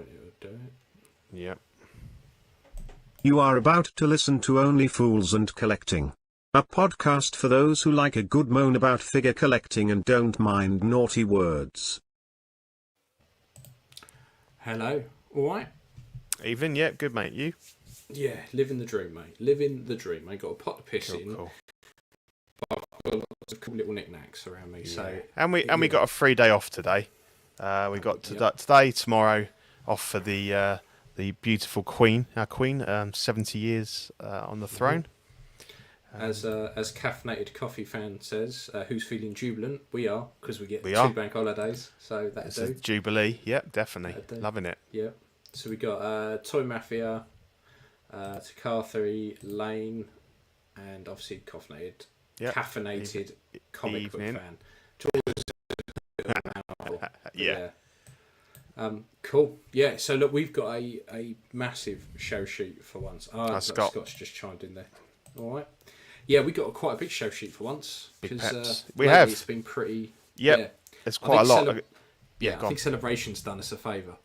point it would do it. Yep. You are about to listen to Only Fools and Collecting, a podcast for those who like a good moan about figure collecting and don't mind naughty words. Hello, alright? Evening, yeah, good mate, you? Yeah, living the dream, mate. Living the dream. I got a pot to piss in. Cool. I've got lots of cool little knick-knacks around me. Yeah. So And we got a free day off today. We got today, tomorrow, off for the beautiful Queen, our Queen, 70 years on the throne. As caffeinated coffee fan says, who's feeling jubilant? We are, because we get 2 bank holidays. So that's a Jubilee. Yep, definitely. Loving it. Yeah. So we got Toy Mafia, Takatha, Lane, and obviously caffeinated comic book fan. Yeah. Cool. Yeah. So look, we've got a massive show sheet for once. Scott's just chimed in there. All right. Yeah, we got quite a big show sheet for once because it's been pretty. Yep. Yeah, it's quite a lot. I think Celebration's done us a favour.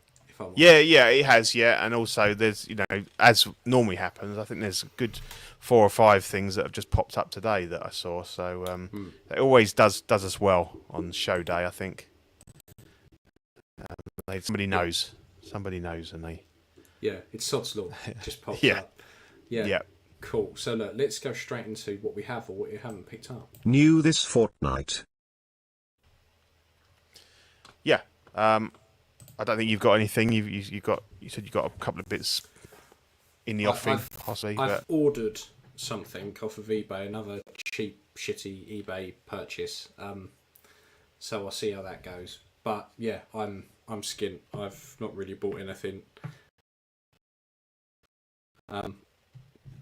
Yeah, it has. Yeah, and also there's as normally happens, I think there's a good 4 or 5 things that have just popped up today that I saw. So it always does us well on show day. I think somebody knows, and they. Yeah, it's Sod's Law. Just popped up. Yeah. Cool. So look, let's go straight into what we have or what you haven't picked up. New this fortnight. Yeah. I don't think you've got anything. You said you got a couple of bits in the offing, possibly. I've ordered something off of eBay, another cheap, shitty eBay purchase. So I'll see how that goes. But yeah, I'm skint. I've not really bought anything.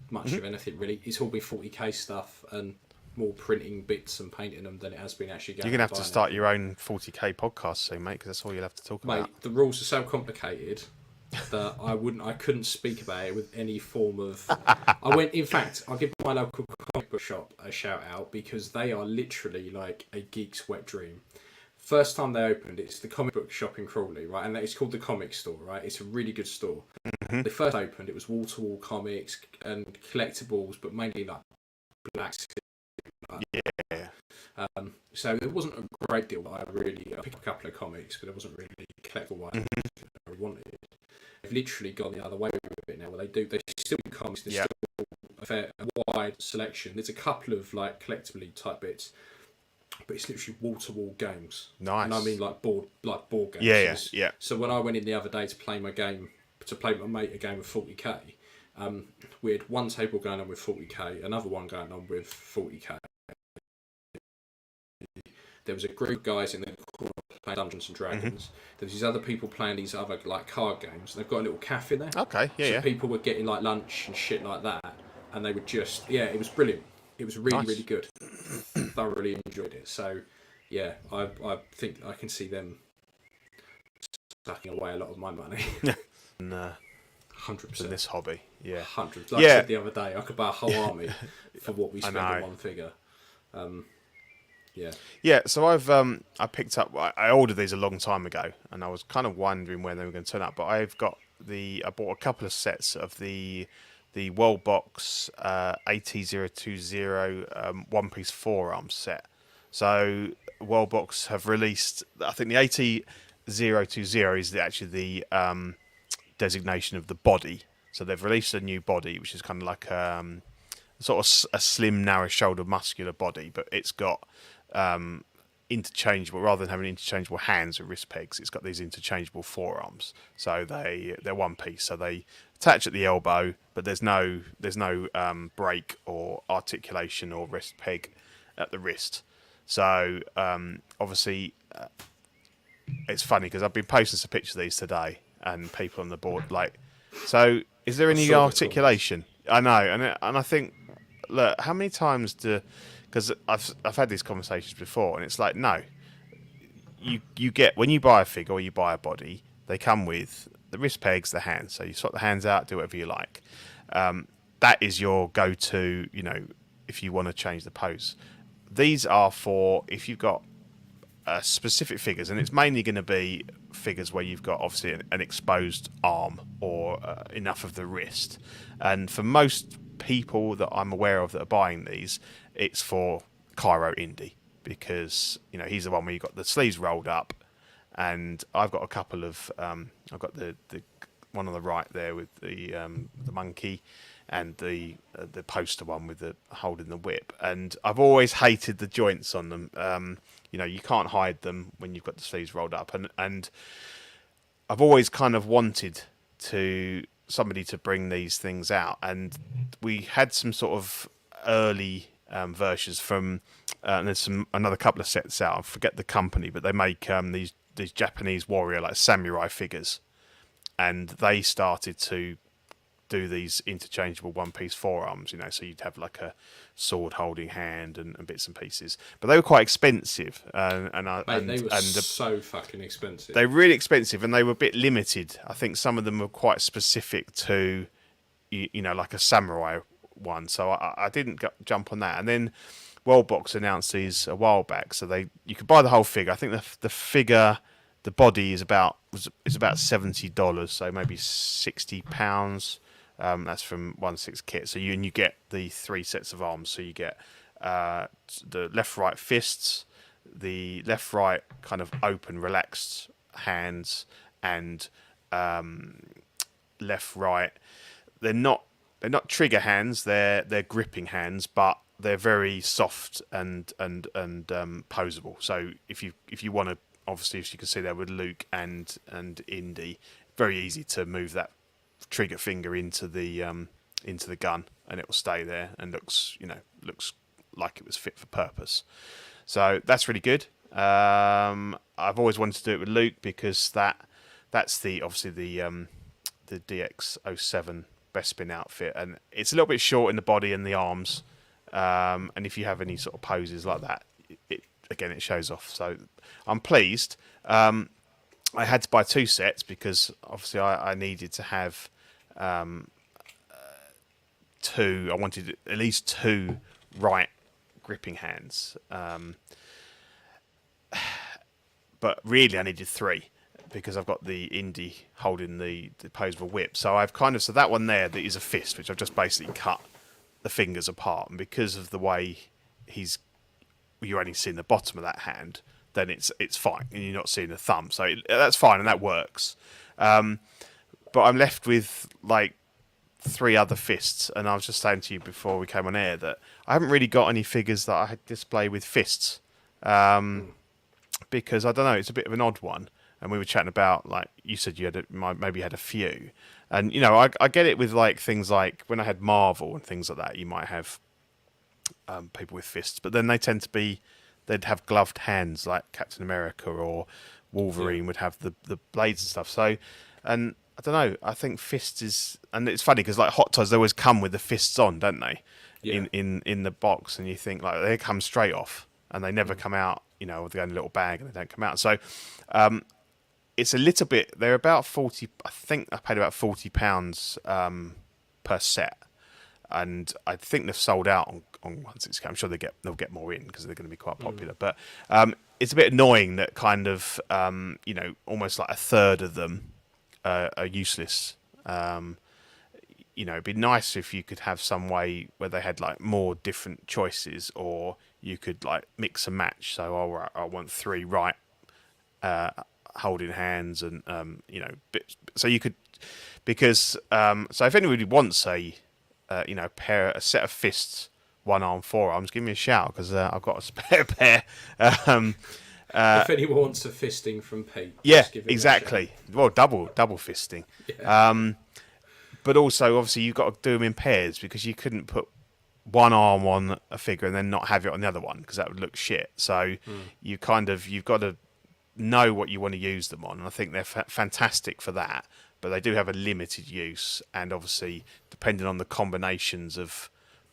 Much of anything really. It's all been 40k stuff and more printing bits and painting them than it has been actually going. You're gonna have to start your own 40k podcast soon, mate, because that's all you'll have to talk about. Mate, the rules are so complicated that I couldn't speak about it with any form of. In fact, I'll give my local comic book shop a shout out because they are literally like a geek's wet dream. First time they opened, it's the comic book shop in Crawley, right? And it's called the Comic Store, right? It's a really good store. Mm-hmm. They first opened, it was wall-to-wall comics and collectibles, but mainly like black. Yeah. So it wasn't a great deal. I picked up a couple of comics, but it wasn't really collectible ones I wanted. They've literally gone the other way with it now. They still do comics. There's still a wide selection. There's a couple of like collectible type bits. But it's literally wall-to-wall games. Nice. And I mean like board games. Yeah. So when I went in the other day to play my mate a game of 40k, we had one table going on with 40k, another one going on with 40k. There was a group of guys in the corner playing Dungeons and Dragons. There was these other people playing these other like card games. They've got a little cafe in there. Okay, so people were getting like lunch and shit like that, and they would just it was brilliant. It was really, really good. Thoroughly enjoyed it. So, yeah, I think I can see them sucking away a lot of my money. No. 100%. In this hobby, yeah. 100%. Like I said the other day, I could buy a whole army for what we spend on one figure. Yeah, so I picked up. I ordered these a long time ago, and I was kind of wondering when they were going to turn up. But I bought a couple of sets of the World Box AT020 One Piece Forearm set. So World Box have released, I think the AT020 is actually the designation of the body. So they've released a new body, which is kind of like sort of a slim, narrow-shouldered, muscular body, but it's got interchangeable, rather than having interchangeable hands or wrist pegs, it's got these interchangeable forearms. So they're one piece. So they attach at the elbow, but there's no break or articulation or wrist peg at the wrist. So obviously it's funny because I've been posting some pictures of these today, and people on the board like, so is there any articulation? I know, and I think, look, how many times because I've had these conversations before, and it's like, no, you get, when you buy a figure or you buy a body, they come with the wrist pegs, the hands. So you swap the hands out, do whatever you like. That is your go-to, if you want to change the pose. These are for if you've got specific figures, and it's mainly going to be figures where you've got obviously an exposed arm or enough of the wrist. And for most people that I'm aware of that are buying these, it's for Cairo Indy, because he's the one where you've got the sleeves rolled up, and I've got a couple of I've got the one on the right there with the monkey, and the poster one with the holding the whip, and I've always hated the joints on them. You can't hide them when you've got the sleeves rolled up, and I've always kind of wanted somebody to bring these things out, and we had some sort of early versions from and there's another couple of sets out. I forget the company, but they make these Japanese warrior like samurai figures, and they started to do these interchangeable one-piece forearms, so you'd have like a sword-holding hand and bits and pieces. But they were quite expensive, They were so fucking expensive. They were really expensive, and they were a bit limited. I think some of them were quite specific to, like a samurai one. So I didn't jump on that. And then Worldbox announced these a while back, so you could buy the whole figure. I think the figure, the body is about $70, so maybe £60. That's from 1/6 kit. So you get the 3 sets of arms. So you get the left-right fists, the left-right kind of open, relaxed hands, and left-right. They're not trigger hands. They're gripping hands, but they're very soft and posable. So if you want to, obviously, as you can see there with Luke and Indy, very easy to move that trigger finger into the gun, and it will stay there and looks like it was fit for purpose. So that's really good. I've always wanted to do it with Luke, because that's the DX07 Bespin outfit, and it's a little bit short in the body and the arms, and if you have any sort of poses like that, it shows off. So I'm pleased. I had to buy 2 sets because obviously I needed to have 2. I wanted at least 2 right gripping hands, but really I needed 3, because I've got the Indy holding the posable whip. So so that one there that is a fist, which I've just basically cut the fingers apart, and because of the way you're only seeing the bottom of that hand, then it's fine, and you're not seeing the thumb, so that's fine, and that works. But I'm left with like 3 other fists, and I was just saying to you before we came on air that I haven't really got any figures that I display with fists, because I don't know, it's a bit of an odd one. And we were chatting about, like you said, you maybe had a few, and I get it with like things like when I had Marvel and things like that. You might have people with fists, but then they'd have gloved hands like Captain America or Wolverine would have the blades and stuff. So, and I don't know, I think fists is, and it's funny because like Hot Toys, they always come with the fists on, don't they? Yeah. In the box, and you think like they come straight off and they never come out, or they go in a little bag and they don't come out. So, it's a little bit, they're about 40, I think I paid about £40 per set. And I think they've sold out on 1/6. I'm sure they'll get more in because they're going to be quite popular. But it's a bit annoying that kind of almost like a third of them are useless. It'd be nice if you could have some way where they had like more different choices, or you could like mix and match. So I want 3 right holding hands, and so you could, because so if anybody wants a set of fists, 1 arm, 4 arms, give me a shout, because I've got a spare pair. If anyone wants a fisting from Pete, yeah, just give him exactly. Well, double fisting. Yeah. But also, obviously, you've got to do them in pairs, because you couldn't put 1 arm on a figure and then not have it on the other one, because that would look shit. So you've got to know what you want to use them on, and I think they're fantastic for that. But they do have a limited use, and obviously, depending on the combinations of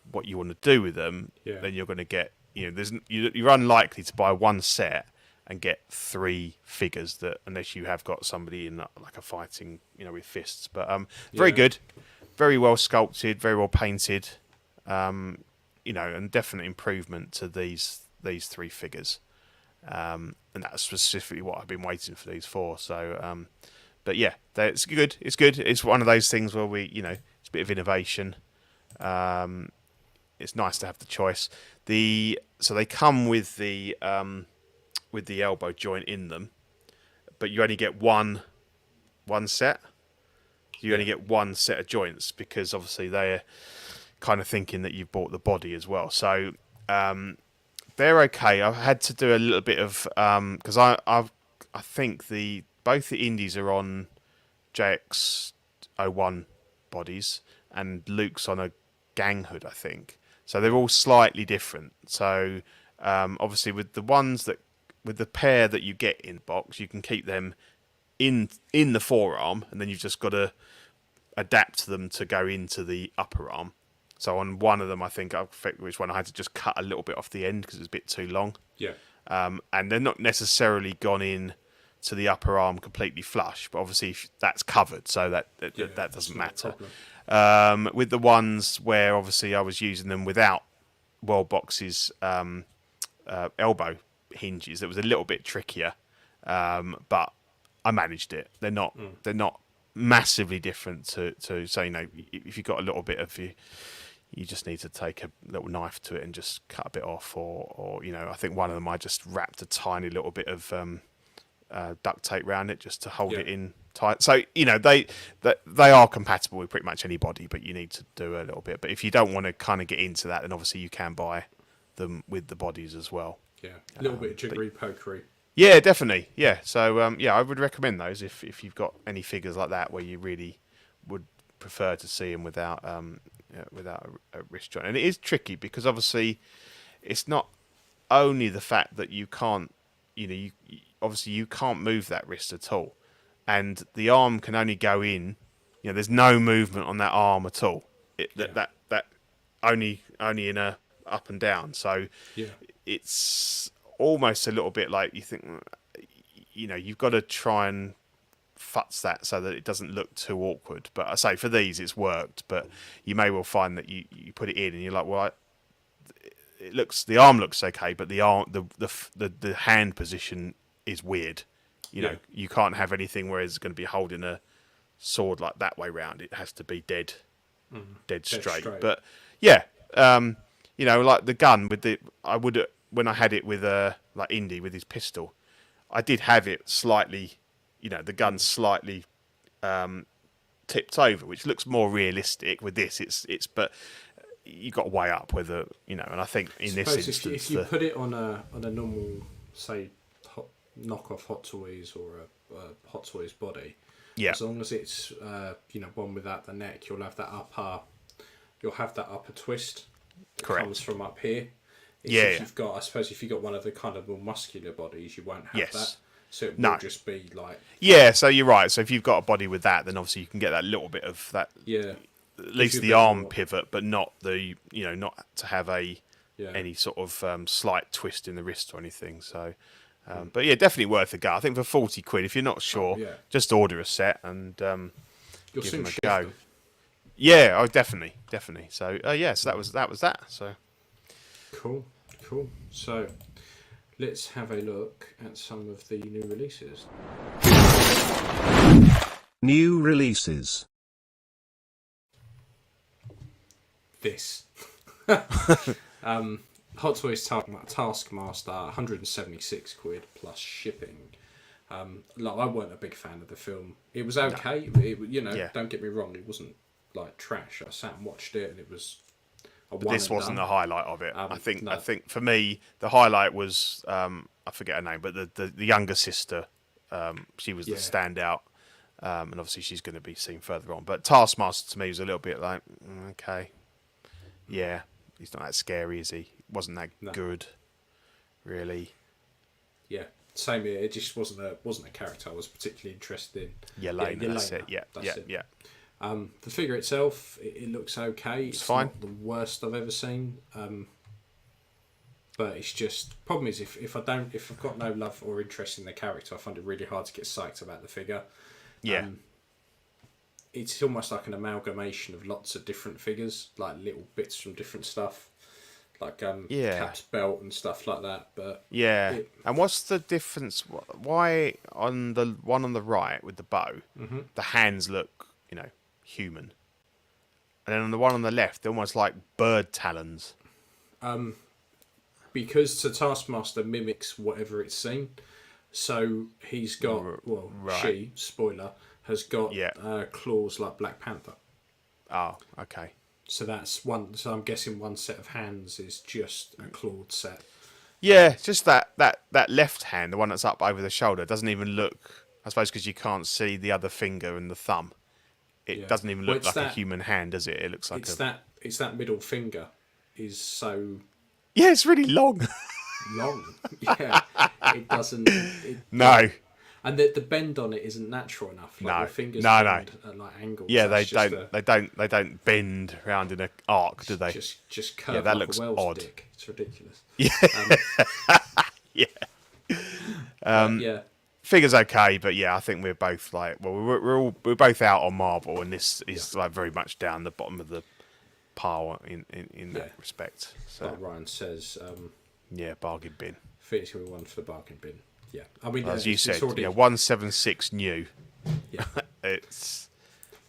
what you want to do with them, then you're going to get, you're unlikely to buy 1 set and get 3 figures, that unless you have got somebody in like a fighting, with fists. But very good, very well sculpted, very well painted, and definite improvement to these 3 figures. and that's specifically what I've been waiting for these for. So, but yeah, it's good. It's good. It's one of those things where it's a bit of innovation. It's nice to have the choice. So they come with the elbow joint in them, but you only get one set. You only get one set of joints because obviously they're kind of thinking that you've bought the body as well. So they're okay. I've had to do a little bit of because I think both the indies are on JX01 bodies and Luke's on a gang hood, I think. So they're all slightly different. So obviously with the pair that you get in the box, you can keep them in the forearm, and then you've just got to adapt them to go into the upper arm. So on one of them, I think I forget which one, I had to just cut a little bit off the end because it was a bit too long. Yeah. And they're not necessarily gone in to the upper arm completely flush, but obviously that's covered, so that doesn't matter. With the ones where obviously I was using them without Worldbox's elbow hinges, it was a little bit trickier, but I managed it. They're not massively different to so if you've got a little bit of you just need to take a little knife to it and just cut a bit off, or I think one of them I just wrapped a tiny little bit of duct tape around it just to hold it in tight. So they are compatible with pretty much any body, but you need to do a little bit. But if you don't want to kind of get into that, then obviously you can buy them with the bodies as well. Yeah, a little bit of jiggery pokery. Yeah, definitely. Yeah, so I would recommend those if you've got any figures like that where you really would prefer to see them without a wrist joint. And it is tricky because obviously it's not only the fact that you can't, obviously you can't move that wrist at all, and the arm can only go in. There's no movement on that arm at all. That only in a up and down. So it's almost a little bit like you think, you've got to try and futz that so that it doesn't look too awkward. But I say for these it's worked, but you may well find that you put it in and you're like, well, the arm looks okay, but the hand position is weird. You can't have anything where it's going to be holding a sword like that way round. It has to be dead straight. But yeah, like the gun when I had it with like Indy with his pistol, I did have it slightly, the gun slightly tipped over, which looks more realistic. With this, but you got to weigh up whether and I think in this instance, if you put it on a normal, say, knockoff Hot Toys or a Hot Toys body, as long as it's one without the neck, you'll have that upper twist that comes from up here. If you've got, I suppose, if you've got one of the kind of more muscular bodies, you won't have that. So it will just be like... Yeah, so you're right. So if you've got a body with that, then obviously you can get that little bit of that... Yeah. At least the arm pivot, but not the... not to have any sort of slight twist in the wrist or anything. So... But yeah, definitely worth a go. I think for 40 quid, if you're not sure, just order a set and give them a go. Yeah, definitely. So so that was that. So cool. So let's have a look at some of the new releases. New releases. This. Hot Toys Taskmaster, 176 quid plus shipping. I weren't a big fan of the film. It was okay. No. Don't get me wrong. It wasn't like trash. I sat and watched it, and it was. But this wasn't the highlight of it. I think for me the highlight was I forget her name, but the younger sister. She was the standout, and obviously she's going to be seen further on. But Taskmaster to me was a little bit like okay, yeah, he's not that scary, is he? Wasn't that good, really? Yeah, same here. It just wasn't a character I was particularly interested in. Yelena, that's it. Yeah. The figure itself, it looks okay. It's fine. Not the worst I've ever seen. But it's just problem is if I've got no love or interest in the character, I find it really hard to get psyched about the figure. Yeah. It's almost like an amalgamation of lots of different figures, like little bits from different stuff. like Yeah. Cap's belt and stuff like that. But Yeah. And what's the difference? Why on the one on the right with the bow, the hands look, human, and then on the one on the left, they're almost like bird talons. because the Taskmaster mimics whatever it's seen, so he's got she spoiler has got claws like Black Panther. Oh, okay. So that's one. So I'm guessing one set of hands is just a clawed set. Yeah, just that left hand, the one that's up over the shoulder, doesn't even look. I suppose because you can't see the other finger and the thumb, it doesn't even look like a human hand, does it? It looks like it's that middle finger is so. Yeah, it's really long. Long. Yeah, it doesn't. No. And the bend on it isn't natural enough. Like your fingers bend at like angles. Yeah, they don't bend around in an arc, do they? Just curve. Yeah, that like looks a whale's odd. Dick. It's ridiculous. Yeah. Yeah. Figure's okay, but yeah, I think we're both like, well, we're both out on Marvel, and this is like very much down the bottom of the pile in that respect. So like Ryan says, yeah, bargain bin. Phoenix will be one for the bargain bin. Yeah, I mean, As you said, already, 176 new. Yeah, it's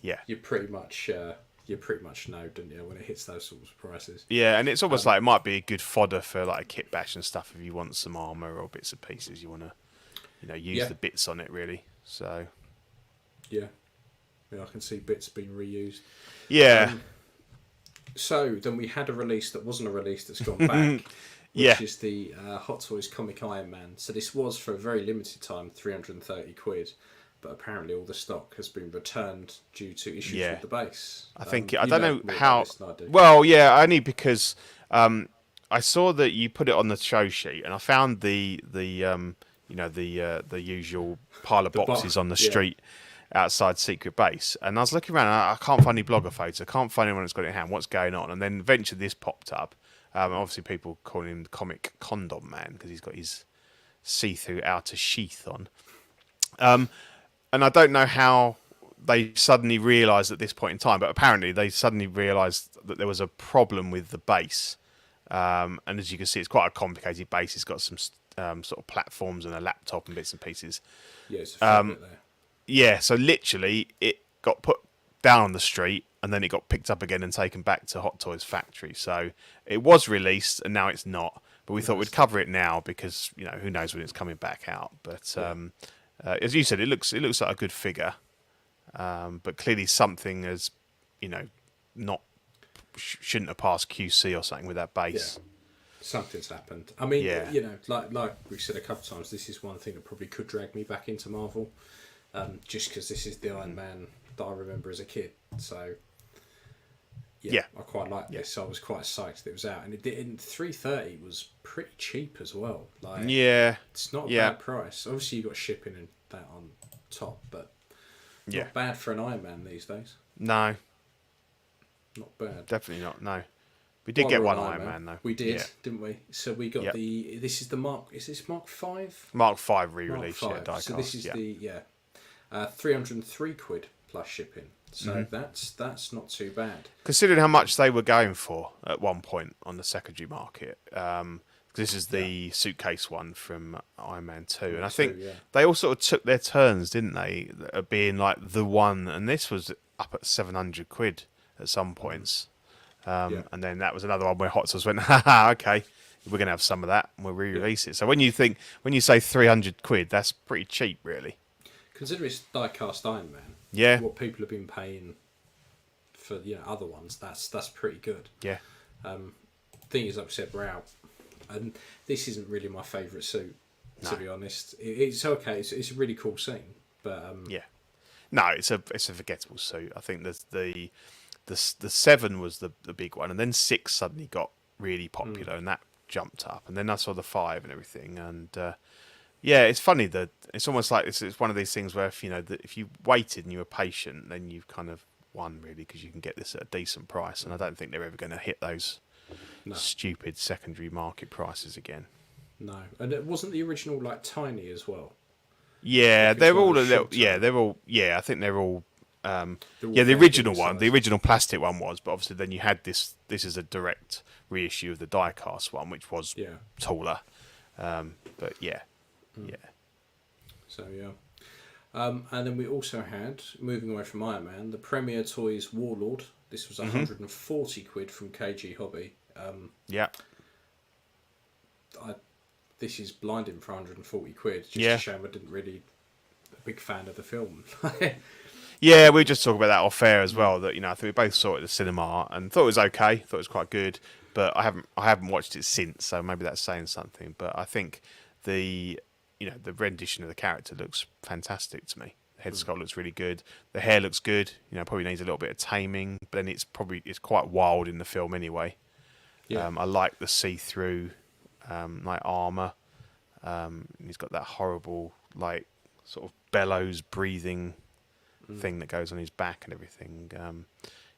You pretty much know, don't you, when it hits those sorts of prices. Yeah, and it's almost like it might be a good fodder for like a kit bash and stuff if you want some armor or bits and pieces. You want to, use the bits on it really. So yeah, I can see bits being reused. Yeah. So then we had a release that wasn't a release that's gone back. Which is the Hot Toys Comic Iron Man. So this was for a very limited time, £330, but apparently all the stock has been returned due to issues with the base. I think I don't know how. Do. Well, yeah, only because I saw that you put it on the show sheet, and I found the usual pile of boxes on the street outside Secret Base, and I was looking around. And I can't find any blogger photos. I can't find anyone that's got it in hand. What's going on? And then eventually this popped up. Obviously, people call him the Comic Condom Man because he's got his see-through outer sheath on. And I don't know how they suddenly realised at this point in time, but apparently they suddenly realised that there was a problem with the base. And as you can see, it's quite a complicated base. It's got some sort of platforms and a laptop and bits and pieces. Yeah, it's a fair bit there. Yeah, so literally it got put down on the street, and then it got picked up again and taken back to Hot Toys factory. So it was released, and now it's not. But we thought we'd cover it now because who knows when it's coming back out. But as you said, it looks like a good figure, but clearly something has not shouldn't have passed QC or something with that base. Yeah. Something's happened. I mean, like we've said a couple of times, this is one thing that probably could drag me back into Marvel, just because this is the Iron Man that I remember as a kid. So I quite like this. So I was quite psyched that it was out, and in 330 was pretty cheap as well. Like, it's not a bad price. Obviously, you got shipping and that on top, but not bad for an Iron Man these days. No, not bad. Definitely not. No, we did get one Iron Man though. We did, didn't we? So we got this is the Mark. Is this Mark 5? Mark 5 re-release. Mark 5. So this is the £303 plus shipping. So that's not too bad. Considering how much they were going for at one point on the secondary market. This is the suitcase one from Iron Man 2. And I think they all sort of took their turns, didn't they? Being like the one. And this was up at £700 at some points. And then that was another one where Hot Toys went, haha, okay, we're going to have some of that and we'll re-release it. So when you say £300, that's pretty cheap, really. Consider it's die-cast Iron Man. Yeah. What people have been paying for other ones, that's pretty good. Yeah. Thing is, like I said, we're out, and this isn't really my favourite suit, to be honest. It's okay. It's a really cool scene, but no, it's a forgettable suit. I think the 7 was the big one, and then 6 suddenly got really popular, and that jumped up, and then I saw the 5 and everything, and it's funny that it's almost like it's one of these things where if you waited and you were patient, then you've kind of won really because you can get this at a decent price, and I don't think they're ever going to hit those stupid secondary market prices again. No, and it wasn't the original like tiny as well. Yeah, they're all a little. Yeah, they're all. Yeah, I think they're all the original one, the original plastic one was, but obviously then you had this. This is a direct reissue of the die-cast one, which was taller. But yeah. So yeah. And then we also had, moving away from Iron Man, the Premier Toys Warlord. This was 140 quid from KG Hobby. This is blinding for 140 quid. Just a shame I didn't really a big fan of the film. Yeah, we just talked about that off air as well. That, you know, I think we both saw it at the cinema and thought it was okay. Thought it was quite good, but I haven't watched it since, so maybe that's saying something. But I think the rendition of the character looks fantastic to me. The head sculpt looks really good. The hair looks good. You know, probably needs a little bit of taming, but then it's quite wild in the film anyway. Yeah. I like the see-through like armor. He's got that horrible like sort of bellows breathing thing that goes on his back and everything.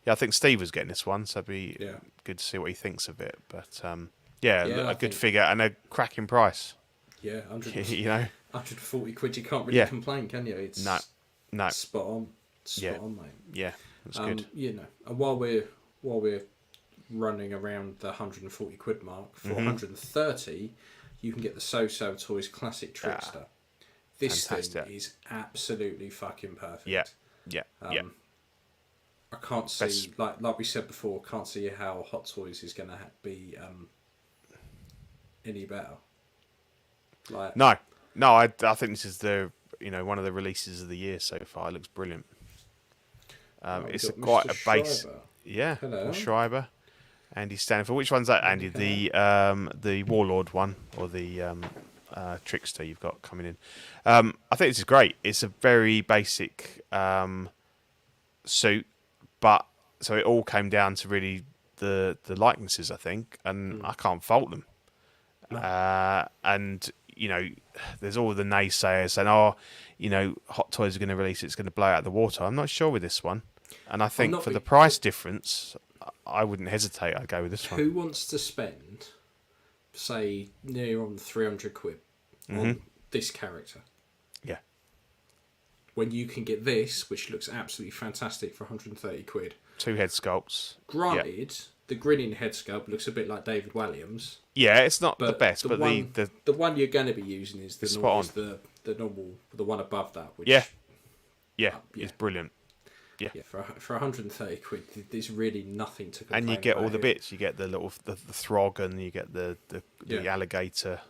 I think Steve was getting this one, so it'd be good to see what he thinks of it. But a good figure and a cracking price. Yeah, 140 quid. You can't really complain, can you? It's no, spot on, mate. Yeah, that's good. And while we're running around the 140 quid mark, for 130, you can get the So Toys Classic Trickster. This thing is absolutely fucking perfect. Yeah. I can't see, like we said before, can't see how Hot Toys is going to be any better. No, I think this is one of the releases of the year so far. It looks brilliant. It's quite a base. Schreiber. Yeah, Hello. Schreiber. Andy Stanford. Which one's that, Andy? The Warlord one or the Trickster you've got coming in? I think this is great. It's a very basic suit, but so it all came down to really the likenesses, I think, and I can't fault them. No. And there's all the naysayers saying, Hot Toys are going to release it, it's going to blow out the water. I'm not sure with this one, and I think for the price difference, I wouldn't hesitate. I'd go with this one. Who wants to spend, say, near on 300 quid on this character? Yeah. When you can get this, which looks absolutely fantastic for 130 quid. 2 head sculpts. Granted, the grinning head sculpt looks a bit like David Walliams. Yeah, it's not the best, but the one you're going to be using is the one above that. Which, it's brilliant. Yeah, for 130 quid, there's really nothing to complain about. And you get all the bits. You get the little the throg, and you get the alligator,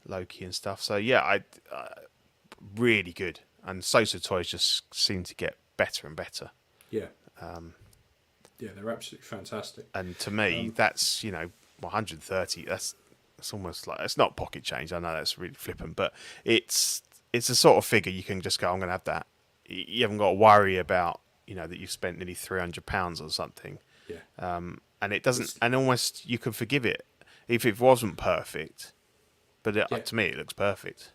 Loki and stuff. So I really good. And Sosa Toys just seem to get better and better. Yeah. They're absolutely fantastic. And to me, that's 130. That's almost like, it's not pocket change. I know that's really flippant, but it's a sort of figure you can just go, I'm going to have that. You haven't got to worry about that you've spent nearly £300 or something. Yeah. And it doesn't, and almost you can forgive it if it wasn't perfect. But to me, it looks perfect.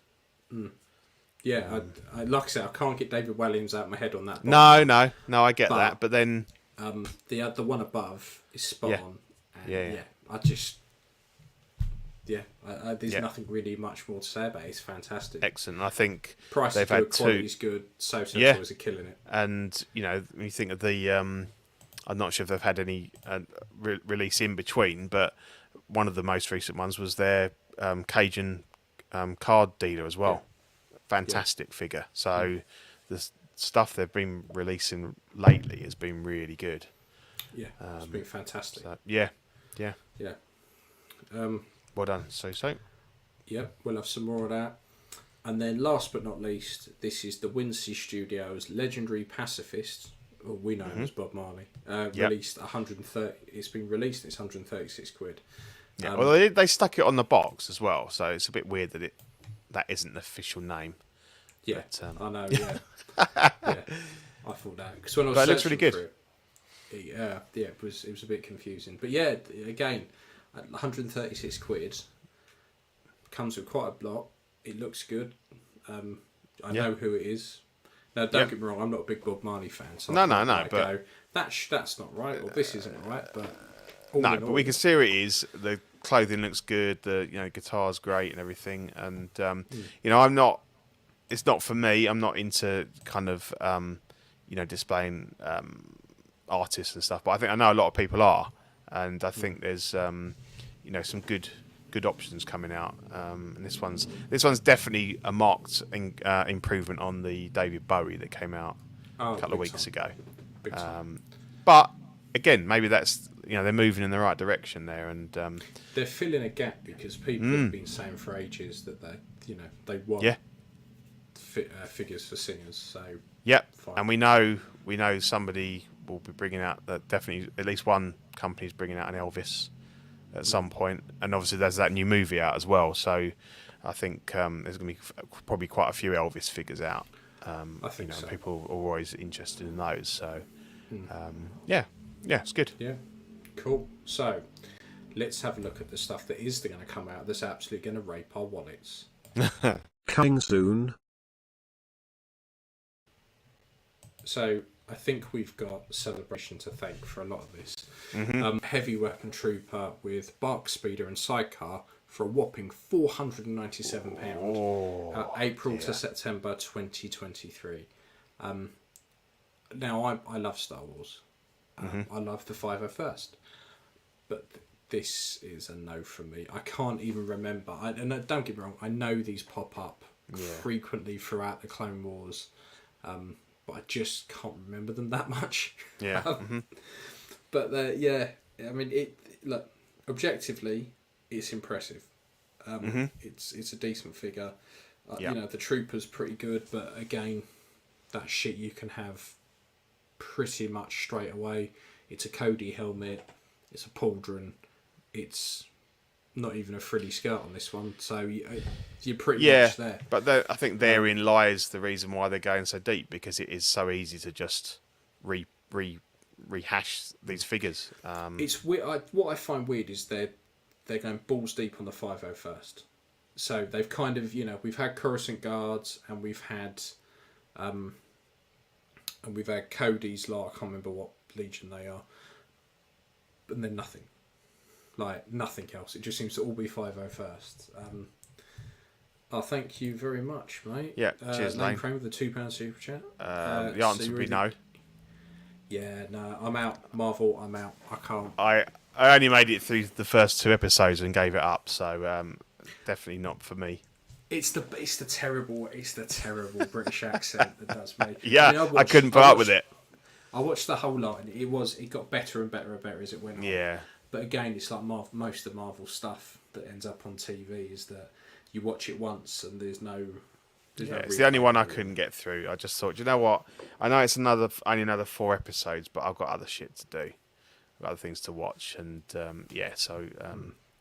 Yeah, I like I said, I can't get David Walliams out of my head on that. No, I get that. But then the one above is spot on. And I just there's nothing really much more to say about it. It's fantastic. Excellent. I think price is good, quality's good. So Toys are killing it. And when you think of the, I'm not sure if they've had any release in between, but one of the most recent ones was their Cajun card dealer as well. Fantastic figure. So the stuff they've been releasing lately has been really good. Yeah, it's been fantastic. So, yeah. Well done. So. Yeah, we'll have some more of that. And then last but not least, this is the Wincy Studios legendary pacifist, or we know him as Bob Marley. Released 130. It's been released. It's 136 quid. Yeah. Well, they stuck it on the box as well, so it's a bit weird that isn't the official name. Yeah, but, I know. Yeah, I thought that because when I was it looks really good. For it, it was a bit confusing. But yeah, again, 136 quid comes with quite a block. It looks good. I know who it is. Now, don't get me wrong. I'm not a big Bob Marley fan. So no. But go, that's not right, or this isn't right. But but we can see who it is. The clothing looks good. The guitar's great and everything. And I'm not. It's not for me. I'm not into kind of displaying artists and stuff. But I know a lot of people are, and I think there's some good options coming out. And this one's definitely a marked improvement on the David Bowie that came out a couple of weeks ago. Big time. But again, maybe that's they're moving in the right direction there, and they're filling a gap because people have been saying for ages that they want figures for singers. So fine. And we know somebody will be bringing out that, definitely at least one company's bringing out an Elvis at some point, and obviously there's that new movie out as well. So I think there's going to be probably quite a few Elvis figures out. I think so. People are always interested in those. So yeah, it's good. Yeah, cool. So let's have a look at the stuff that is going to come out that's absolutely going to rape our wallets. Coming soon. So I think we've got Celebration to thank for a lot of this. Heavy Weapon Trooper with Bark Speeder and Sidecar for a whopping £497. April to September 2023. Now I love Star Wars. I love the 501st, but this is a no from me. I can't even remember. And don't get me wrong, I know these pop up frequently throughout the Clone Wars. But I just can't remember them that much. Yeah. But I mean, look, objectively, it's impressive. It's a decent figure. The Trooper's pretty good, but again, that shit you can have pretty much straight away. It's a Cody helmet. It's a pauldron. It's not even a frilly skirt on this one, so you're pretty much there. But I think therein lies the reason why they're going so deep, because it is so easy to just rehash these figures. It's weird. What I find weird is they're going balls deep on the 501st. So they've kind of we've had Coruscant Guards and we've had Cody's I can't remember what Legion they are, and then nothing. Like nothing else. It just seems to all be 501st. Thank you very much, mate. Yeah, cheers, Lane. Crane with the £2 super chat. The answer would be no. Yeah, no, I'm out. Marvel, I'm out. I can't. I only made it through the first 2 episodes and gave it up, so definitely not for me. It's the terrible British accent that does me. Yeah, I couldn't put up with it. I watched the whole lot, and it got better and better and better as it went on. Yeah. But again, it's like most of Marvel stuff that ends up on TV is that you watch it once and there's no. It's the only one I couldn't get through. I just thought, you know what? I know it's only another 4 episodes, but I've got other shit to do. I've got other things to watch, and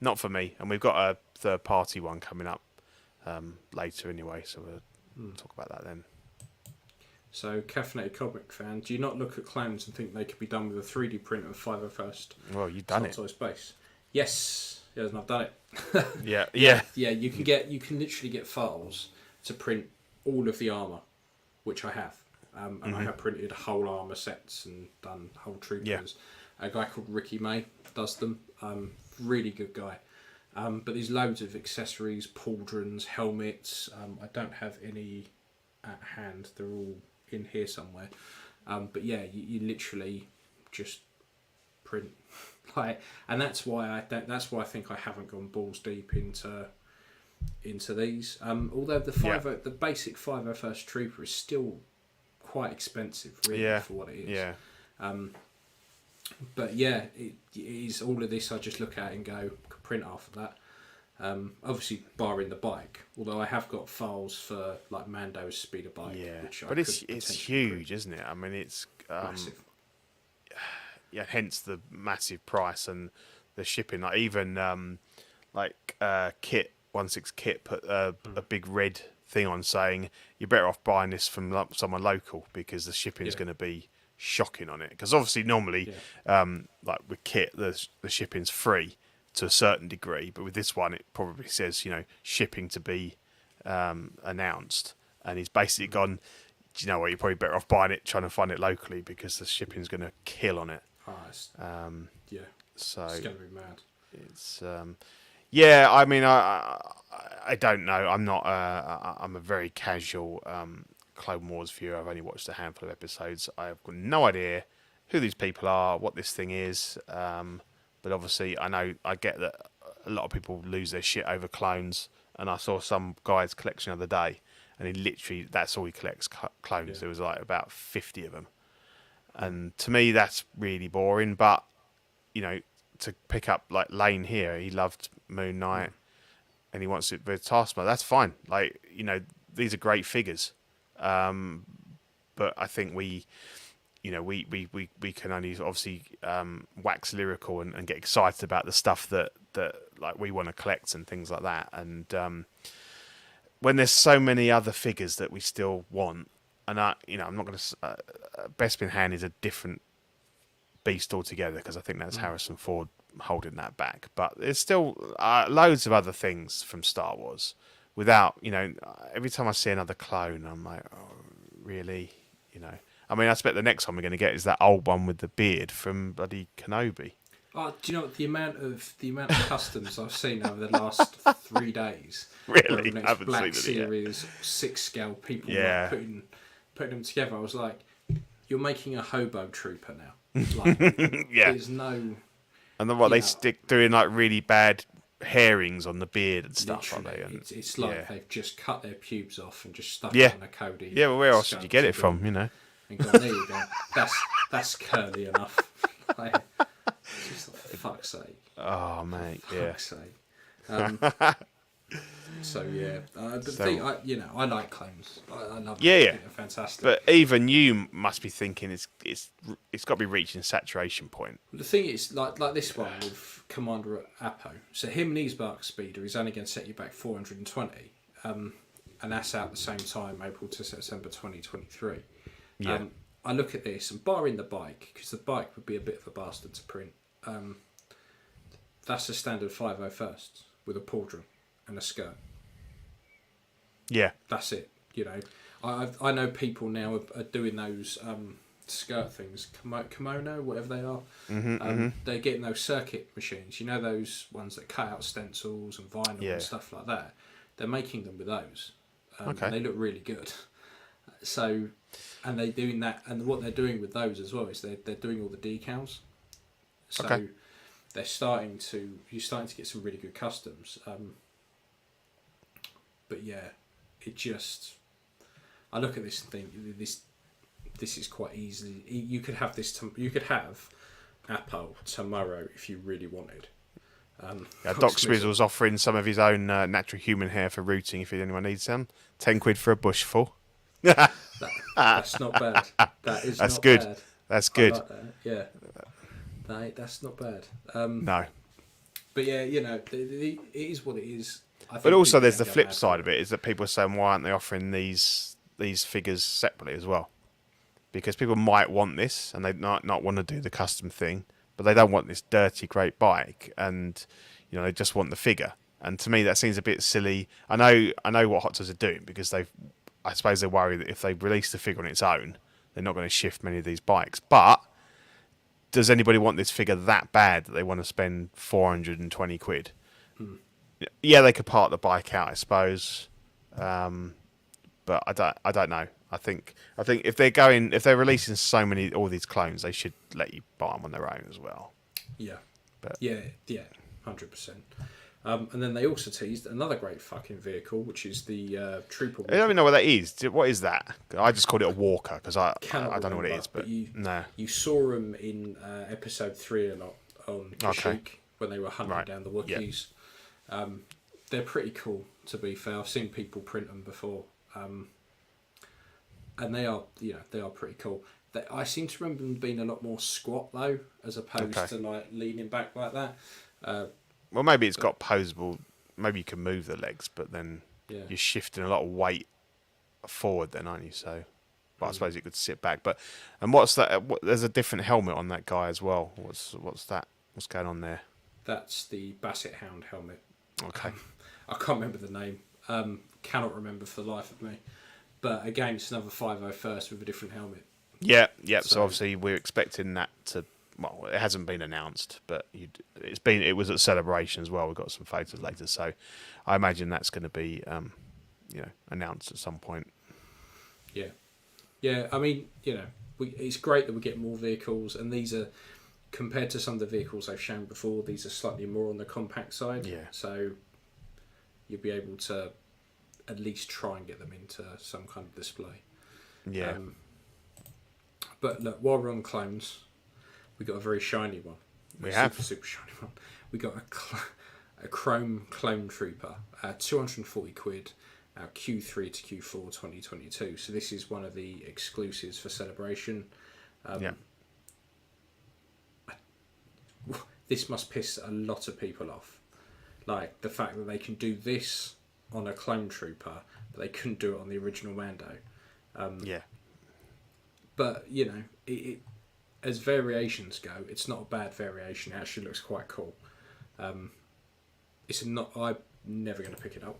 not for me. And we've got a third-party one coming up later anyway, so we'll talk about that then. So, Caffeinated Comic fan, do you not look at clones and think they could be done with a 3D print of 501st? Well, you've done it. Space. Yes, and I've done it. Yeah. You can literally get files to print all of the armor, which I have, and I have printed whole armor sets and done whole troopers. Yeah. A guy called Ricky May does them. Really good guy. But there's loads of accessories, pauldrons, helmets. I don't have any at hand. They're all in here somewhere. But yeah, you literally just print and that's why I think I haven't gone balls deep into these. Although the basic 501st Trooper is still quite expensive, really, for what it is. Yeah. But yeah, it is all of this. I just look at it and go, could print after that. Obviously, barring the bike. Although I have got files for like Mando's speeder bike. Yeah, which but it's huge, print. isn't it? I mean, it's Massive. Yeah, hence the massive price and the shipping. Like even Kit 16 Kit put a big red thing on saying you're better off buying this from someone local because the shipping is going to be shocking on it. Because obviously normally, like with Kit, the shipping's free to a certain degree, but with this one it probably says shipping to be announced, and he's basically gone, do you know what, you're probably better off buying it, trying to find it locally because the shipping's going to kill on it. So it's going to be mad. It's I mean I don't know, I'm not I'm a very casual Clone Wars viewer. I've only watched a handful of episodes. I've got no idea who these people are, what this thing is. But obviously, I get that a lot of people lose their shit over clones. And I saw some guy's collection the other day, and he literally, that's all he collects, clones. Yeah. There was like about 50 of them. And to me, that's really boring. But, you know, to pick up like Lane here, he loved Moon Knight, and he wants it with Taskmaster. That's fine. Like, you know, these are great figures. But I think we can only obviously wax lyrical and get excited about the stuff that like we want to collect and things like that. And when there's so many other figures that we still want, and I'm not going to. Bespin Hand is a different beast altogether, because I think that's Harrison Ford holding that back. But there's still loads of other things from Star Wars. Without, you know, every time I see another clone, I'm like, oh, really? You know, I mean, I expect the next one we're going to get is that old one with the beard from bloody Kenobi. Oh, do you know the amount of customs I've seen over the last 3 days? Really? Next I haven't Black seen it yet. Series 6 scale people Yeah. like putting them together. I was like, you're making a hobo trooper now. Like, Yeah. there's no. And then what you they know, stick doing like really bad hairings on the beard and stuff, aren't literally, they? And, it's like yeah. they've just cut their pubes off and just stuck Yeah. it on a Cody. Yeah, well, where else did you get it sculpt from? You know. And gone, there you go. That's curly enough. Like, just for fuck's sake. Oh mate, yeah. Fuck's sake. So yeah, the So- thing, I like clones. I love them. Yeah, I yeah. think they're fantastic. But even you must be thinking it's got to be reaching saturation point. The thing is, like this one with Commander Apo. So him and his Bark Speeder is only going to set you back 420, and that's out at the same time, April to September 2023. Yeah. I look at this, and barring the bike, because the bike would be a bit of a bastard to print. That's a standard 501st with a pauldron and a skirt. Yeah. That's it. You know, I know people now are doing those skirt things, kimono, whatever they are. They're getting those circuit machines. You know, those ones that cut out stencils and vinyl Yeah. and stuff like that. They're making them with those. Okay. And they look really good. So, and they're doing that, and what they're doing with those as well is they're doing all the decals. So Okay. you're starting to get some really good customs. But yeah, it just, I look at this and think this is quite easily, you could have Apple tomorrow if you really wanted. Doc Swizzle's offering some of his own natural human hair for rooting if anyone needs some. 10 quid for a bushful. That's not bad. That's not good. bad. That's I good. like that. Yeah. That's not bad. No. But yeah, you know, it is what it is. I think But also people there's the can go flip mad side for of it, is that people are saying, why aren't they offering these figures separately as well? Because people might want this and they not want to do the custom thing, but they don't want this dirty great bike, and you know, they just want the figure. And to me that seems a bit silly. I know what Hot Toys are doing, because I suppose they worry that if they release the figure on its own, they're not going to shift many of these bikes. But does anybody want this figure that bad that they want to spend 420 quid? Yeah, they could part the bike out, I suppose, but I don't know. I think if they're releasing all these clones, they should let you buy them on their own as well. Yeah. But Yeah, 100%. And then they also teased another great fucking vehicle, which is the Trooper. I don't even know what that is. What is that? I just called it a walker because I Cannot don't know what it remember, is. But you, you saw them in episode 3 a lot on Kashyyyk when they were hunting down the Wookiees. Yep. They're pretty cool, to be fair. I've seen people print them before, and they are pretty cool. I seem to remember them being a lot more squat though, as opposed to like leaning back like that. Well, maybe it's got posable. Maybe you can move the legs, but then you're shifting a lot of weight forward, then, aren't you? So, but I suppose it could sit back. And what's that? There's a different helmet on that guy as well. What's that? What's going on there? That's the Basset Hound helmet. Okay. I can't remember the name. Cannot remember for the life of me. But again, it's another 501st with a different helmet. Yeah. So obviously we're expecting that to. Well, it hasn't been announced, but it was at Celebration as well. We've got some photos later, so I imagine that's going to be announced at some point. Yeah. Yeah, I mean, it's great that we get more vehicles, and these are, compared to some of the vehicles I've shown before, these are slightly more on the compact side. Yeah. So you'll be able to at least try and get them into some kind of display. Yeah. But look, while we're on clones, we got a very shiny one. We have. Super shiny one. We got a Chrome Clone Trooper, 240 quid, Q3 to Q4 2022. So this is one of the exclusives for Celebration. This must piss a lot of people off. Like the fact that they can do this on a Clone Trooper, but they couldn't do it on the original Mando. But, it as variations go, it's not a bad variation. It actually looks quite cool. I'm never going to pick it up.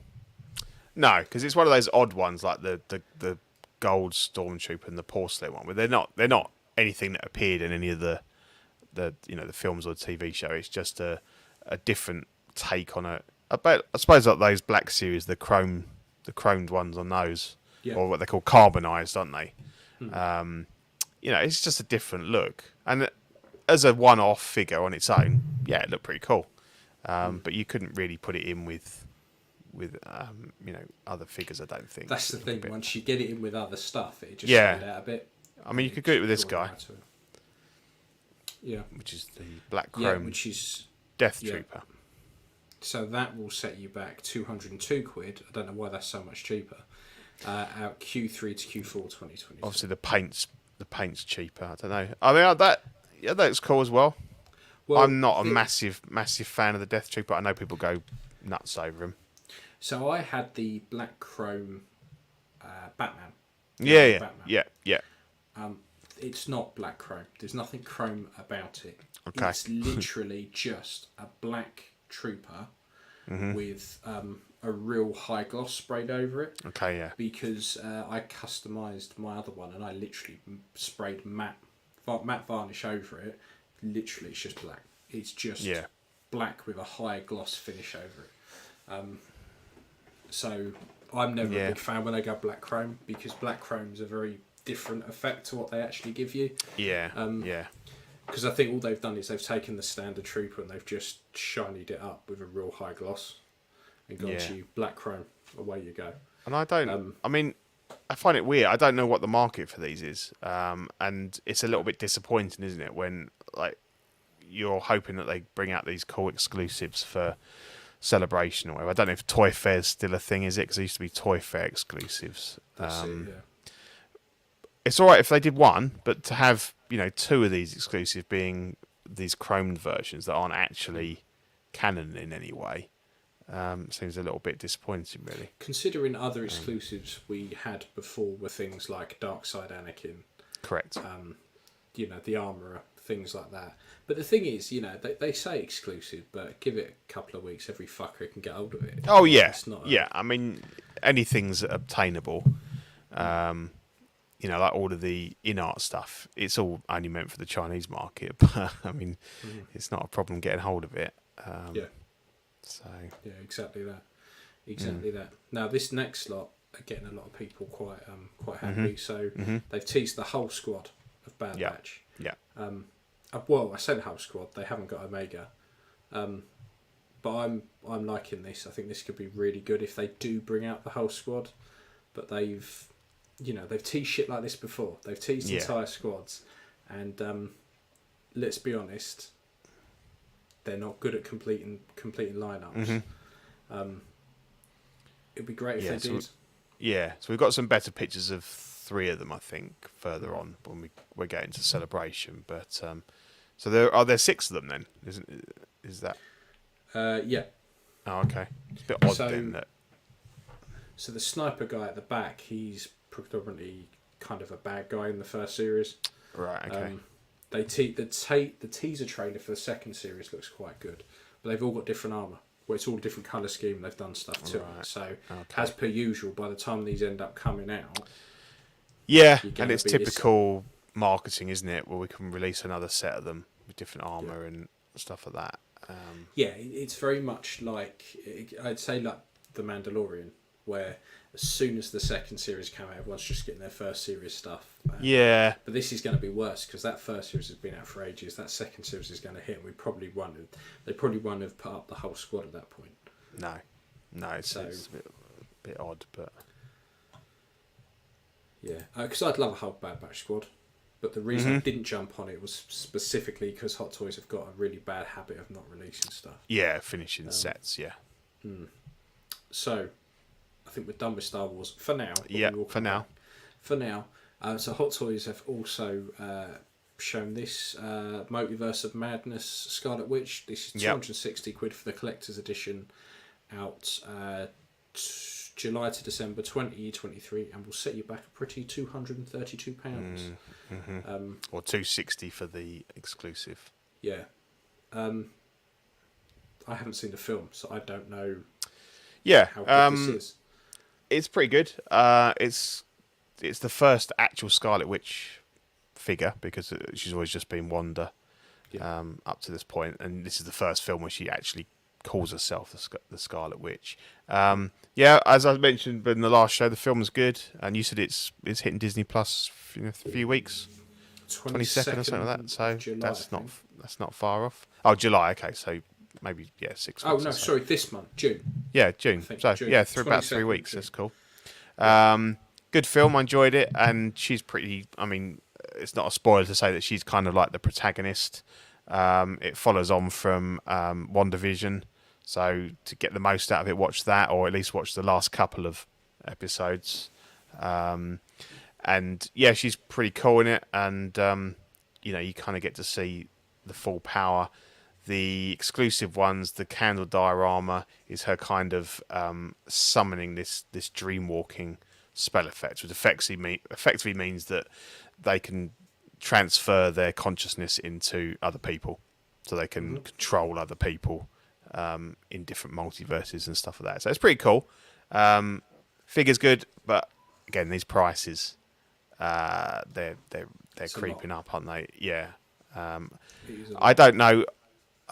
No, because it's one of those odd ones, like the gold stormtrooper and the porcelain one, where they're not anything that appeared in any of the films or TV show. It's just a different take on it. I suppose like those Black Series, the chromed ones on those, or what they call carbonized, aren't they? It's just a different look, and as a one-off figure on its own, it looked pretty cool. But you couldn't really put it in with other figures, I don't think. That's the thing. Once you get it in with other stuff, it just stand out a bit. I mean, you could do it with this guy. Yeah. Which is the black chrome. Which is Death Trooper. So that will set you back 202 quid. I don't know why that's so much cheaper. Out Q3 to Q4 2020. Obviously, the paint's cheaper. I don't know. I mean, that's cool as well. I'm not a massive fan of the Death Trooper. I know people go nuts over him. So I had the black chrome Batman. Yeah. It's not black chrome. There's nothing chrome about it. Okay. It's literally just a black trooper with a real high gloss sprayed over it. Okay, yeah. Because I customised my other one and I literally sprayed matte varnish over it. Literally, it's just black. It's just black with a high gloss finish over it. So I'm never a big fan when they go black chrome, because black chrome's a very different effect to what they actually give you. Because I think all they've done is they've taken the standard trooper and they've just shinied it up with a real high gloss and gone to you black chrome. Away you go. And I don't. I mean, I find it weird. I don't know what the market for these is, and it's a little bit disappointing, isn't it? When you're hoping that they bring out these cool exclusives for Celebration or whatever. I don't know if Toy Fair's still a thing, is it? Because there used to be Toy Fair exclusives. That's it, It's all right if they did one, but to have two of these exclusive being these chromed versions that aren't actually canon in any way seems a little bit disappointing, really. Considering other exclusives we had before were things like Darkside Anakin. Correct. The Armourer, things like that. But the thing is, they say exclusive, but give it a couple of weeks, every fucker can get hold of it. Oh, yeah. I mean, anything's obtainable. Like all of the in-art stuff, it's all only meant for the Chinese market. But, I mean, it's not a problem getting hold of it. So. Yeah, exactly that. That. Now, this next lot are getting a lot of people quite happy. So they've teased the whole squad of Bad Batch. Yeah. Well, I said whole squad. They haven't got Omega. But I'm liking this. I think this could be really good if they do bring out the whole squad. But they've teased shit like this before. They've teased entire squads, and let's be honest, they're not good at completing lineups. It'd be great if they did. So we've got some better pictures of 3 of them, I think, further on when we're getting to Celebration. But so there 6 of them then, is that? Yeah. Oh, okay. It's a bit odd then that. So the sniper guy at the back, he's predominantly kind of a bad guy in the first series. Right. Okay. The teaser trailer for the second series looks quite good, but they've all got different armor. Well, it's all a different colour scheme. They've done stuff to it. So as per usual, by the time these end up coming out, and it's typical marketing, isn't it? Where we can release another set of them with different armor and stuff like that. It's very much like, I'd say, like The Mandalorian. where as soon as the second series came out, everyone's just getting their first series stuff. Yeah. But this is going to be worse because that first series has been out for ages. That second series is going to hit, and they probably won't have put up the whole squad at that point. No, it's a bit odd, but yeah, because I'd love a whole Bad Batch squad, but the reason I didn't jump on it was specifically because Hot Toys have got a really bad habit of not releasing stuff. Yeah, finishing sets. Yeah. So, I think we're done with Star Wars for now. Yeah, for now. For now. So Hot Toys have also shown this Multiverse of Madness Scarlet Witch. This is 260 quid for the collector's edition, out July to December 2023, and will set you back a pretty £232. Or 260 for the exclusive. Yeah. I haven't seen the film, so I don't know Yeah, how good this is. it's pretty good. It's the first actual Scarlet Witch figure, because she's always just been Wanda up to this point, and this is the first film where she actually calls herself the Scarlet Witch. As I mentioned in the last show, the film is good, and you said it's hitting Disney Plus in a few weeks, 22nd or something like that. So July, that's not far off. Oh, July. Okay, so maybe 6 weeks. Oh no, sorry, this month, June. Yeah, June. So June. yeah, through about 3 weeks. June. That's cool. Good film. I enjoyed it, and she's pretty. I mean, it's not a spoiler to say that she's kind of like the protagonist. It follows on from WandaVision, so to get the most out of it, watch that, or at least watch the last couple of episodes. And yeah, she's pretty cool in it, and you kind of get to see the full power. The exclusive ones, the candle diorama, is her kind of summoning this dream walking spell effect, which effectively means that they can transfer their consciousness into other people, so they can control other people in different multiverses and stuff like that. So it's pretty cool. Figure's good, but again, these prices, they're creeping up, aren't they? Yeah. I don't know.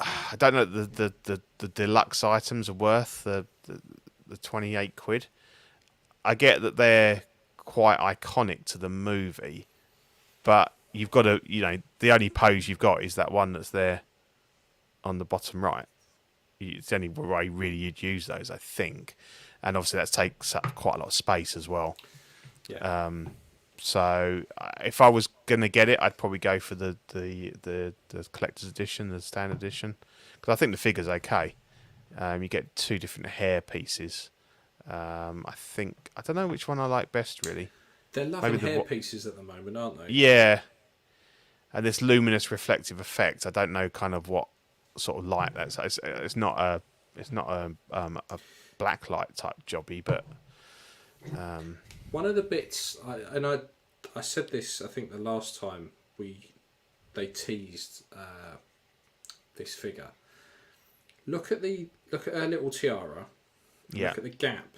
I don't know the deluxe items are worth the 28 quid. I get that they're quite iconic to the movie, but you've got to, the only pose you've got is that one that's there on the bottom right. It's the only way really you'd use those, I think. And obviously that takes up quite a lot of space as well. Yeah. So if I was going to get it, I'd probably go for the collector's edition, the standard edition, because I think the figure's okay. You get 2 different hair pieces. I don't know which one I like best, really. They're loving hair pieces at the moment, aren't they? Yeah. And this luminous reflective effect, I don't know kind of what sort of light that's. It's not a black light type jobby, but. One of the bits, I said this, I think the last time they teased this figure. Look at her little tiara. Yeah. Look at the gap.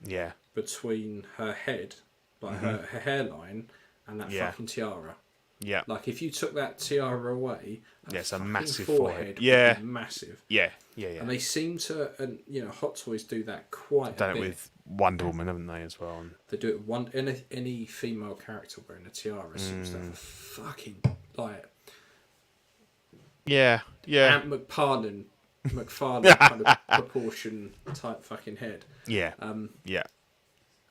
Yeah. Between her head, like her hairline, and that fucking tiara. Yeah. Like if you took that tiara away, it's a massive forehead. Yeah. Would be massive. Yeah. And they seem to, and Hot Toys do that quite a bit. Done it with Wonder Woman, haven't they, as well? They do it any female character wearing a tiara seems to have a fucking like. Yeah. Ant McFarlane kind of proportion type fucking head. Yeah. Yeah.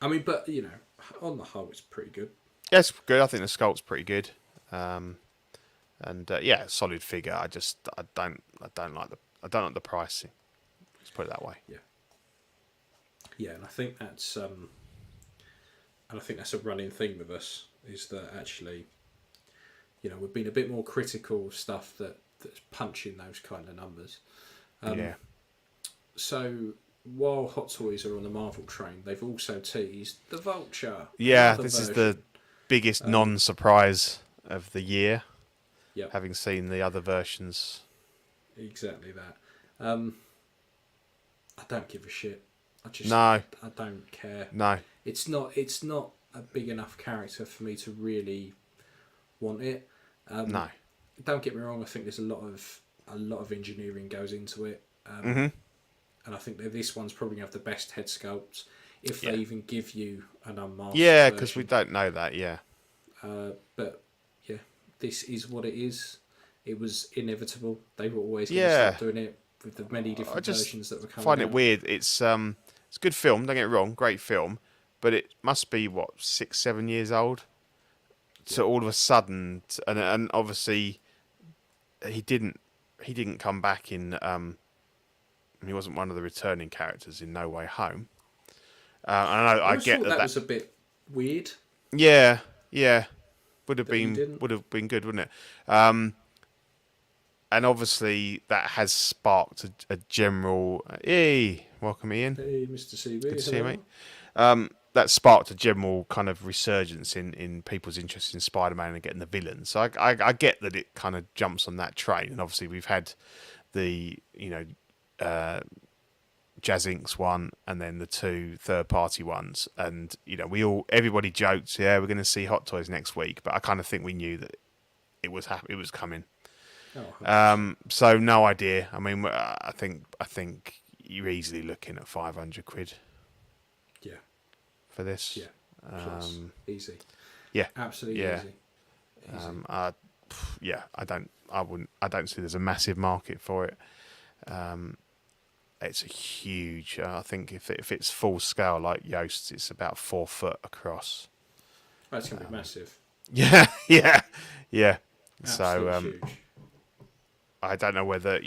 I mean, but on the whole, it's pretty good. Yeah, it's good. I think the sculpt's pretty good. Solid figure. I don't like the pricing. Let's put it that way. Yeah, and I think that's a running theme with us, is that actually, we've been a bit more critical of stuff that's punching those kind of numbers. So while Hot Toys are on the Marvel train, they've also teased the Vulture. Yeah, this is the biggest non-surprise of the year. Yep. Having seen the other versions. Exactly that. I don't give a shit. I don't care. No. It's not a big enough character for me to really want it. No. Don't get me wrong. I think there's a lot of engineering goes into it, and I think that this one's probably going to have the best head sculpt. if they even give you an unmasked Yeah, because we version. don't know that. Yeah. But yeah, this is what it is. It was inevitable. They were always going to Yeah. start doing it with the many I different just versions that were coming find it out. weird. It's a good film. Don't get me wrong, great film, but it must be what 6, 7 years old. So all of a sudden, and obviously, he didn't come back in. He wasn't one of the returning characters in No Way Home. And I always get thought that. was a bit weird. Yeah, would have That he been didn't. good, wouldn't it? And obviously that has sparked a general. Hey, welcome Ian. Hey, Mr. CB. Good to see you, mate. That sparked a general kind of resurgence in people's interest in Spider-Man and getting the villains. So I get that it kind of jumps on that train, and obviously we've had the Jazz Inc.'s one, and then the 2 third-party ones, and everybody joked, yeah, we're going to see Hot Toys next week, but I kind of think we knew that it was coming. Oh, So no idea. I mean, I think you're easily looking at 500 quid. yeah, For this. yeah, plus easy. Yeah, Absolutely yeah. easy. I don't see there's a massive market for it. It's a huge. I think if it's full scale like Yost's, it's about 4 foot across. That's going to be massive. Yeah. Absolutely So huge. I don't know whether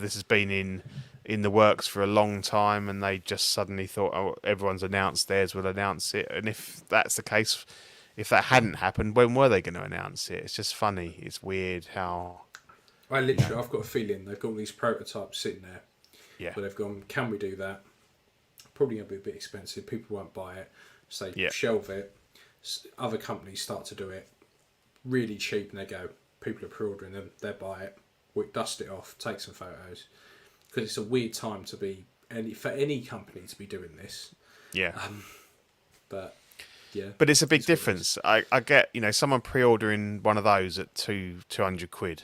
this has been in the works for a long time, and they just suddenly thought, oh, everyone's announced theirs, we'll announce it. And if that's the case, if that hadn't happened, when were they going to announce it? It's just funny. It's weird how. I've got a feeling they've got all these prototypes sitting there. Yeah. But they've gone, can we do that? Probably going to be a bit expensive. People won't buy it. So they shelve it. Other companies start to do it really cheap, and they go, people are pre-ordering them. They buy it. We dust it off, take some photos. Because it's a weird time to be for any company to be doing this. Yeah. But yeah. But it's a big difference. I get, someone pre-ordering one of those at 200 quid,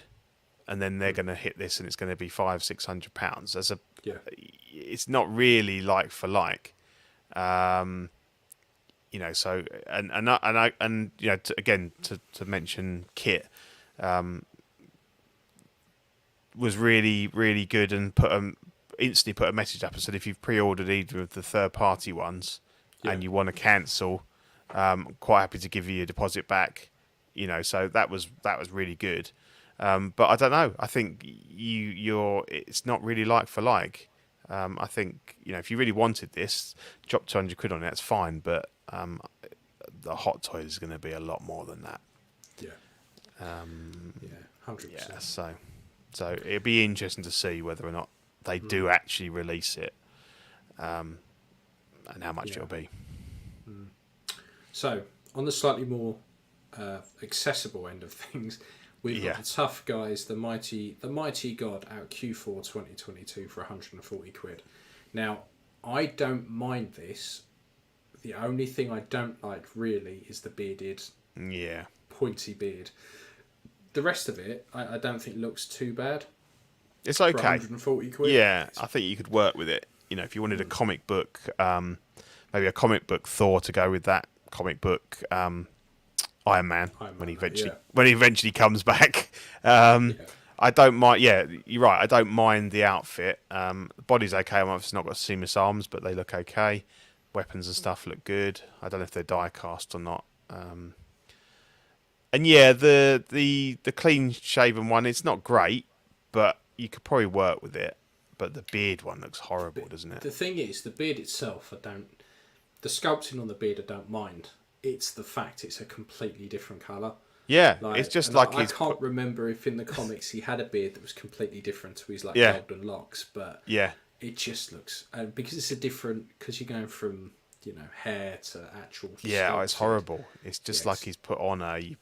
and then they're going to hit this, and it's going to be £500-600. It's not really like for like. So to mention Kit, was really, really good, and instantly put a message up and said, if you've pre-ordered either of the third-party ones and you want to cancel, quite happy to give you your deposit back. So that was really good. But I don't know. I think it's not really like for like. I think if you really wanted this, drop 200 quid on it. That's fine. But the Hot Toys is going to be a lot more than that. Yeah. 100%. Yeah. So it'd be interesting to see whether or not they do actually release it, and how much it'll be. So on the slightly more accessible end of things, we've got the tough guys, the mighty God out Q4 2022 for 140 quid. Now, I don't mind this. The only thing I don't like really is the bearded, pointy beard. The rest of it, I don't think looks too bad. It's okay. For 140 quid. Yeah, I think you could work with it. If you wanted a comic book, maybe a comic book Thor to go with that, comic book Iron Man when he eventually comes back. I don't mind. Yeah, you're right. I don't mind the outfit. The body's okay. It's not got seamless arms, but they look okay. Weapons and stuff look good. I don't know if they're die cast or not. And yeah, the clean shaven one, it's not great, but you could probably work with it. But the beard one looks horrible, doesn't it? The thing is, the beard itself, the sculpting on the beard, I don't mind. It's the fact it's a completely different colour. Yeah, it's just like I can't remember if in the comics he had a beard that was completely different to his golden locks, but it just looks because it's because you're going from hair to actual. Yeah, it's horrible. It's just like he's put on a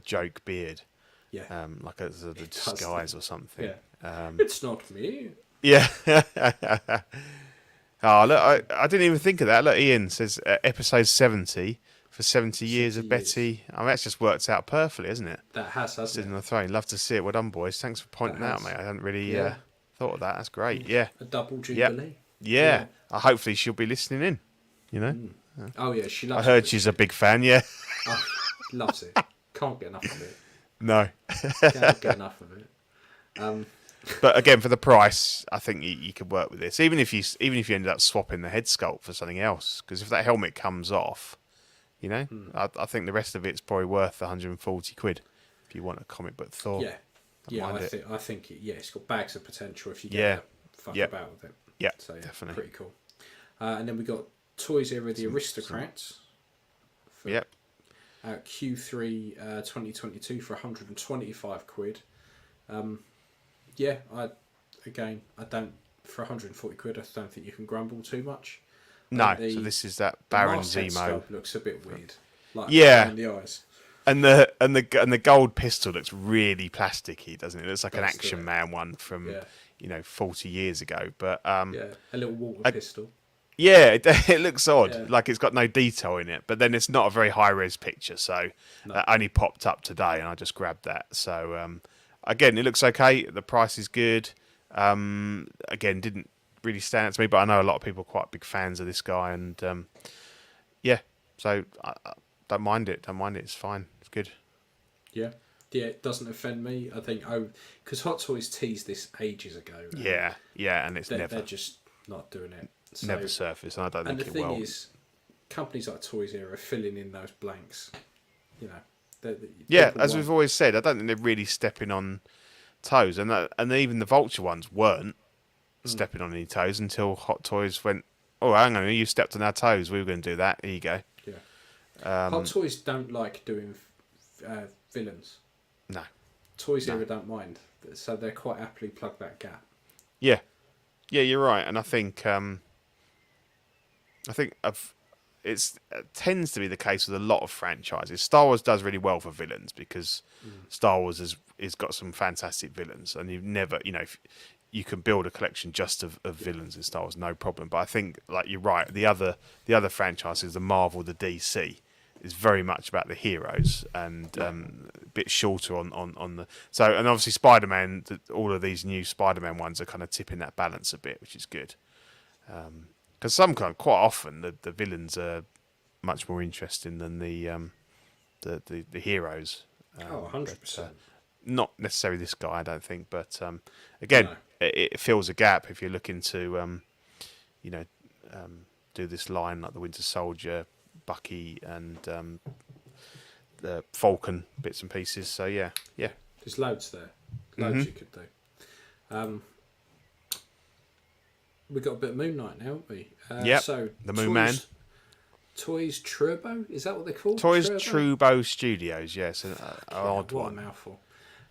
joke beard. Yeah, like a disguise or something. Yeah, it's not me. Yeah. Oh, look, I didn't even think of that. Look, Ian says episode 70 for 70 years of Betty. I mean, that's just worked out perfectly, hasn't it? That hasn't Sitting on the throne. Love to see it. Well done, boys. Thanks for pointing out, mate. I hadn't really thought of that. That's great. Yeah. A double jubilee. Yeah. Hopefully she'll be listening in. You know, Oh yeah, she I loves heard it. she's a big fan. Yeah, Oh, loves it. Can't get enough of it. no, Can't get enough of it. but again, for the price, I think you could work with this. Even if you ended up swapping the head sculpt for something else, because if that helmet comes off, you know, I think the rest of it's probably worth 140 quid if you want a comic book Thor. Yeah, I think it's got bags of potential if you get Yeah. fuck Yep. about with it. Yeah, So yeah, definitely. pretty cool. And then we got Toys Era the Aristocrats. For, Yep. Q3 2022 for 125 quid. I don't for 140 quid. I don't think you can grumble too much. No, The- so this is that the Baron masthead Zemo, sculpt looks a bit weird. Like Yeah. in the eyes. and the gold pistol looks really plasticky, doesn't it? It looks like an Does, Action yeah. Man one from Yeah. 40 years ago. But Yeah, a little water pistol. yeah, it looks odd, Yeah. like it's got no detail in it. But then it's not a very high res picture, so that only popped up today, and I just grabbed that. So again, it looks okay. The price is good. Again, didn't really stand out to me, but I know a lot of people are quite big fans of this guy, and so I don't mind it. It's fine. It's good. Yeah, it doesn't offend me. I think because Hot Toys teased this ages ago. And Yeah, and it's they're just not doing it. So, never surfaced, and I don't and think the it thing will. is, companies like Toys Era are filling in those blanks. You know, Yeah, people as want- we've always said, I don't think they're really stepping on toes, and even the Vulture ones weren't stepping on any toes until Hot Toys went, oh, hang on, you stepped on our toes. We were going to do that. Here you go. Yeah. Hot Toys don't like doing villains. No. Toys Era don't mind, so they're quite happily plug that gap. Yeah, you're right, and I think it tends to be the case with a lot of franchises. Star Wars does really well for villains because Star Wars has got some fantastic villains, and you've never, if you can build a collection just of villains in Star Wars, no problem. But I think, like, you're right, the other franchises, the Marvel, the DC, is very much about the heroes, and a bit shorter on the. So, and obviously Spider-Man, all of these new Spider-Man ones are kind of tipping that balance a bit, which is good. Because quite often the villains are much more interesting than the heroes. 100%. Not necessarily this guy, I don't think, but again, No. it fills a gap if you're looking to, do this line like the Winter Soldier, Bucky, and the Falcon bits and pieces. So yeah. There's loads there. Loads you could do. We got a bit of Moon Knight now, haven't we? Yep, So the Moon Man. Toys Turbo, is that what they're called? Toys Turbo? Trubo Studios, yes, an odd What a one. mouthful.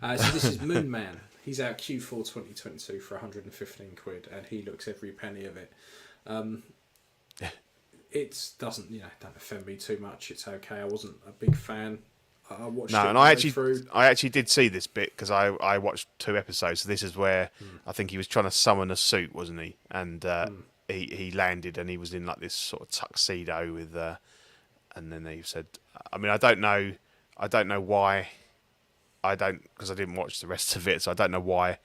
So this is Moon Man. He's out Q4 2022 for 115 quid, and he looks every penny of it. It doesn't offend me too much. It's okay. I wasn't a big fan. I watched it And all I the way through. actually did see this bit because I watched 2 episodes. So this is where I think he was trying to summon a suit, wasn't he? And he landed, and he was in like this sort of tuxedo with, and then he said, I mean, I don't know why. Because I didn't watch the rest of it, so I don't know why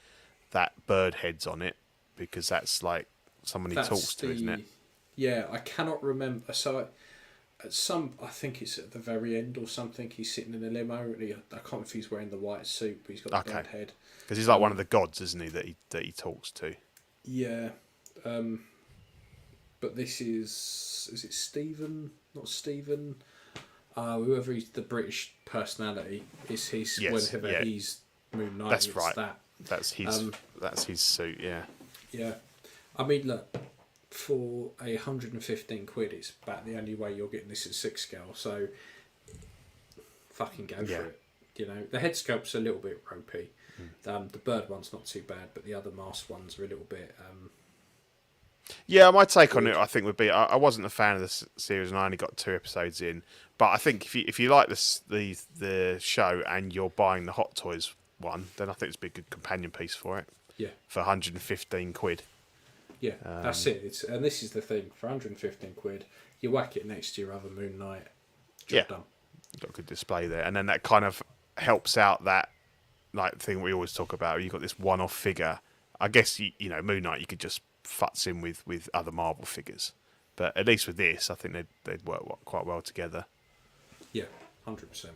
that bird head's on it, because that's like someone he talks to, isn't it? Yeah, I cannot remember. So I think it's at the very end or something. He's sitting in a limo. And I can't remember if he's wearing the white suit, but he's got the bird head. Because he's like one of the gods, isn't he? That he talks to. Yeah, but this is it Stephen? Not Stephen. Whoever he's the British personality is his. Yes, whenever yeah. he's Moon Knight, That's it's right. That. That's his suit. Yeah. Yeah, I mean, look, for 115 quid, it's about the only way you're getting this at 6 scale. So, fucking go for it. The head sculpt's a little bit ropey. The bird one's not too bad, but the other mask ones are a little bit. Yeah, my take on it, I think, would be I wasn't a fan of the series, and I only got 2 episodes in. But I think if you like the show and you're buying the Hot Toys one, then I think it's be a good companion piece for it. Yeah. For 115 quid. Yeah, that's it. And this is the thing. For 115 quid, you whack it next to your other Moon Knight. Job done. You've got a good display there, and then that kind of helps out that like thing we always talk about. You've got this one-off figure. I guess you know Moon Knight. You could just futz in with other Marvel figures, But at least with this, I think they'd work quite well together. Yeah, 100%.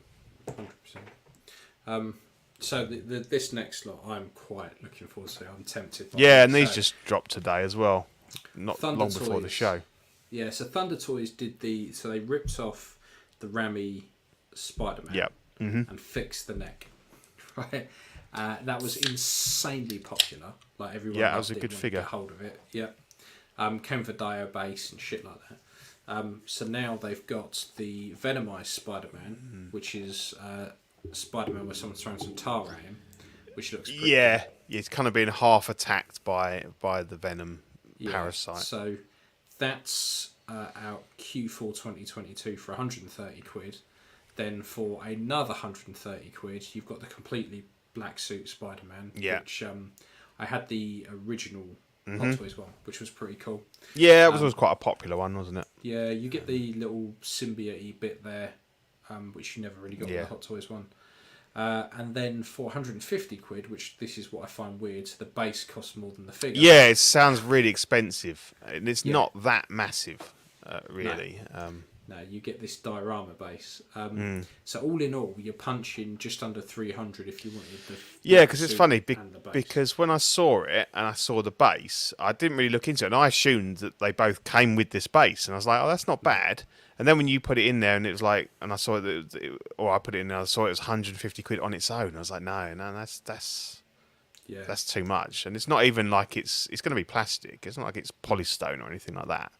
100%. So this next lot, I'm quite looking forward to. I'm tempted. Yeah, and these just dropped today as well, not Thunder long before the Toys. show. Yeah, so Thunder Toys did so they ripped off the Rami Spider-Man Yep. Mm-hmm. and fixed the neck. Right, that was insanely popular. Like everyone, Yeah, that was loved a good wanted to figure. get hold of it. Yeah, came with a Dio base and shit like that. So now they've got the Venomized Spider-Man, which is Spider-Man where someone's throwing some tar at him, which looks pretty Yeah, it's kind of been half attacked by the Venom parasite. So that's out Q4 2022 for 130 quid. Then for another 130 quid, you've got the completely black suit Spider-Man, which I had the original Hot Toys one, which was pretty cool. Yeah, it was always quite a popular one, wasn't it? Yeah, you get the little symbiote bit there, which you never really got with the Hot Toys one. And then for 150 quid, which this is what I find weird, the base costs more than the figure. Yeah, it sounds really expensive, and it's not that massive, really. No, you get this diorama base. So all in all, you're punching just under 300 if you wanted the Because it's suit funny and the base. because when I saw it and I saw the base, I didn't really look into it, and I assumed that they both came with this base, and I was like, "Oh, that's not bad." And then when you put it in there, and it was like, and I saw or I put it in there, I saw it was 150 quid on its own. I was like, "No, that's too much." And it's not even like it's going to be plastic. It's not like it's polystone or anything like that.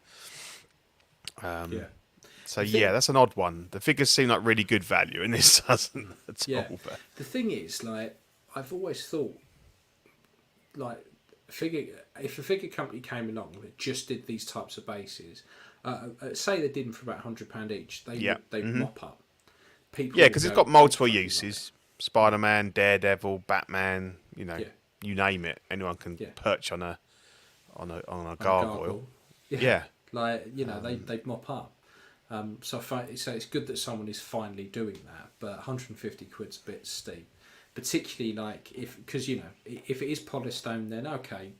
So that's an odd one. The figures seem like really good value, and this doesn't at all. But the thing is, like, I've always thought, like, if a figure company came along that just did these types of bases, say they did them for about £100 each, they'd mop up. People because it's got multiple fucking uses: Spider-Man, Daredevil, Batman. You name it. Anyone can perch on a gargoyle. Yeah. Like, they'd mop up. So it's good that someone is finally doing that, but 150 quid's a bit steep, particularly like because if it is polystone, then okay,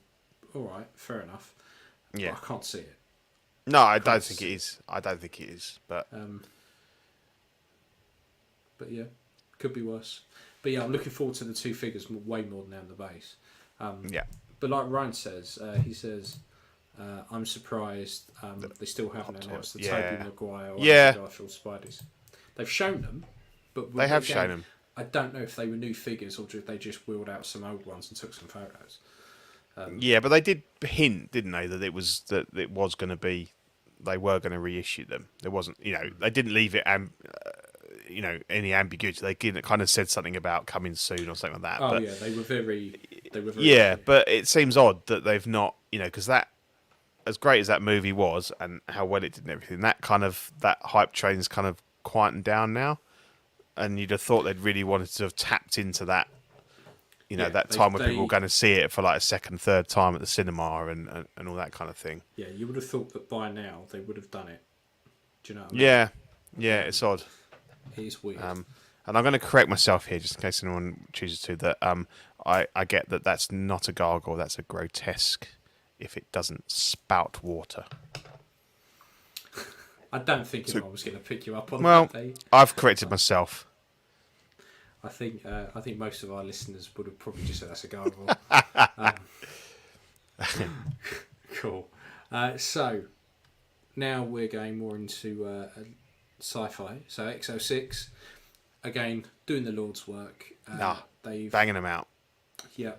all right, fair enough. Yeah, but I can't see it. No, I don't think it is. But yeah, could be worse. But yeah, I'm looking forward to the two figures way more than the base. But like Ryan says, he says. I'm surprised they still haven't announced the Tobey Maguire or Andrew Garfield Spiders. They've shown them, but they have shown them. I don't know if they were new figures or if they just wheeled out some old ones and took some photos. But they did hint, didn't they, that it was going to be, they were going to reissue them. There wasn't, they didn't leave it, any ambiguity. They kind of said something about coming soon or something like that. Oh, but, they were very. Yeah, but it seems odd that they've not, because that. As great as that movie was and how well it did and everything, that hype train's kind of quietened down now, and you'd have thought they'd really wanted to have tapped into that, that time when people were going to see it for like a second, third time at the cinema and all that kind of thing. Yeah, you would have thought that by now they would have done it. Do you know what I mean? Yeah, it's odd. It is weird. And I'm going to correct myself here, just in case anyone chooses to, that I get that that's not a gargoyle, that's a grotesque. If it doesn't spout water. I don't think anyone was going to pick you up on that. Well, I've corrected myself. I think most of our listeners would have probably just said that's a gargoyle. Cool. So now we're going more into sci-fi. So X06, again, doing the Lord's work. They've banging them out. Yeah,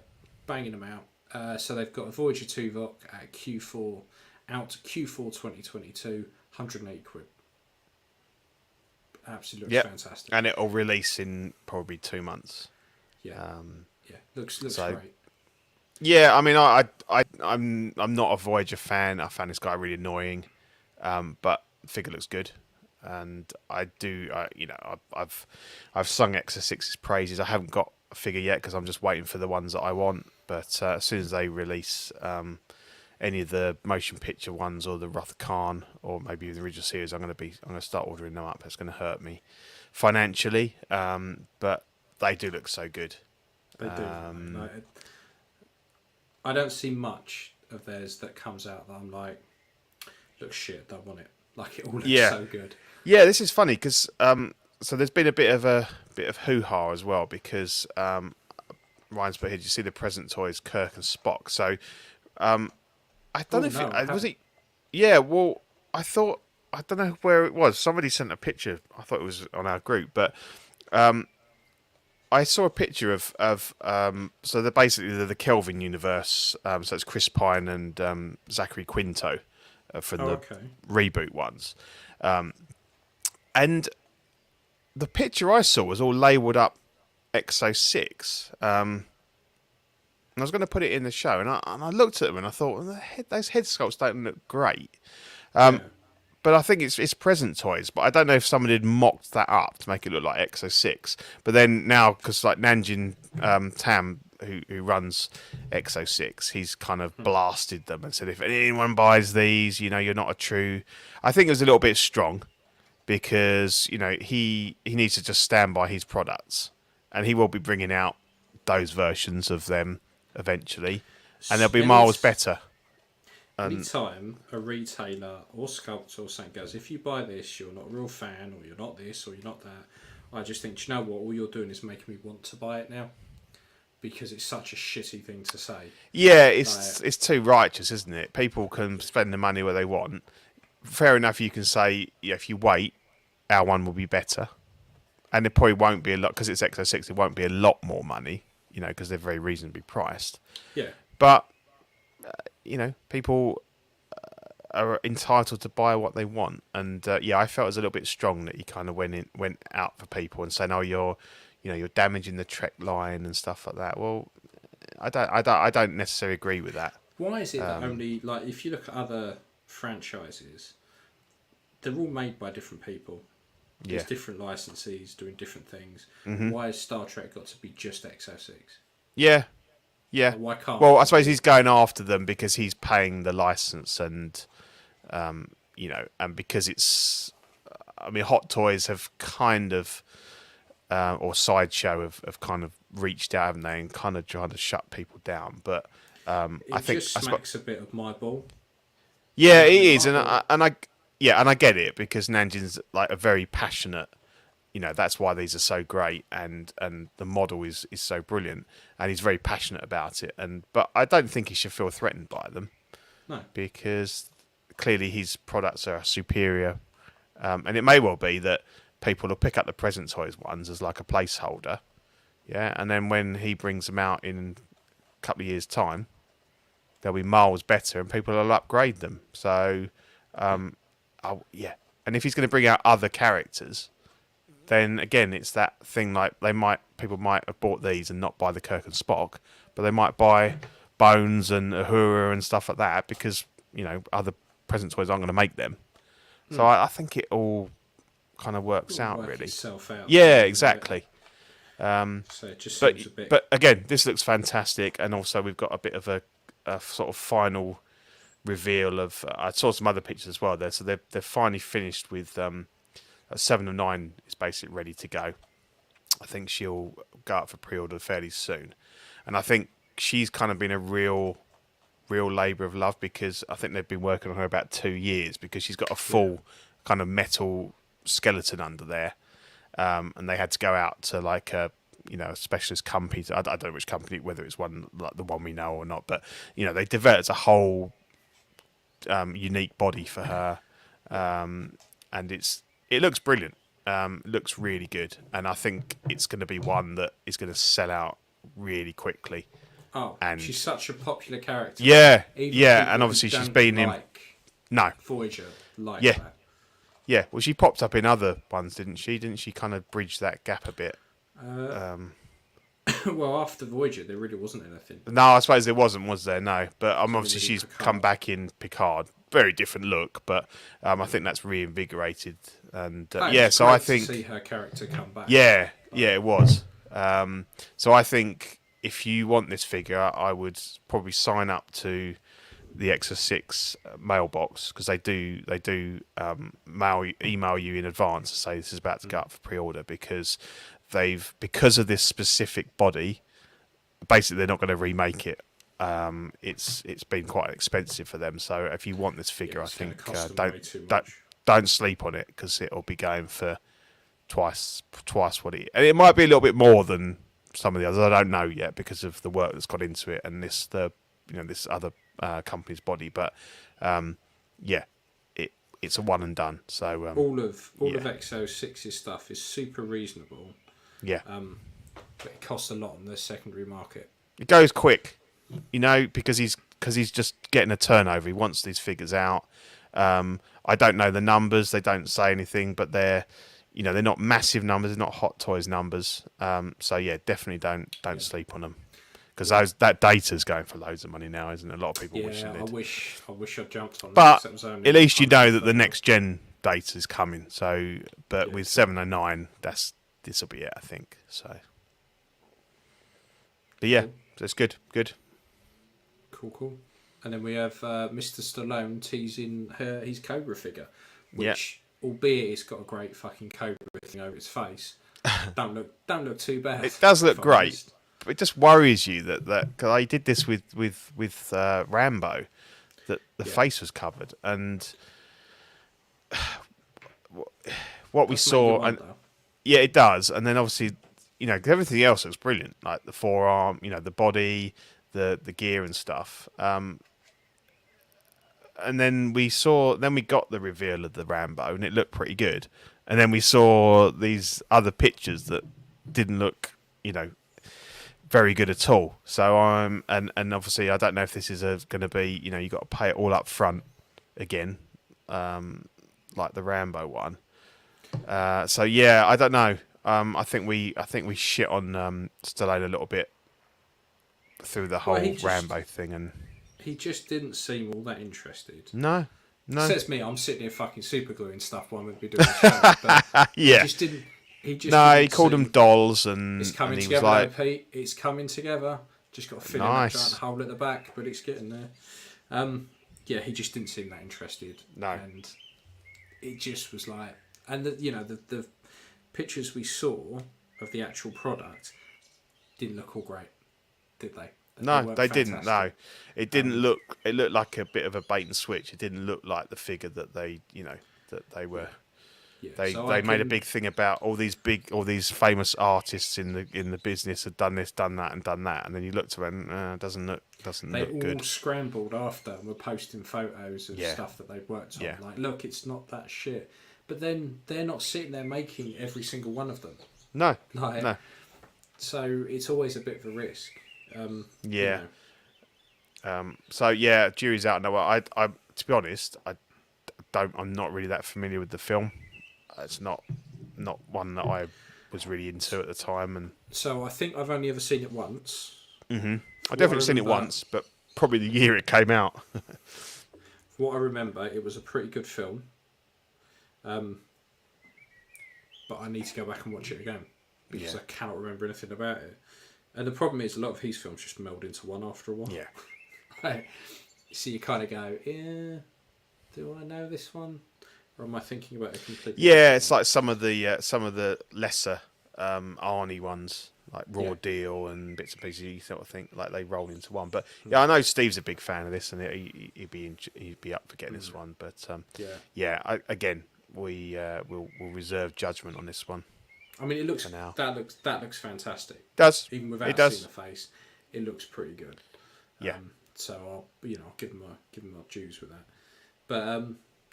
banging them out. So they've got a Voyager 2 Voc at Q4, out Q4 2022, 180 quid. Absolutely fantastic. And it'll release in probably 2 months. Yeah, looks great. Yeah, I mean, I'm not a Voyager fan. I found this guy really annoying, but the figure looks good, and I've sung X06's praises. I haven't got a figure yet because I'm just waiting for the ones that I want. But as soon as they release any of the motion picture ones or the Wrath Khan or maybe the original series, I'm going to start ordering them up. It's going to hurt me financially, but they do look so good. They do. I don't see much of theirs that comes out that I'm like, looks shit. Don't want it. Like, it all looks Yeah. so good. Yeah, this is funny because so there's been a bit of hoo-ha as well because Ryan's put here. Did you see the present toys, Kirk and Spock? So I don't know if it, was it. Yeah, well, I don't know where it was. Somebody sent a picture. I thought it was on our group, but I saw a picture of so they're basically the Kelvin universe. So it's Chris Pine and Zachary Quinto from the reboot ones. And the picture I saw was all labelled up XO6. And I was going to put it in the show, and I looked at them and I thought, well, those head sculpts don't look great. But I think it's present toys. But I don't know if somebody had mocked that up to make it look like XO6. But then now, because like Nanjin Tam, who runs XO6, he's kind of blasted them and said, if anyone buys these, you're not a true. I think it was a little bit strong because he needs to just stand by his products, and he will be bringing out those versions of them eventually, and they'll be miles better. Anytime a retailer or sculptor or something goes, if you buy this, you're not a real fan, or you're not this, or you're not that, I just think, do you know what? All you're doing is making me want to buy it now, because it's such a shitty thing to say. Yeah, it's too righteous, isn't it? People can spend the money where they want. Fair enough, you can say, if you wait, our one will be better. And it probably won't be a lot, because it's XO6, it won't be a lot more money, because they're very reasonably priced. Yeah. But, people are entitled to buy what they want. And, I felt it was a little bit strong that he kind of went out for people and saying, oh, you're damaging the Trek line and stuff like that. Well, I don't necessarily agree with that. Why is it that only, like, if you look at other franchises, they're all made by different people. There's different licensees doing different things. Mm-hmm. Why has Star Trek got to be just XO6? Yeah. Why can't? Well, I suppose he's going after them because he's paying the license, and and because it's. I mean, Hot Toys have kind of, or Sideshow have kind of reached out, haven't they, and kind of trying to shut people down. But I think just smacks a bit of my ball. Yeah, it is, and I get it because Nanjin's like a very passionate. That's why these are so great, and the model is so brilliant, and he's very passionate about it. But I don't think he should feel threatened by them. No, because clearly his products are superior, and it may well be that people will pick up the present toys ones as like a placeholder, and then when he brings them out in a couple of years' time, they'll be miles better, and people will upgrade them. So, and if he's going to bring out other characters, then again, it's that thing like people might have bought these and not buy the Kirk and Spock, but they might buy Bones and Uhura and stuff like that because other present toys aren't going to make them. So I think it all kind of works out really. Itself out, yeah, exactly. So it just seems a bit. But again, this looks fantastic, and also we've got a bit of a sort of final reveal of. I saw some other pictures as well there, so they're finally finished with. 7 of 9 is basically ready to go. I think she'll go up for pre-order fairly soon, and I think she's kind of been a real labour of love because I think they've been working on her about 2 years because she's got a full kind of metal skeleton under there, and they had to go out to like a specialist company. I don't know which company, whether it's one like the one we know or not, but they developed a whole unique body for her, and it looks brilliant. It looks really good, and I think it's going to be one that is going to sell out really quickly. Oh, and she's such a popular character. Yeah, and obviously she's been in Voyager, that. Yeah, well, she popped up in other ones, didn't she? Didn't she kind of bridge that gap a bit? Well, after Voyager, there really wasn't anything. No, I suppose there wasn't, was there? No, but obviously she's Picard. come back in Picard. Very different look, but I think that's reinvigorated. And so I think to see her character come back. Yeah, it was. So I think if you want this figure, I would probably sign up to the XO6 mailbox because they do email you in advance to say this is about to go up for pre-order because of this specific body. Basically, they're not going to remake it it's been quite expensive for them. So if you want this figure, I it's gonna think cost them way too don't much. don't sleep on it, because it'll be going for twice what it. And it might be a little bit more than some of the others. I don't know yet because of the work that's gone into it and this other company's body. But yeah, it's a one and done. So all of XO6's stuff is super reasonable. Yeah, But it costs a lot on the secondary market. it goes quick, because he's just getting a turnover. He wants these figures out. I don't know the numbers. They don't say anything, but they're not massive numbers. They're not Hot Toys numbers. So yeah, definitely don't sleep on them, because that data's going for loads of money now, isn't it? A lot of people wishing I did. wish I jumped on But that. Only at least you know that the 130. next gen data is coming. So, but with 709, this will be it, I think. So, but yeah, that's good. Cool. And then we have Mr. Stallone teasing his Cobra figure, which, albeit it's got a great fucking Cobra thing over its face, don't look too bad. It does look if I'm great. honest. But it just worries you that because I did this with Rambo, that the face was covered, and what we Does make you saw, and wonder. yeah, it does. And then obviously, 'cause everything else looks brilliant, like the forearm, the body, the gear and stuff. And then we got the reveal of the Rambo, and it looked pretty good. And then we saw these other pictures that didn't look, very good at all. So and obviously I don't know if this is going to be, you got to pay it all up front again, like the Rambo one. So yeah, I don't know. I think we shit on Stallone a little bit through the whole Rambo thing, and He just didn't seem all that interested. no. Says me, I'm sitting here fucking super gluing stuff while I'm going to be doing the show. But Yeah. He He called them dolls, and It's coming and he together, was like, though, Pete. It's coming together. Just got to fill in that giant hole at the back, but it's getting there. Yeah, he just didn't seem that interested. No. And it just was like, and the pictures we saw of the actual product didn't look all great, did they? No, they didn't. No, fantastic. it didn't look. It looked like a bit of a bait and switch. It didn't look like the figure that they, that they were. Yeah, They so they made a big thing about all these famous artists in the business had done this, done that, and then you looked at it and doesn't look They all good. scrambled after and were posting photos of stuff that they'd worked on. Yeah. Like, look, it's not that shit. But then they're not sitting there making every single one of them. No, Like, no. So it's always a bit of a risk. Yeah. So yeah, jury's out. No, I to be honest, I'm not really that familiar with the film. It's not one that I was really into at the time, and So I think I've only ever seen it once. I've definitely seen it remember- once, but probably the year it came out. What I remember, it was a pretty good film. But I need to go back and watch it again because I cannot remember anything about it. And the problem is, a lot of his films just meld into one after a while. Yeah. Right. So you kind of go, yeah, do I know this one? Or am I thinking about it completely? Yeah, it's like some of the lesser Arnie ones, like Raw Deal and bits and pieces. You sort of think like they roll into one. But yeah, I know Steve's a big fan of this, and he'd be up for getting this one. But again, we'll reserve judgment on this one. I mean, it looks for now. that looks fantastic. It Even without does. seeing the face, it looks pretty good. Yeah. So I'll give them my dues with that. But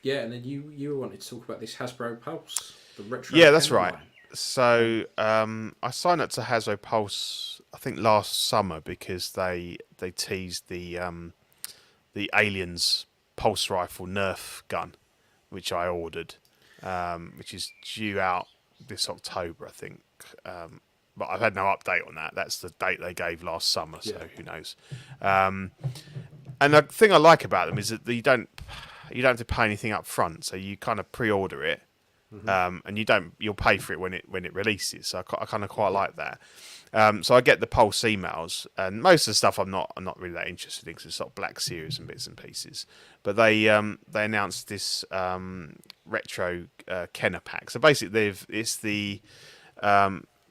and then you wanted to talk about this Hasbro Pulse, the retro. Yeah, that's Pen right. line. So I signed up to Hasbro Pulse, I think last summer, because they teased the Aliens Pulse Rifle Nerf gun, which I ordered, which is due out this October, I think. But I've had no update on that. That's the date they gave last summer, so who knows. And the thing I like about them is that you don't have to pay anything up front, so you kind of pre-order it. And you'll pay for it when it releases. So I kind of quite like that. So I get the Pulse emails, and most of the stuff I'm not really that interested in because it's sort of Black Series and bits and pieces. But they announced this retro Kenner pack. So basically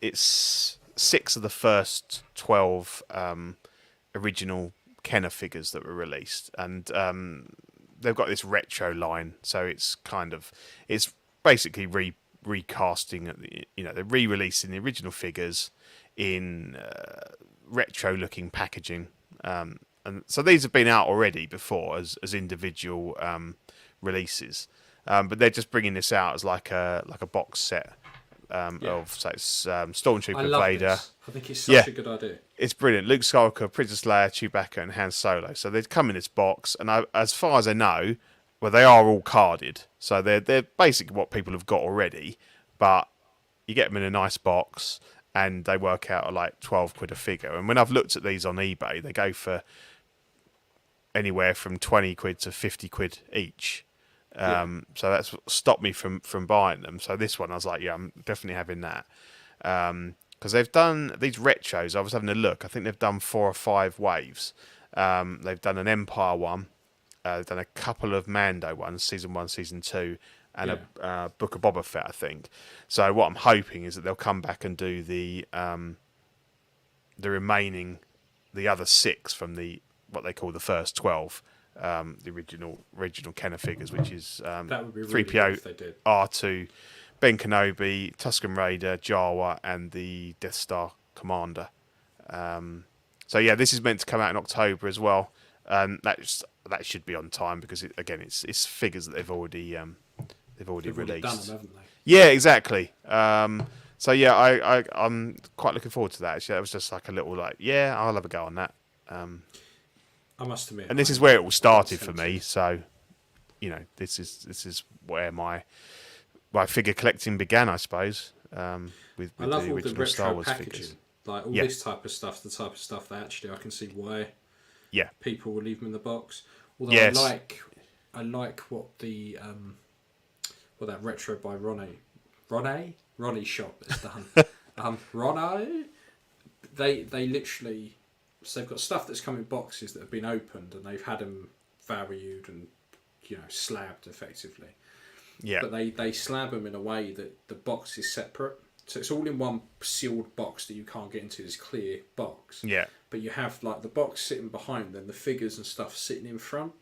it's 6 of the first 12 original Kenner figures that were released, and they've got this retro line, so it's basically recasting, they're re-releasing the original figures in retro-looking packaging, and so these have been out already before as individual releases, but they're just bringing this out as like a box set of, so it's Stormtrooper, I love Vader. this. I think it's such a good idea. It's brilliant. Luke Skywalker, Princess Leia, Chewbacca, and Han Solo. So they come in this box, and as far as I know, well, they are all carded. So they're basically what people have got already, but you get them in a nice box, and they work out at like 12 quid a figure. And when I've looked at these on eBay, they go for anywhere from 20 quid to 50 quid each. So that's what stopped me from buying them. So this one, I was like, yeah, I'm definitely having that. Because they've done these retros. I was having a look. I think they've done 4 or 5 waves. They've done an Empire one. They've done a couple of Mando ones, season 1, season 2, and a Book of Boba Fett, I think. So what I'm hoping is that they'll come back and do the remaining, the other 6 from what they call the first 12. The original Kenner figures, which is That would be 3PO, really good if they did. R2, Ben Kenobi, Tusken Raider, Jawa, and the Death Star Commander. So yeah, this is meant to come out in October as well, and that should be on time because it's figures that they've already released. Done them, haven't they? Yeah, exactly. So yeah, I'm quite looking forward to that. Actually, that was just like a little I'll have a go on that. I must admit, and this is where it all started for me. So, this is where my figure collecting began, I suppose. With I love the all original the retro Star Wars packaging, figures. like all this type of stuff. The type of stuff that actually I can see why people will leave them in the box. Although I like what the that retro by Ronnie shop has done. Ronnie, they literally. So they've got stuff that's come in boxes that have been opened and they've had them valued and slabbed effectively. Yeah. But they slab them in a way that the box is separate, so it's all in one sealed box that you can't get into this clear box. Yeah. But you have like the box sitting behind, then the figures and stuff sitting in front.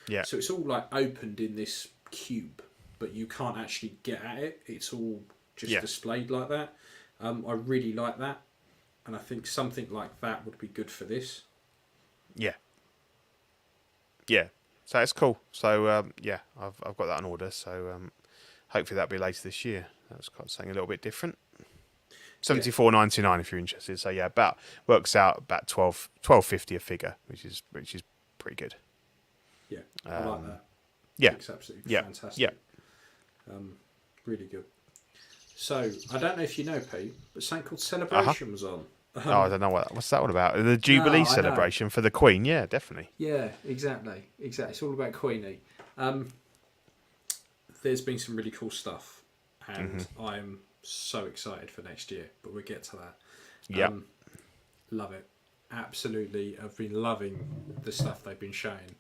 Yeah. So it's all like opened in this cube, but you can't actually get at it. It's all just displayed like that. I really like that. And I think something like that would be good for this. Yeah. Yeah. So it's cool. So I've got that on order. So hopefully that'll be later this year. That's quite something a little bit different. $74.99 if you're interested. So yeah, works out about $12.50 a figure, which is pretty good. Yeah, I like that. Yeah, it's absolutely fantastic. Yeah, really good. So, I don't know if you know, Pete, but something called Celebration was on. I don't know what's that all about. The Jubilee celebration for the Queen. Yeah, definitely. Yeah, exactly. It's all about Queenie. There's been some really cool stuff, and I'm so excited for next year. But we'll get to that. Yeah, love it. Absolutely, I've been loving the stuff they've been showing,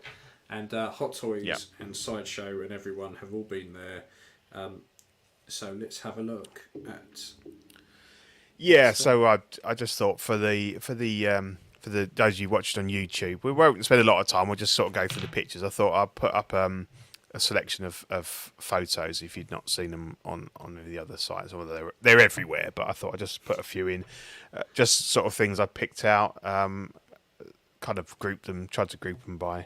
and Hot Toys and Sideshow and everyone have all been there. So let's have a look at. Yeah, so I just thought for the those you watched on YouTube, we won't spend a lot of time. We'll just sort of go through the pictures. I thought I'd put up a selection of photos if you'd not seen them on the other sites. Well, they're everywhere, but I thought I'd just put a few in, just sort of things I picked out, kind of tried to group them by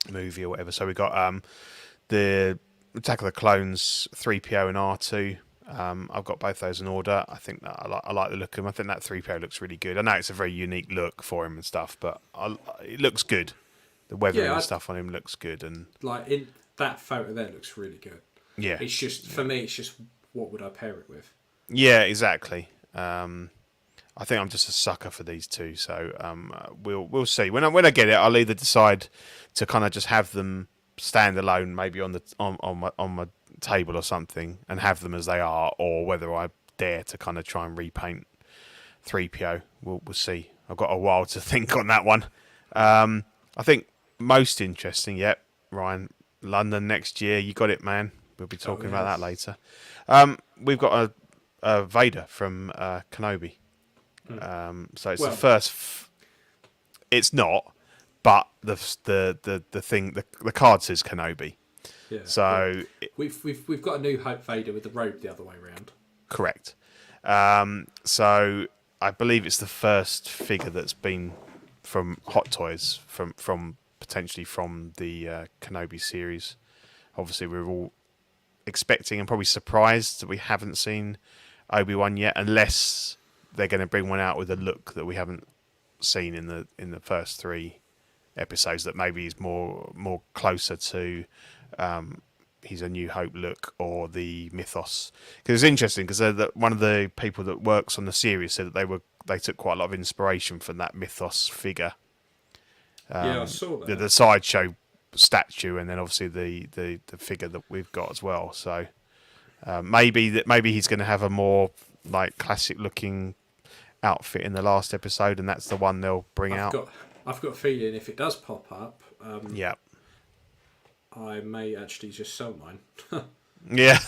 movie or whatever. So we got the Attack of the Clones 3PO and R2. I've got both those in order. I think that I like the look of him. I think that 3PO looks really good. I know it's a very unique look for him and stuff, but it looks good. The weathering and stuff on him looks good, and like in that photo there looks really good. Yeah, it's just for me. It's just what would I pair it with? Yeah, exactly. I think I'm just a sucker for these two, so we'll see. When I get it, I'll either decide to kind of just have them stand alone, maybe on my table or something, and have them as they are, or whether I dare to kind of try and repaint 3PO. We'll see. I've got a while to think on that one. I think most interesting, Ryan, London next year. You got it, man. We'll be talking about that later. We've got a Vader from Kenobi. So it's the first. It's not, but the thing, the card says Kenobi. Yeah. So we've got a new Hope Vader with the robe the other way around. correct. So I believe it's the first figure that's been from Hot Toys, from potentially from the Kenobi series. Obviously, we're all expecting and probably surprised that we haven't seen Obi-Wan yet, unless they're going to bring one out with a look that we haven't seen in the first 3 episodes, that maybe is more closer to his A New Hope look or the mythos. Because it's interesting, because one of the people that works on the series said that they took quite a lot of inspiration from that mythos figure. Yeah, I saw that. The sideshow statue, and then obviously the figure that we've got as well. So maybe he's going to have a more like classic looking outfit in the last episode, and that's the one they'll bring out. I've got a feeling if it does pop up, yeah, I may actually just sell mine. Yeah.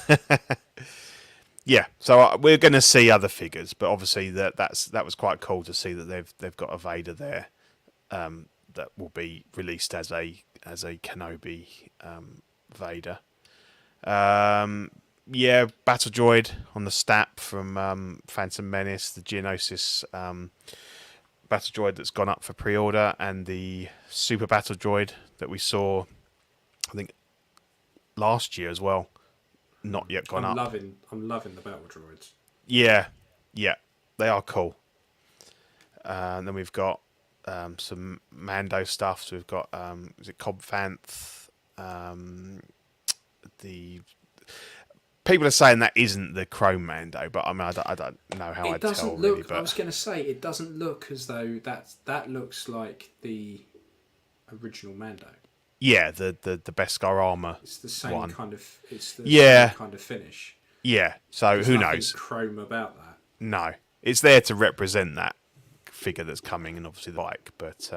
Yeah, so we're going to see other figures, but obviously that was quite cool to see that they've got a Vader there that will be released as a Kenobi Vader. Yeah, Battle Droid on the Stap from Phantom Menace, the Geonosis Battle Droid that's gone up for pre-order, and the Super Battle Droid that we saw, I think, last year as well. Not yet gone up. I'm loving the battle droids. Yeah, they are cool. And then we've got some Mando stuff. So we've got is it Cobb Vanth? The people are saying that isn't the Chrome Mando, but I mean I don't know how I'd tell look, really. But I was going to say it doesn't look as though that looks like the original Mando. Yeah, the Beskar armor. It's the same one. kind of. It's the Yeah. same kind of finish. Yeah, so There's who nothing knows? Chrome about that. No, it's there to represent that figure that's coming, and obviously the bike. But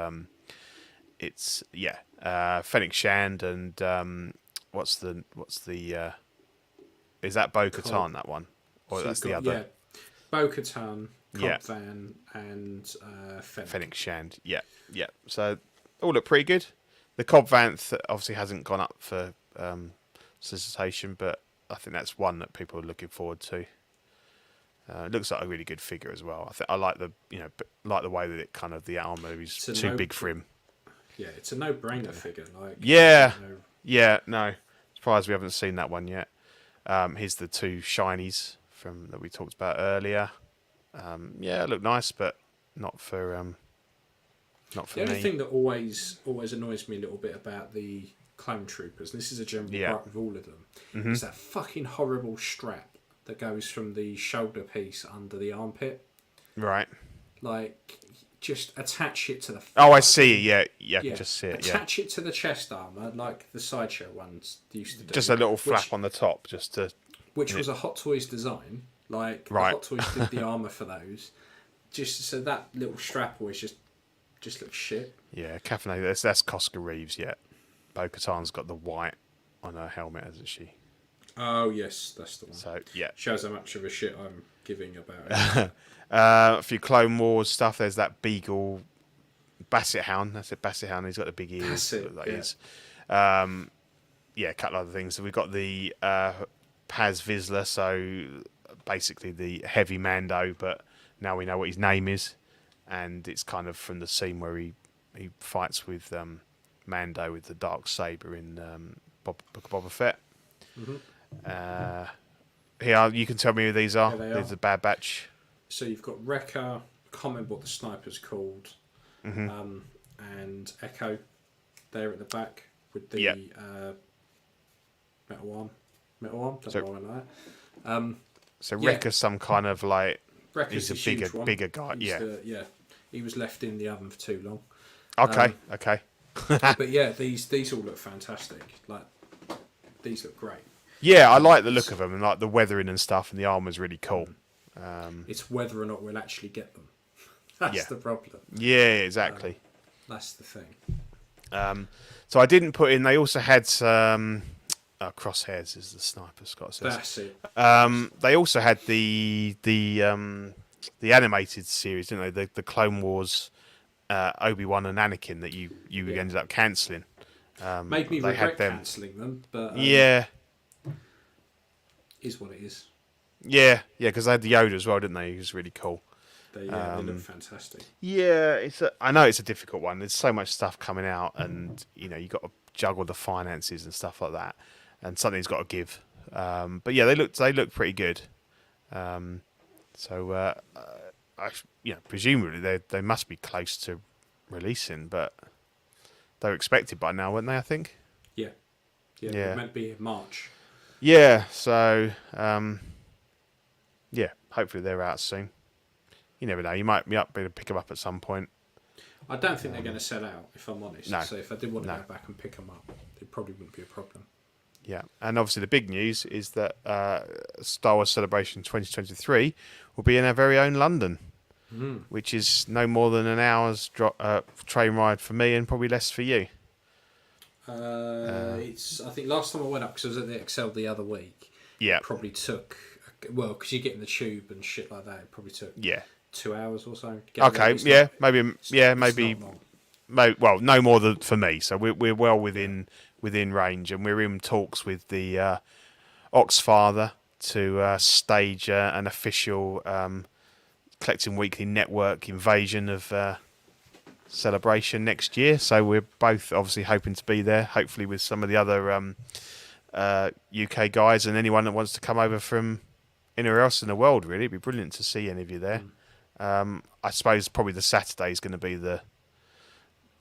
it's Fennec Shand and what's the is that Bo-Katan, that one, or So that's you've the got, other? Yeah, Bo-Katan, Cobb Yeah. Vanth, and Fennec. Fennec Shand. Yeah. So all look pretty good. The Cobb Vanth obviously hasn't gone up for solicitation, but I think that's one that people are looking forward to. It looks like a really good figure as well. I like the way that it kind of the armor is too big for him. Yeah, it's a no-brainer figure. Like No, surprised we haven't seen that one yet. Here's the 2 shinies that we talked about earlier. Look nice, but not for me. The only thing that always annoys me a little bit about the clone troopers, and this is a general gripe with all of them, is that fucking horrible strap that goes from the shoulder piece under the armpit. Right. Like, just attach it to the. Oh, I see. Yeah, I can just see it. Attach it to the chest armor, like the sideshow ones used to do. Just a little flap on the top, just to. Which was a Hot Toys design. Like the Hot Toys did the armor for those, just so that little strap always just looks shit. Yeah, caffeinated. That's Cosca Reeves. Yeah, Bo-Katan's got the white on her helmet, hasn't she? Oh yes, that's the one. So yeah, shows how much of a shit I'm giving about it. A few Clone Wars stuff. There's that Beagle Basset Hound. That's it, Basset Hound. He's got the big ears. That's it, that yeah. is. A couple other things. So we've got the Paz Vizsla. So basically the heavy Mando, but now we know what his name is, and it's kind of from the scene where he fights with Mando with the dark saber in Book of Boba Fett. Mm-hmm. Here, you can tell me who these are. Yeah, These are Bad Batch. So you've got Wrecker, can't remember what the sniper's called, and Echo there at the back with the metal arm. Don't know what I like that. So Wrecker's some kind of like. Wrecker's He's a bigger guy. He was left in the oven for too long. Okay. But yeah, these all look fantastic. Like, these look great. Yeah, I like the look of them, and like the weathering and stuff, and the armor's really cool. It's whether or not we'll actually get them. That's the problem. Yeah, exactly. That's the thing. So I didn't put in. They also had some crosshairs is the sniper. Scott says. That's it. They also had the animated series, didn't they? The Clone Wars Obi-Wan and Anakin that you ended up cancelling. Made me they had regret them. cancelling them, but Yeah, is what it is. yeah, because they had the Yoda as well, didn't they? He was really cool. They look fantastic. Yeah, I know it's a difficult one. There's so much stuff coming out, and you got to juggle the finances and stuff like that, and something's got to give. But yeah, they look pretty good. Presumably they must be close to releasing, but they were expected by now, weren't they? I think. Yeah. They're meant to be in March. Yeah. So hopefully they're out soon. You never know. You might be able to pick them up at some point. I don't think they're going to sell out, if I'm honest. No. So if I did want to go back and pick them up, it probably wouldn't be a problem. Yeah, and obviously the big news is that Star Wars Celebration 2023 will be in our very own London, which is no more than an hour's train ride for me and probably less for you. It's. I think last time I went up, because I was at the Excel the other week, Yeah. it probably took, because you get in the tube and shit like that, it probably took 2 hours or so. Okay, maybe Well, no more than for me. So we're well within range, and we're in talks with the Oxfather to stage an official Collecting Weekly network invasion of Celebration next year. So we're both obviously hoping to be there, hopefully with some of the other UK guys and anyone that wants to come over from anywhere else in the world. Really, it'd be brilliant to see any of you there. I suppose probably the Saturday is going to be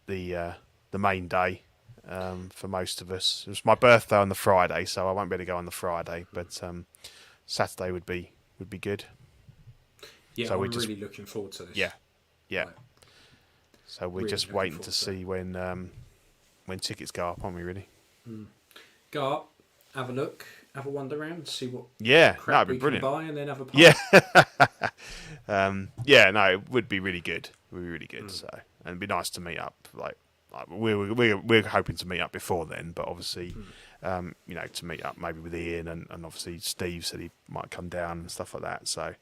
the main day for most of us. It was my birthday on the Friday, so I won't be able to go on the Friday, but Saturday would be good. Yeah, so I'm really looking forward to this. Yeah. Right. So we're Really just looking waiting forward to to see when tickets go up, aren't we? Really? Go up, have a look, have a wander around, see what that'd crap be we brilliant. can buy, and then have a party. It would be really good. It would be really good. So, and it'd be nice to meet up. Like we're hoping to meet up before then, but obviously, to meet up maybe with Ian and obviously Steve said he might come down and stuff like that. So,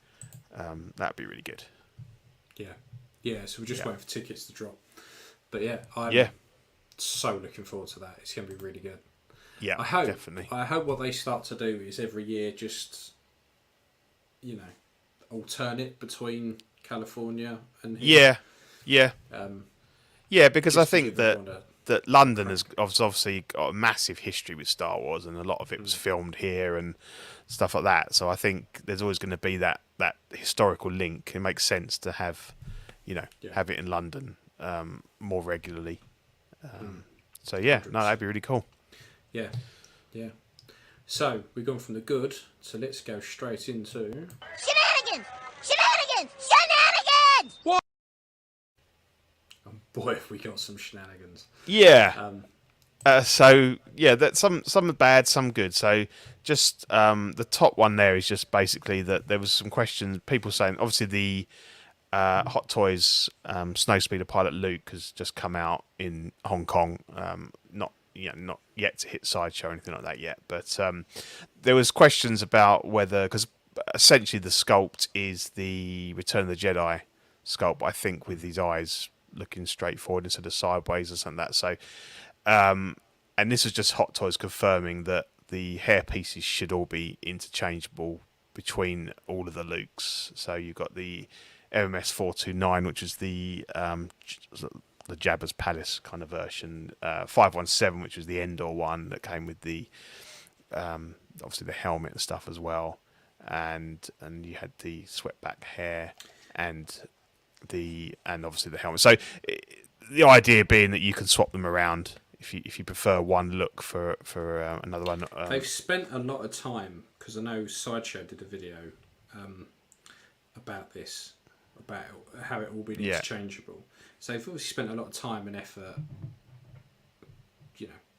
that'd be really good. Yeah. So we're just waiting for tickets to drop. But yeah, I'm so looking forward to that. It's going to be really good. Yeah, I hope, definitely. I hope what they start to do is every year just, alternate between California and here. Yeah, because I think that London has obviously got a massive history with Star Wars, and a lot of it was filmed here and stuff like that. So I think there's always going to be that historical link. It makes sense to have, have it in London more regularly. So that'd be really cool. Yeah. So we've gone from the good, so let's go straight into Shenanigans! what? Oh boy, have we got some shenanigans. Yeah. That's some are bad, some good. So just the top one there is just basically that there was some questions, people saying obviously the Hot Toys Snowspeeder pilot Luke has just come out in Hong Kong. Not yet to hit Sideshow or anything like that yet, but there was questions about whether, because essentially the sculpt is the Return of the Jedi sculpt, I think, with his eyes looking straight forward instead of sideways or something like that. So, and this is just Hot Toys confirming that the hair pieces should all be interchangeable between all of the Lukes. So you've got the MMS 429, which is the Jabba's Palace kind of version, 517, which was the Endor one that came with the obviously the helmet and stuff as well, and you had the swept-back hair and obviously the helmet. So the idea being that you can swap them around if you prefer one look for another one. They've spent a lot of time, because I know Sideshow did a video about this, about how it all been interchangeable. So they've obviously spent a lot of time and effort,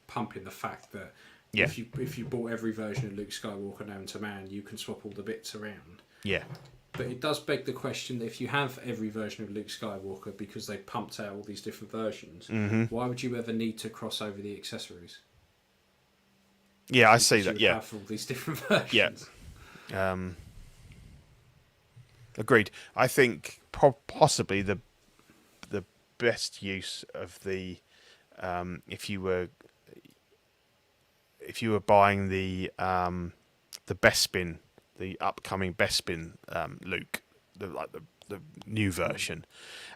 pumping the fact that if you bought every version of Luke Skywalker known to man, you can swap all the bits around. Yeah. But it does beg the question that if you have every version of Luke Skywalker, because they pumped out all these different versions, why would you ever need to cross over the accessories? Yeah, I see that. You have all these different versions. Yeah. Agreed. I think possibly the best use of the if you were buying the Bespin, the upcoming Bespin Luke, the new version,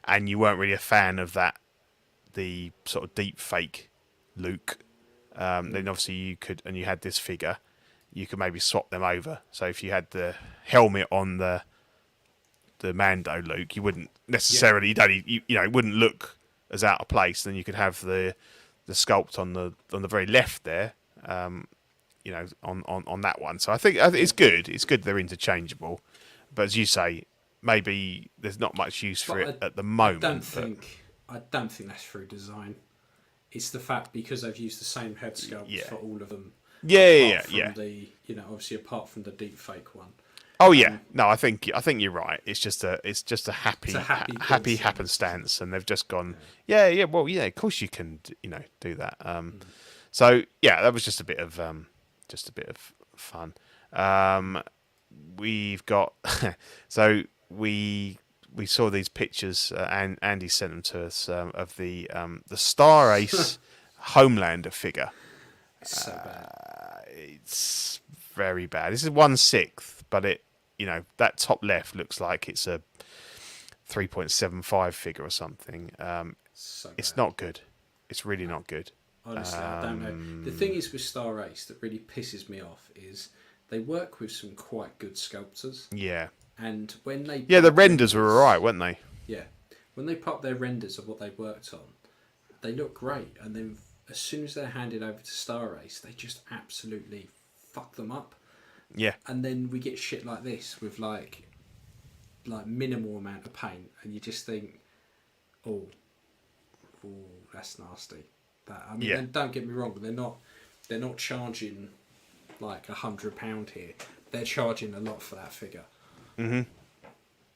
and you weren't really a fan of that, the sort of deep fake Luke, then obviously you could, and you had this figure, you could maybe swap them over. So if you had the helmet on the Mando Luke, you wouldn't necessarily, you know, it wouldn't look as out of place. Then you could have the sculpt on the very left there, you know, on that one. So I think it's good. It's good they're interchangeable, but as you say, maybe there's not much use for it at the moment. I don't think that's through design. It's the fact because they've used the same head sculpt for all of them. Yeah. The, you know, obviously apart from the deep fake one. Oh yeah, no, I think you're right. It's just a happy happenstance, and they've just gone, yeah. Well, yeah, of course you can, you know, do that. So yeah, that was just a bit of fun. We've got so we saw these pictures, and Andy sent them to us of the Star Ace Homelander figure. It's so bad. It's very bad. This is 1/6, but it, you know, that top left looks like it's a 3.75 figure or something. It's not good. It's really not good. Honestly, I don't know. The thing is with Star Ace that really pisses me off is they work with some quite good sculptors. Yeah. And when they the renders were alright, weren't they? Yeah. When they put up their renders of what they worked on, they look great. And then as soon as they're handed over to Star Ace, they just absolutely fuck them up. Yeah. And then we get shit like this with like minimal amount of paint, and you just think, oh, that's nasty. I mean, don't get me wrong, they're not charging like £100 here. They're charging a lot for that figure. Mm-hmm.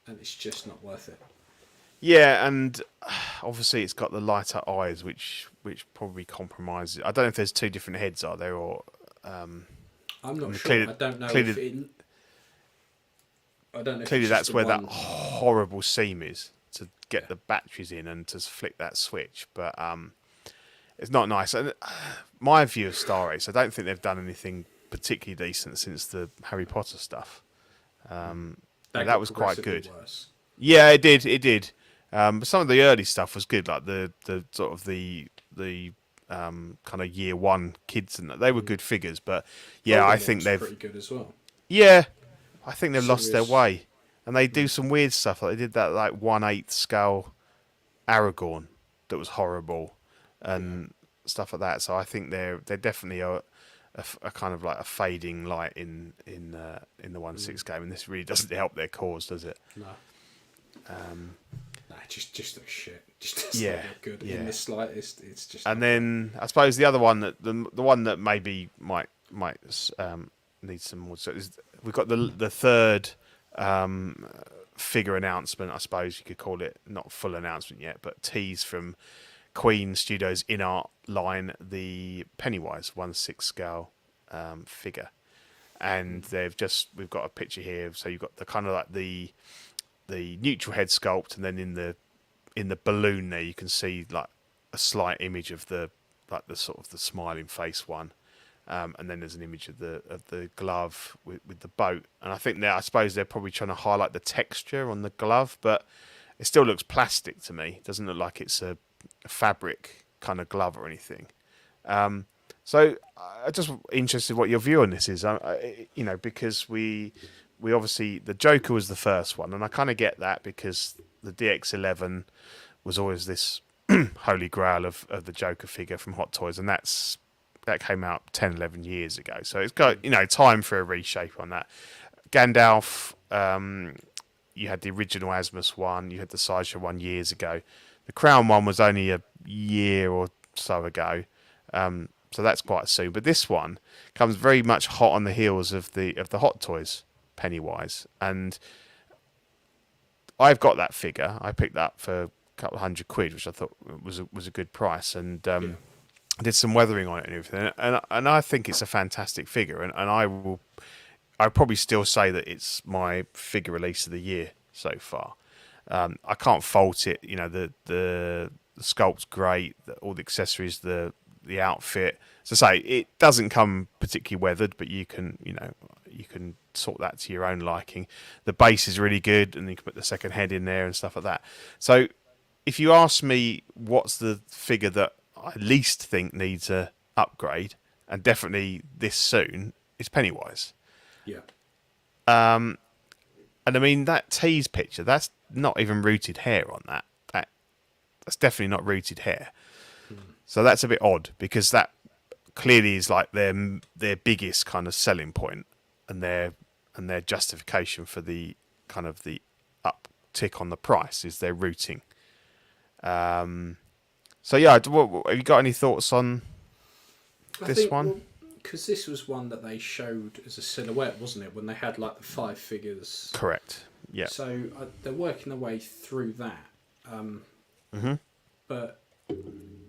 And it's just not worth it. Yeah, and obviously it's got the lighter eyes, which probably compromises. I don't know if there's two different heads, are there, or I'm not sure. I don't know if it... I don't know. Clearly, that's where that horrible seam is to get the batteries in and to flick that switch. But it's not nice. And my view of Star Ace, I don't think they've done anything particularly decent since the Harry Potter stuff. That was quite good. Worse. Yeah, it did. But some of the early stuff was good, like the sort of the kind of year one kids, and they were good figures. But yeah, I think they've pretty good as well. Yeah, I think they've lost their way, and they do some weird stuff. Like they did that like 1/8 scale Aragorn that was horrible, and stuff like that. So I think they're definitely a kind of like a fading light in the 1/6 game, and this really doesn't help their cause, does it? No. Just looks shit. Just doesn't look good in the slightest. It's just. And then I suppose the other one that the one that maybe might need some more. So we've got the third figure announcement. I suppose you could call it, not full announcement yet, but tease from Queen Studios in art line, the Pennywise 1/6 scale figure, and we've got a picture here. So you've got the kind of like the neutral head sculpt, and then in the balloon there you can see like a slight image of the sort of the smiling face one, and then there's an image of the glove with the boat. And I suppose they're probably trying to highlight the texture on the glove, but it still looks plastic to me. It doesn't look like it's a fabric kind of glove or anything. So I'm just interested what your view on this is. You know, because we obviously, the Joker was the first one, and I kind of get that because the DX11 was always this holy grail of the Joker figure from Hot Toys, and that came out 10, 11 years ago. So it's got, you know, time for a reshape on that. Gandalf, you had the original Asmus one, you had the Sideshow one years ago. The Crown one was only a year or so ago, so that's quite soon. But this one comes very much hot on the heels of the Hot Toys Pennywise, and I've got that figure. I picked that for a couple of £100, which I thought was a good price, and I did some weathering on it and everything. And I think it's a fantastic figure, and I'd probably still say that it's my figure release of the year so far. I can't fault it. You know, the sculpt's great, all the accessories, the outfit. As I say, it doesn't come particularly weathered, but you can sort that to your own liking. The base is really good, and you can put the second head in there and stuff like that. So, if you ask me what's the figure that I least think needs a upgrade, and definitely this soon, it's Pennywise. Yeah. And I mean, that tease picture, that's not even rooted hair on that. That's definitely not rooted hair. So that's a bit odd, because that clearly is like their biggest kind of selling point, and their justification for the kind of the uptick on the price is their rooting. So yeah, have you got any thoughts on this one? Well, because this was one that they showed as a silhouette, wasn't it? When they had like the 5 figures. Correct. Yeah. So they're working their way through that. But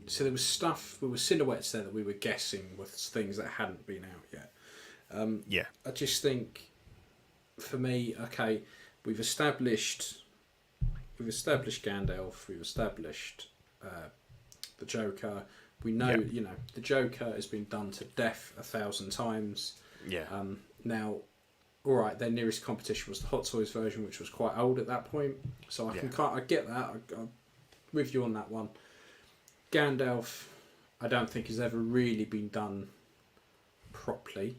so there was silhouettes there that we were guessing was things that hadn't been out yet. Yeah. I just think, for me, okay, we've established Gandalf, we've established the Joker. We know, the Joker has been done to death 1,000 times. Yeah. Now, all right, their nearest competition was the Hot Toys version, which was quite old at that point. So I get that. I'm with you on that one. Gandalf, I don't think has ever really been done properly.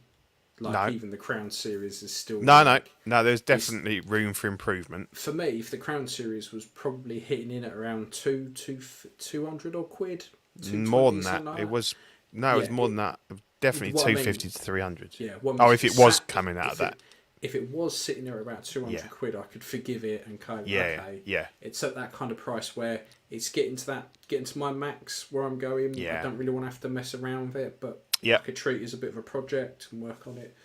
Even the Crown series is still... No. There's definitely room for improvement. For me, if the Crown series was probably hitting in at around 200 odd quid... More than that. It was more than that. Definitely 250 to 300. Yeah. If it was coming out of that. If it was sitting there at about 200 quid, I could forgive it and kind of it's at that kind of price where it's getting to my max where I'm going. Yeah. I don't really want to have to mess around with it, but I could treat it as a bit of a project and work on it.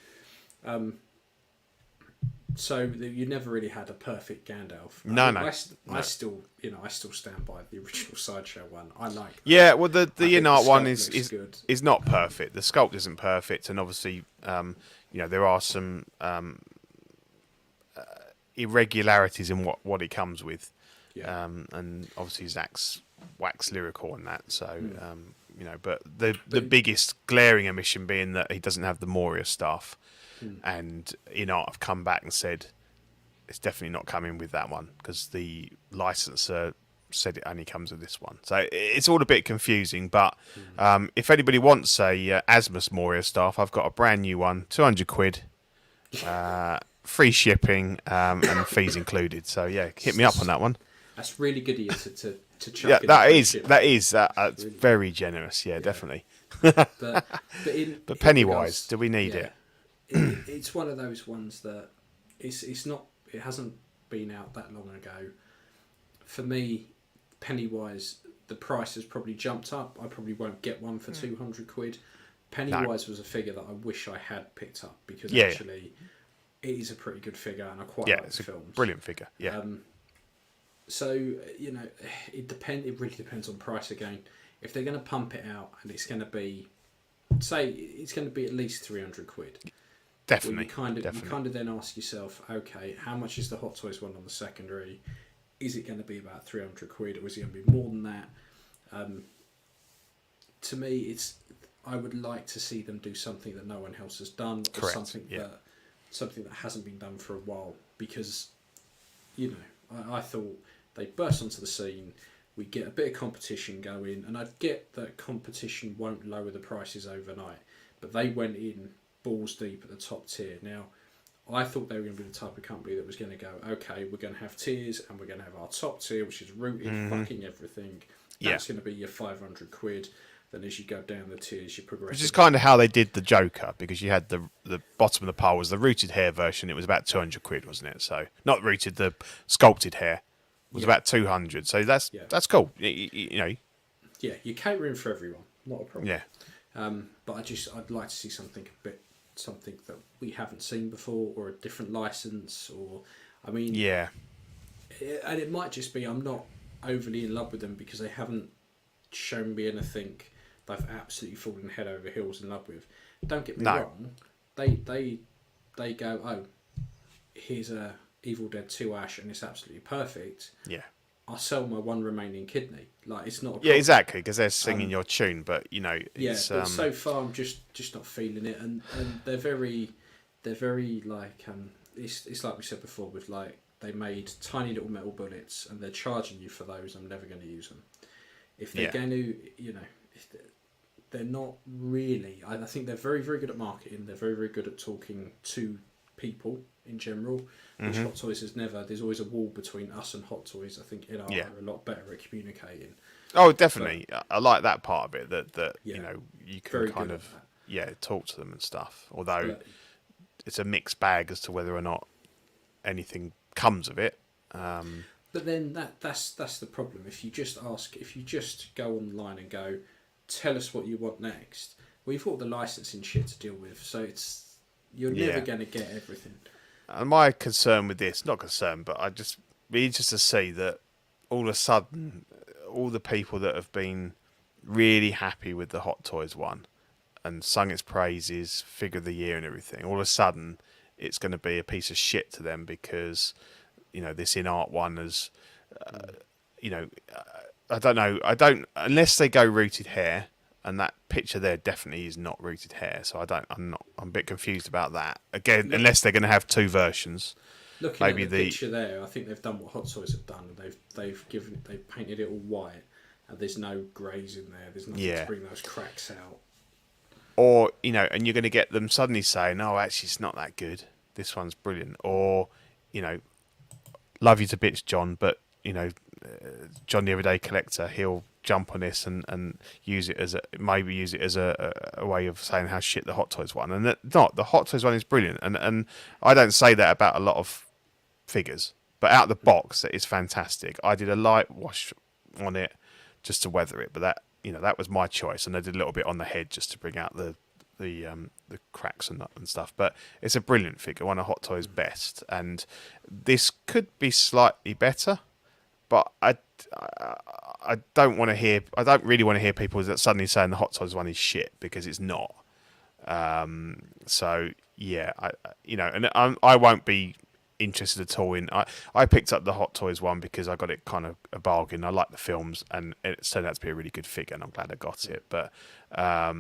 So you never really had a perfect Gandalf. No. I still stand by the original Sideshow one. I like that. Yeah, well, the in-art one is good. is not perfect. The sculpt isn't perfect, and obviously, there are some irregularities in what it comes with. Yeah. And obviously Zach's wax lyrical on that. So, but the biggest glaring omission being that he doesn't have the Moria staff. And in-art have come back and said it's definitely not coming with that one because the licensor said it only comes with this one. So it's all a bit confusing. But if anybody wants a Asmus Moria staff, I've got a brand new one, 200 quid, free shipping, and fees included. So yeah, hit me up on that one. That's really good of you to chuck in. That is really very generous. Yeah, definitely. But Pennywise, do we need it? It's one of those ones that it's not. It hasn't been out that long ago. For me, Pennywise, the price has probably jumped up. I probably won't get one for 200 quid. Pennywise was a figure that I wish I had picked up because actually it is a pretty good figure and I quite like the films. Brilliant figure. Yeah. So it really depends on price again. If they're going to pump it out and it's going to be, say, it's going to be at least 300 quid. Definitely. You kind of then ask yourself, okay, how much is the Hot Toys one on the secondary? Is it going to be about 300 quid or is it going to be more than that? To me, I would like to see them do something that no one else has done, or something that hasn't been done for a while. Because, I thought they burst onto the scene. We get a bit of competition going, and I get that competition won't lower the prices overnight, but they went in balls deep at the top tier. Now, I thought they were going to be the type of company that was going to go, okay, we're going to have tiers, and we're going to have our top tier, which is rooted, fucking everything. That's going to be your 500 quid. Then as you go down the tiers, you progress. Which is kind of how they did the Joker, because you had the bottom of the pile was the rooted hair version. It was about 200 quid, wasn't it? So not rooted, the sculpted hair was about 200. So that's cool. Yeah, you're catering for everyone, not a problem. Yeah. But I'd like to see something that we haven't seen before, or a different license, or and it might just be I'm not overly in love with them because they haven't shown me anything they've absolutely fallen head over heels in love with. Don't get me wrong, they go, oh, here's a Evil Dead 2 Ash and it's absolutely perfect, Yeah. I'll sell my one remaining kidney. Like, it's not a Yeah, problem. exactly, because they're singing your tune, but it's but so far I'm just not feeling it, and they're very like it's like we said before with like they made tiny little metal bullets and they're charging you for those. I'm never going to use them. If they're going to, if they're not really. I think they're very very good at marketing. They're very very good at talking to people in general. Which Hot Toys has never. There's always a wall between us and Hot Toys. I think are a lot better at communicating. Oh, definitely. I like that part of it. That you can Very kind good of talk to them and stuff. Although But, it's a mixed bag as to whether or not anything comes of it. But then that's the problem. If you just go online and go, tell us what you want next. We've got the licensing shit to deal with, so you're never going to get everything. And my concern with this, not concern, but I just be interested to see that all of a sudden, all the people that have been really happy with the Hot Toys one and sung its praises, figure of the year and everything, all of a sudden it's going to be a piece of shit to them because this in art one has I don't know, unless they go rooted hair, and that picture there definitely is not rooted hair, so I'm a bit confused about that again. Unless they're going to have two versions. Looking at the picture there, I think they've done what Hot Toys have done. They've painted it all white, and there's no greys in there. There's nothing to bring those cracks out. Or and you're going to get them suddenly saying, "Oh, actually, it's not that good. This one's brilliant." Or love you to bits, John, but John the Everyday Collector, he'll jump on this and use it as a way of saying how shit the Hot Toys one. And the Hot Toys one is brilliant, and I don't say that about a lot of figures, but out of the box it is fantastic. I did a light wash on it just to weather it, but that was my choice, and I did a little bit on the head just to bring out the cracks and stuff. But it's a brilliant figure, one of Hot Toys' best, and this could be slightly better, but I don't really want to hear people that suddenly saying the Hot Toys one is shit, because it's not. So yeah, I won't be interested at all in. I picked up the Hot Toys one because I got it kind of a bargain. I like the films, and it turned out to be a really good figure, and I'm glad I got it. But I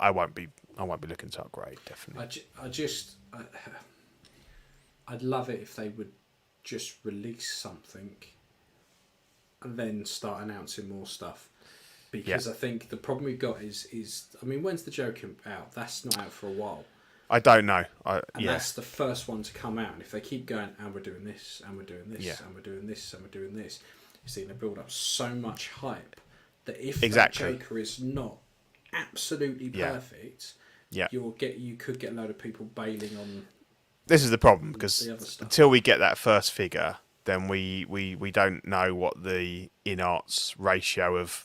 won't be looking to upgrade, definitely. I'd love it if they would just release something and then start announcing more stuff, because I think the problem we've got is when's the Joker out? That's not out for a while. I don't know. That's the first one to come out, and if they keep going, and we're doing this, and we're doing this, and we're doing this, and we're doing this, it's going to build up so much hype that if that Joker is not absolutely perfect, you could get a load of people bailing on. This is the problem, because until we get that first figure, then we don't know what the in-arts ratio of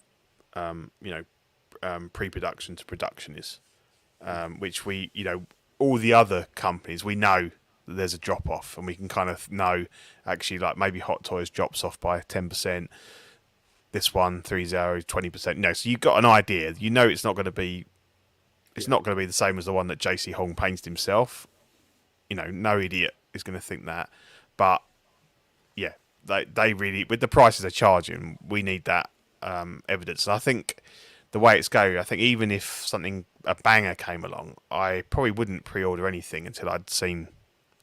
pre-production to production is, which all the other companies, we know that there's a drop off, and we can kind of know actually, like maybe Hot Toys drops off by 10%. This one 30 20%. So you've got an idea. It's not going to be. It's not going to be the same as the one that JC Hong painted himself. No idiot is going to think that. But yeah, they really, with the prices they're charging, we need that evidence. And I think the way it's going, I think even if a banger came along, I probably wouldn't pre-order anything until I'd seen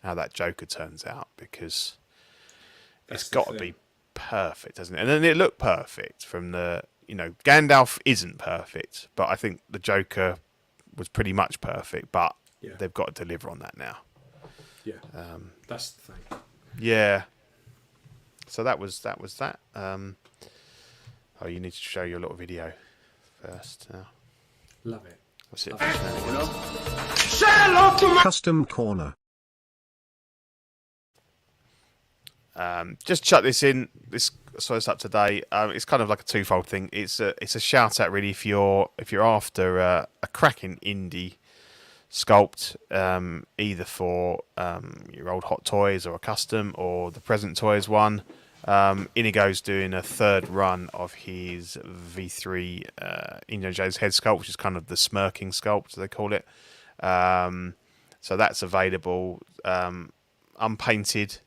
how that Joker turns out, because it's got to be perfect, doesn't it? And then it looked perfect from the, Gandalf isn't perfect, but I think the Joker was pretty much perfect, but they've got to deliver on that now. Yeah, that's the thing. Yeah. So that was that. You need to show your little video first now. Love it. What's it? Custom Corner. Just chuck this in. So it's up to date. It's kind of like a twofold thing. It's a shout out really if you're after a cracking indie sculpt, either for your old Hot Toys or a custom or the present toys one. Inigo's doing a third run of his V3 Indiana Jones head sculpt, which is kind of the smirking sculpt, they call it. So that's available, unpainted,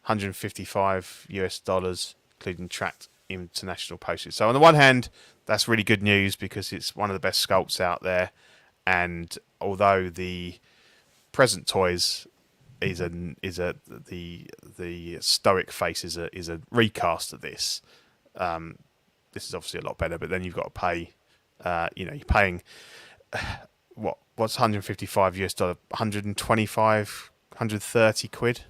$155 including tracked international postage. So on the one hand, that's really good news because it's one of the best sculpts out there, and although the present toys the stoic face is a recast of this. This is obviously a lot better, but then you've got to pay. You're paying what's $155, 125, 130 quid.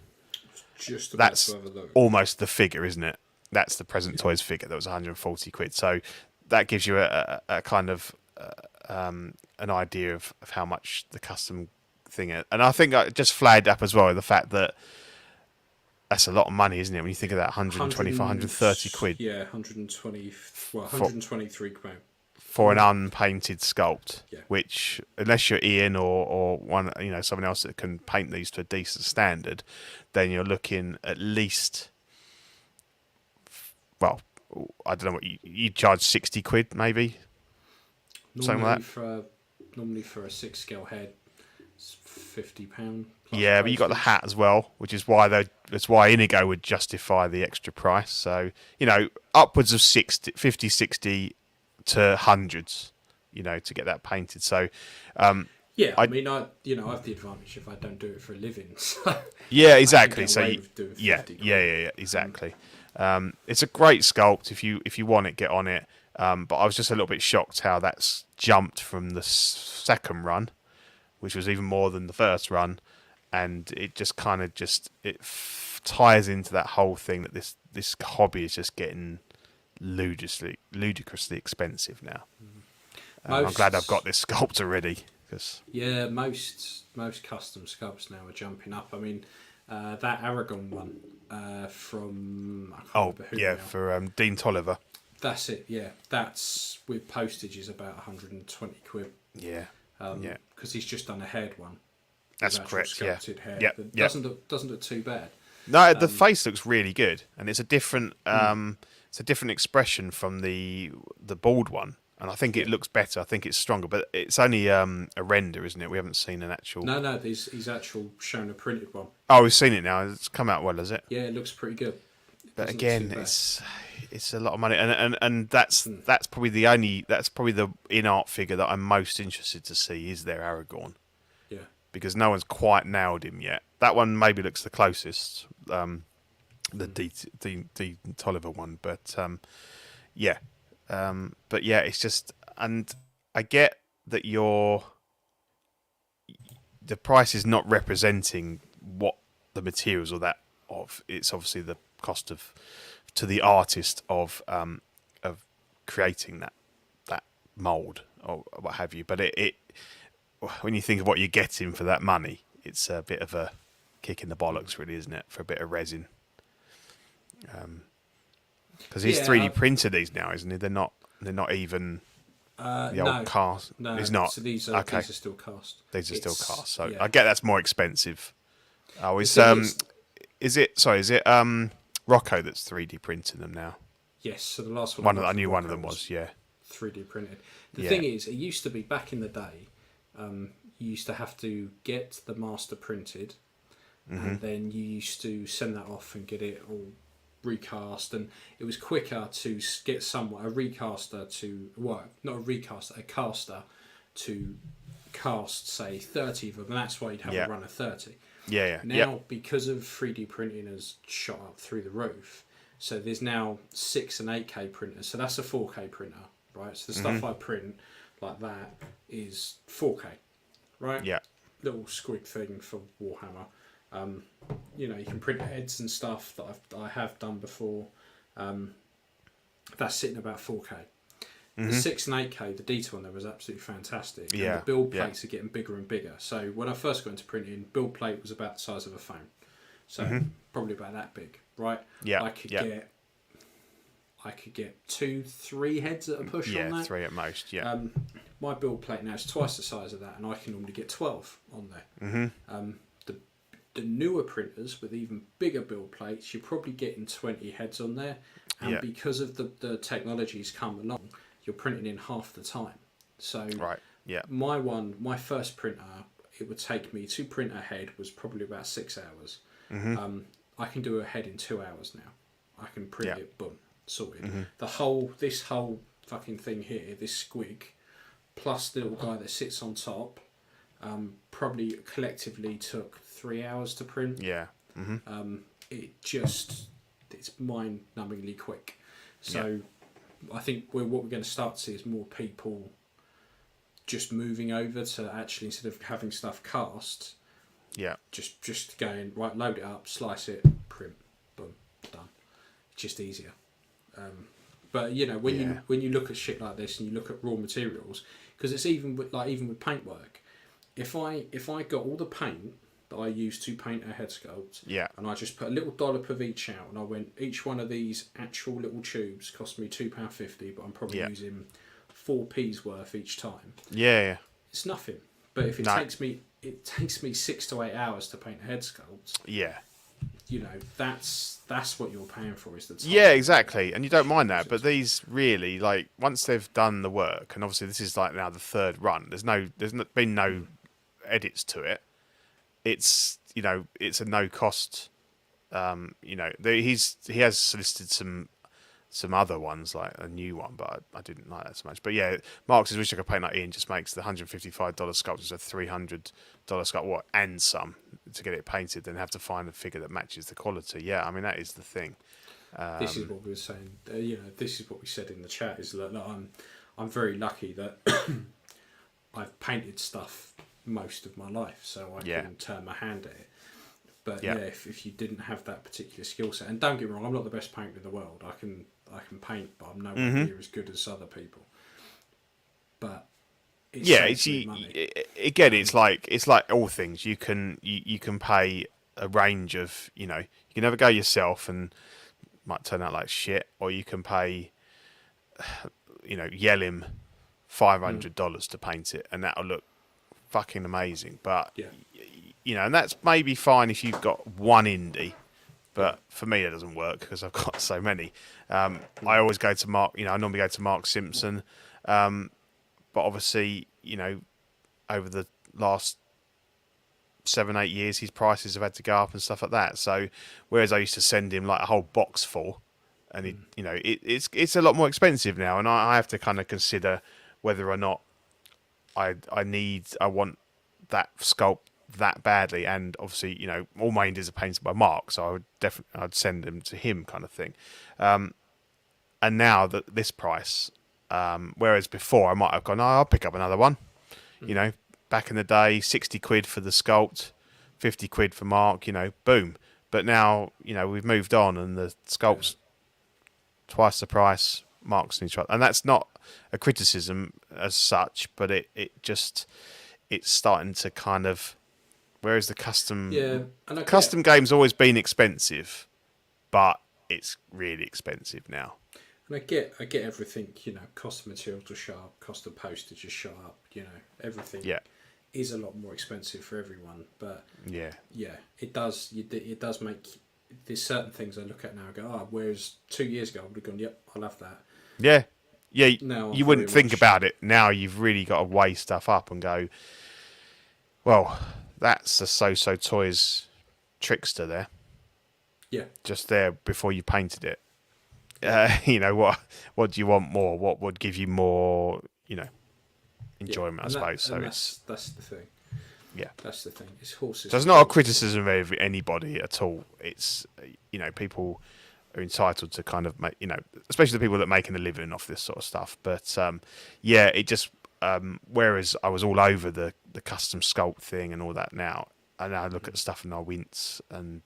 Just That's almost the figure, isn't it? That's the present toys figure. That was 140 quid. So that gives you a kind of an idea of how much the custom thing is. And I think I just flagged up as well the fact that that's a lot of money, isn't it? When you think of that 125, 130 quid. Yeah, 123 quid. For an unpainted sculpt, Yeah. which, unless you're Ian or one, someone else that can paint these to a decent standard, then you're looking at least, well, I don't know what you charge 60 quid maybe. Normally for a 6 scale head, it's £50. Yeah, but you got the hat as well, which is why that's why Inigo would justify the extra price. So upwards of 50, 60 to hundreds, to get that painted. So, yeah, I mean, I have the advantage if I don't do it for a living. So yeah, exactly. So yeah, exactly. It's a great sculpt. If you want it, get on it. But I was just a little bit shocked how that's jumped from the second run, which was even more than the first run, and it just kind of ties into that whole thing that this hobby is just getting ludicrously expensive now. I'm glad I've got this sculpt already. Yeah, most custom sculpts now are jumping up. I mean, that Aragon one from for Dean Tolliver. That's it. Yeah, that's with postage is about 120 quid. Yeah, because he's just done a haired one. That's correct. Yeah, hair. Yeah, Doesn't look too bad. No, the face looks really good, and it's a different expression from the bald one, and I think it looks better. I think it's stronger, but it's only a render, isn't it? We haven't seen an actual. No, he's actually shown a printed one. Oh, we've seen it now. It's come out well, has it? Yeah, it looks pretty good. But again, it's a lot of money, and that's probably the in-art figure that I'm most interested to see is their Aragorn. Yeah. Because no one's quite nailed him yet. That one maybe looks the closest, the D Tolliver one, but it's just, and I get that the price is not representing what the materials or that of. It's obviously the cost to the artist of creating that mold or what have you. But it when you think of what you're getting for that money, it's a bit of a kick in the bollocks, really, isn't it? For a bit of resin, because he's 3D printed these now, isn't he? They're not even old cast. No, it's not. So these are still cast. These are still cast. So I get that's more expensive. Oh, is it Rocco that's 3D printing them now? Yes. So the last one. I knew one of them was 3D printed. The thing is, it used to be back in the day. You used to have to get the master printed, and then you used to send that off and get it all recast, and it was quicker to get a caster to cast, say, 30 of them, and that's why you'd have a run of 30. Now, because of 3D printing has shot up through the roof, so there's now 6 and 8K printers, so that's a 4K printer, right? So the stuff I print like that is 4K, right? Yeah. Little squig thing for Warhammer. You can print heads and stuff that I have done before. That's sitting about 4K. The 6 and 8K, the detail on there was absolutely fantastic. Yeah. And the build plates are getting bigger and bigger. So when I first got into printing, build plate was about the size of a phone. So probably about that big, right? Yeah. I could get 2-3 heads at a push on that. Yeah, 3 at most. Yeah. My build plate now is twice the size of that, and I can normally get 12 on there. The newer printers with even bigger build plates, you're probably getting 20 heads on there, and because of the technology's come along, you're printing in half the time. So right. Yeah. my first printer, it would take me to print a head was probably about 6 hours. I can do a head in 2 hours now. I can print it, boom, sorted. This whole fucking thing here, this squig, plus the little guy that sits on top, probably collectively took 3 hours to print. Yeah. It's mind-numbingly quick. So I think what we're going to start to see is more people just moving over to actually, instead of having stuff cast, just going, right, load it up, slice it, print, boom, done. It's just easier. But you know, when you look at shit like this and you look at raw materials, because it's even with paintwork, if I got all the paint that I use to paint a head sculpt, and I just put a little dollop of each out, and I went, each one of these actual little tubes cost me £2.50, but I'm probably using 4p's worth each time. It's nothing. But if it takes me 6 to 8 hours to paint a head sculpt. You know, that's what you're paying for, is the time. Yeah, exactly. And you don't mind that, but these really, like, once they've done the work, and obviously this is like now the third run. There's been no edits to it. It's, you know, it's a no cost. You know, he has solicited some other ones, like a new one, but I didn't like that so much. But yeah, Mark says, wish I could paint like Ian. Just makes the $155 sculptures a $300 sculpt, and some to get it painted, then have to find a figure that matches the quality. Yeah, I mean, that is the thing. This is what we were saying. You know, this is what we said in the chat. Is that I'm very lucky that I've painted stuff most of my life, so I can turn my hand at it. But if you didn't have that particular skill set, and don't get me wrong, I'm not the best painter in the world. I can paint, but I'm nowhere near as good as other people. But it's like all things. You can pay a range of, you know, you can never go yourself and might turn out like shit, or you can pay, you know, yell him $500 to paint it, and that'll look fucking amazing. But you know, and that's maybe fine if you've got one indie, but for me that doesn't work because I've got so many. I always go to Mark, you know, I normally go to Mark Simpson, but obviously, you know, over the last 7-8 years his prices have had to go up and stuff like that. So whereas I used to send him like a whole box full, and he, you know, it's a lot more expensive now, and I have to kind of consider whether or not I want that sculpt that badly. And obviously, you know, all my indies are painted by Mark, so I'd send them to him, kind of thing. And now that this price, whereas before I might have gone, I'll pick up another one. You know, back in the day, 60 quid for the sculpt, 50 quid for Mark, you know, boom. But now, you know, we've moved on, and the sculpt's twice the price. Mark's needs to, and that's not a criticism as such, but it's starting to kind of, whereas the custom game's always been expensive, but it's really expensive now. And I get everything, you know, cost of materials are sharp, cost of postage is sharp, you know, everything is a lot more expensive for everyone. But it does make, there's certain things I look at now and go, whereas 2 years ago I would have gone, yep, I'll have that. Yeah. Now you wouldn't think about it. Now you've really got to weigh stuff up and go, well, that's a So-So Toys trickster there. Yeah. Just there before you painted it. You know, what do you want more? What would give you more, you know, enjoyment, I suppose. That's the thing. Yeah. That's the thing. It's horses. So it's not a criticism of anybody at all. It's, you know, people are entitled to kind of make, you know, especially the people that are making a living off this sort of stuff. But it just, whereas I was all over the custom sculpt thing and all that now, I now look at the stuff and I wince. And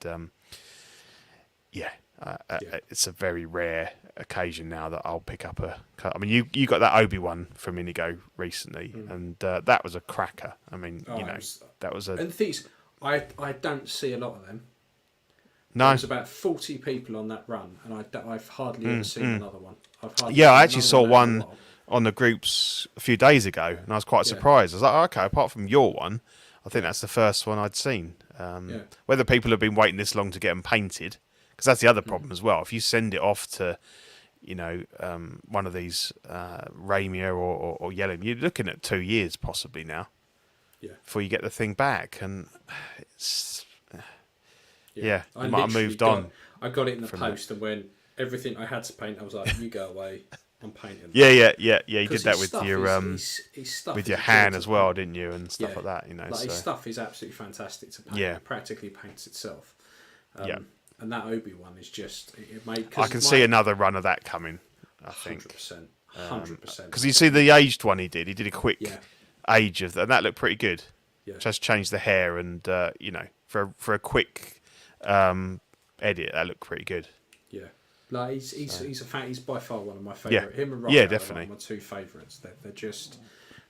it's a very rare occasion now that I'll pick up I mean, you got that Obi-Wan from Inigo recently, and that was a cracker. I mean, that was a. And the thing is, I don't see a lot of them. No, there's about 40 people on that run, and I've hardly ever seen another one. I actually saw one on the groups a few days ago, and I was quite surprised. I was like, okay, apart from your one, I think that's the first one I'd seen. Whether people have been waiting this long to get them painted, because that's the other problem as well. If you send it off to, you know, one of these Raimier or Yellow, you're looking at 2 years possibly now. before you get the thing back, and it's you I might have literally moved on. I got it in the post, and when everything I had to paint, I was like, "You go away, I'm painting." Yeah. You did that with your his stuff with is your a joy hand to as well, paint. didn't you, and stuff like that. You know, like his stuff is absolutely fantastic to paint. Yeah. It practically paints itself. And that Obi one is just it made. I can see another run of that coming. I think 100%. because you see the aged one he did a quick age of that, and that looked pretty good. Just changed the hair, and for a quick edit, that looked pretty good. Yeah, like he's by far one of my favourite. Him and Rock definitely are my two favourites. They're just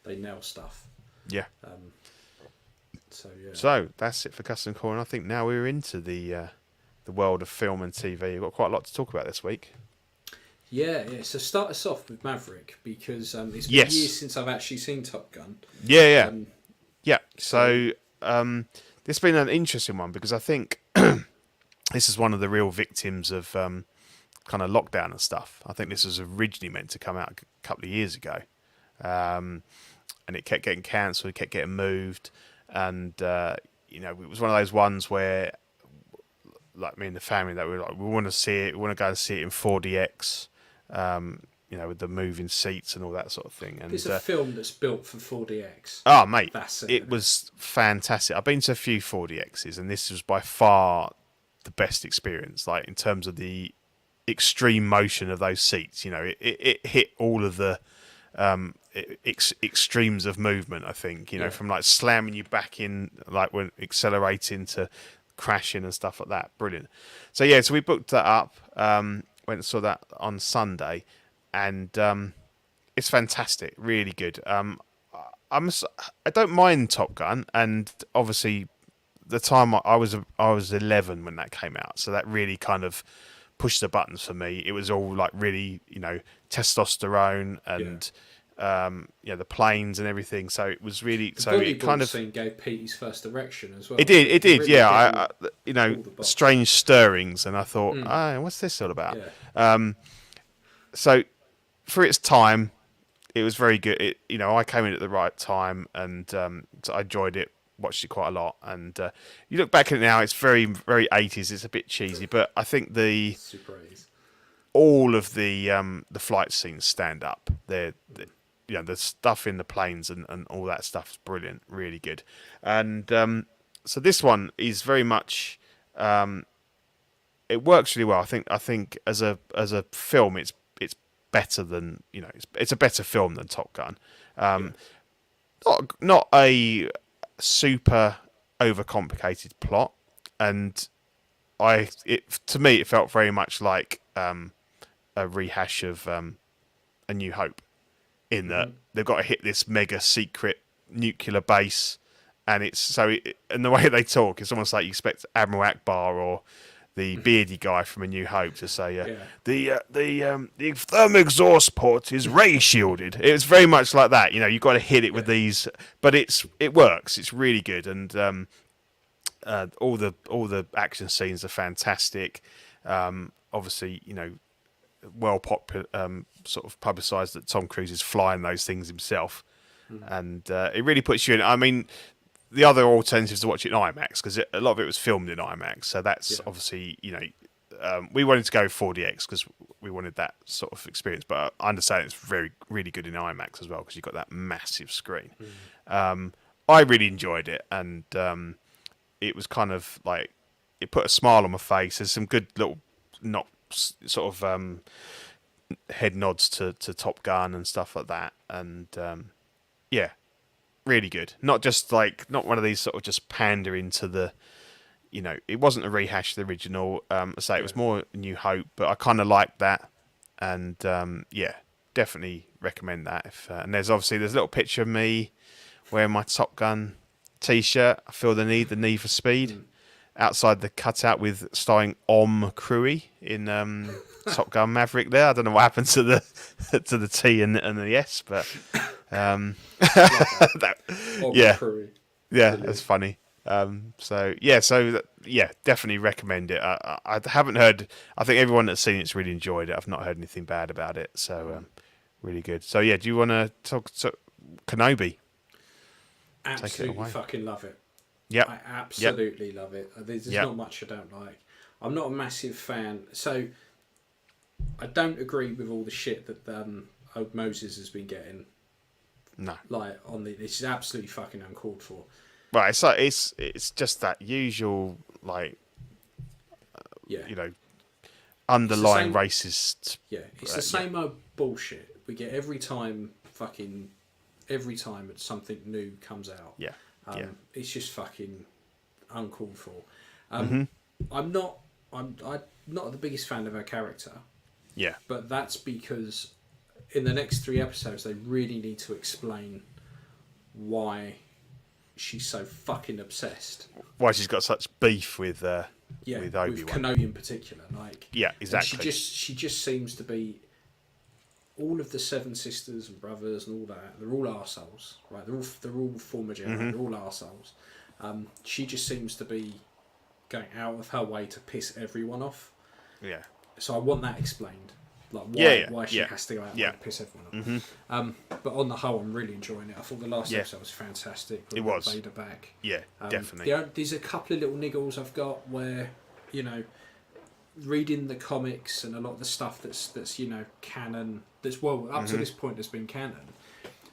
they nail stuff. Yeah. So that's it for Custom Corner. I think now we're into the world of film and TV. We've got quite a lot to talk about this week. Yeah. So start us off with Maverick, because it's been years since I've actually seen Top Gun. Yeah. So this has been an interesting one, because I think this is one of the real victims of kind of lockdown and stuff. I think this was originally meant to come out a couple of years ago, and it kept getting cancelled, it kept getting moved, and it was one of those ones where, like me and the family, that we want to see it, we want to go and see it in 4DX, with the moving seats and all that sort of thing. And it's a film that's built for 4DX. Oh, mate, Basset. It was fantastic. I've been to a few 4DXs, and this was by far the best experience. Like, in terms of the extreme motion of those seats, it hit all of the extremes of movement. I think from like slamming you back in, like when accelerating, to crashing and stuff like that. Brilliant. So we booked that up. Went and saw that on Sunday, and it's fantastic. Really good. I don't mind Top Gun, and obviously the time I was 11 when that came out, so that really kind of pushed the buttons for me. It was all like really testosterone and the planes and everything. So it was really it kind of scene gave Pete his first erection as well. It did. Really I strange stirrings, and I thought, what's this all about? Yeah. So for its time, it was very good. I came in at the right time, and so I enjoyed it. Watched it quite a lot, and you look back at it now, it's very, very 80s. It's a bit cheesy, but I think Super 80s. All of the flight scenes stand up. The stuff in the planes and all that stuff is brilliant, really good. And so this one is very much it works really well. I think as a film, it's better than it's a better film than Top Gun. Not a super overcomplicated plot, and to me it felt very much like a rehash of A New Hope, in that they've got to hit this mega secret nuclear base, and and the way they talk, it's almost like you expect Admiral Akbar or the beardy guy from A New Hope to say, the thermal exhaust port is ray shielded. It was very much like that. You've got to hit it with these, but it works. It's really good, and all the action scenes are fantastic. Obviously, well sort of publicised that Tom Cruise is flying those things himself, and it really puts you in. I mean, the other alternatives to watch it in IMAX, because a lot of it was filmed in IMAX, so that's obviously we wanted to go 4DX because we wanted that sort of experience, but I understand it's really good in IMAX as well, because you've got that massive screen. I really enjoyed it, and it was kind of like, it put a smile on my face. There's some good little head nods to Top Gun and stuff like that, and really good. Not one of these sort of just pandering to the, it wasn't a rehash of the original. I say it was more New Hope, but I kind of liked that, and definitely recommend that. And there's a little picture of me wearing my Top Gun t-shirt. I feel the need for speed. Outside the cutout with starring Cruey in Top Gun Maverick. There, I don't know what happened to the T and the S, but that's funny. Definitely recommend it. I haven't heard. I think everyone that's seen it's really enjoyed it. I've not heard anything bad about it, so really good. So do you want to talk to Kenobi? absolutely away. fucking love it. Yep. I absolutely love it. There's Yep. not much I don't like. I'm not a massive fan. So I don't agree with all the shit that old Moses has been getting. No. Like this is absolutely fucking uncalled for. Right. So it's just that usual Yeah. underlying same- racist. Yeah, it's the same old bullshit we get every time. Every time something new comes out. Yeah. It's just fucking uncalled for. Mm-hmm. I'm not the biggest fan of her character. Yeah. But that's because in the next 3 episodes they really need to explain why she's so fucking obsessed. Why she's got such beef with Obi-Wan. With Kenobi in particular. Yeah, exactly. She just seems to be all of the 7 sisters and brothers and all that. They're all arseholes, right? They're all former Jedi. Mm-hmm. They're all arseholes. She just seems to be going out of her way to piss everyone off. Yeah. So I want that explained, like why she has to go out and piss everyone off. Mm-hmm. But on the whole, I'm really enjoying it. I thought the last episode was fantastic. It was. Vader back. Yeah, definitely. There's a couple of little niggles I've got where, reading the comics and a lot of the stuff that's canon. That's up to this point has been canon.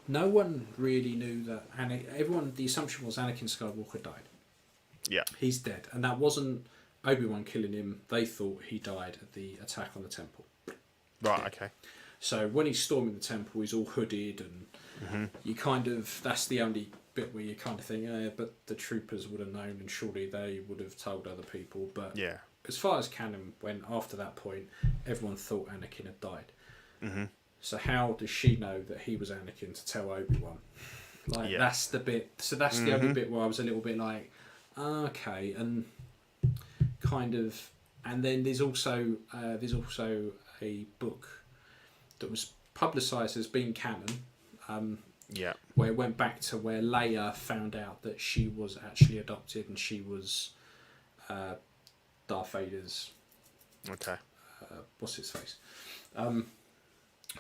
No one really knew that. The assumption was Anakin Skywalker died. Yeah. He's dead, and that wasn't Obi-Wan killing him. They thought he died at the attack on the temple. Right. Okay. So when he's storming the temple, he's all hooded, and you that's the only bit where you kind of think, but the troopers would have known, and surely they would have told other people. But Yeah. as far as canon went, after that point, everyone thought Anakin had died. Mm-hmm. So how does she know that he was Anakin to tell Obi-Wan? That's the bit. So that's the only bit where I was a little bit like, okay, and kind of. And then there's also a book that was publicised as being canon. Where it went back to where Leia found out that she was actually adopted and she was Darth Vader's what's his face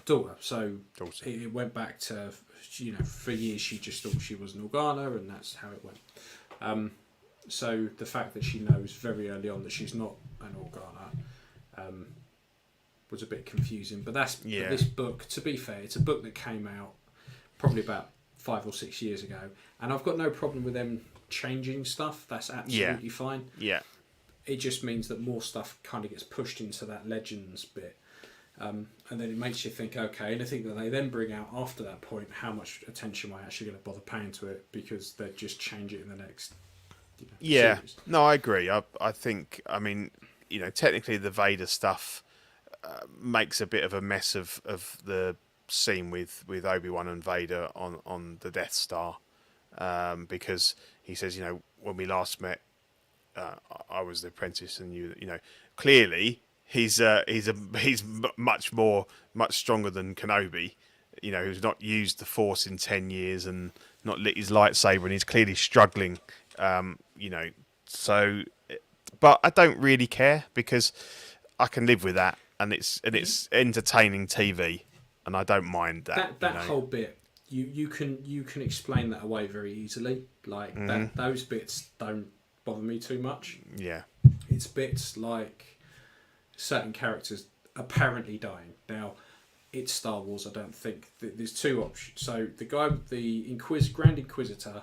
daughter. So it went back to for years she just thought she was an Organa, and that's how it went. So the fact that she knows very early on that she's not an Organa was a bit confusing. But but this book, to be fair, it's a book that came out probably about 5 or 6 years ago, and I've got no problem with them changing stuff. That's absolutely fine. Yeah. It just means that more stuff kind of gets pushed into that Legends bit. And then it makes you think, okay, anything that they then bring out after that point, how much attention am I actually going to bother paying to it, because they just change it in the next series. No, I agree. I think, technically the Vader stuff makes a bit of a mess of the scene with Obi-Wan and Vader on the Death Star, because he says, when we last met, I was the apprentice, and clearly he's much stronger than Kenobi, who's not used the Force in 10 years and not lit his lightsaber, and he's clearly struggling, So, but I don't really care, because I can live with that, and it's entertaining TV, and I don't mind that. That whole bit, you can explain that away very easily. Those bits don't bother me too much. Yeah. It's bits like certain characters apparently dying. Now, it's Star Wars. I don't think there's 2 options. So the guy, the Grand Inquisitor,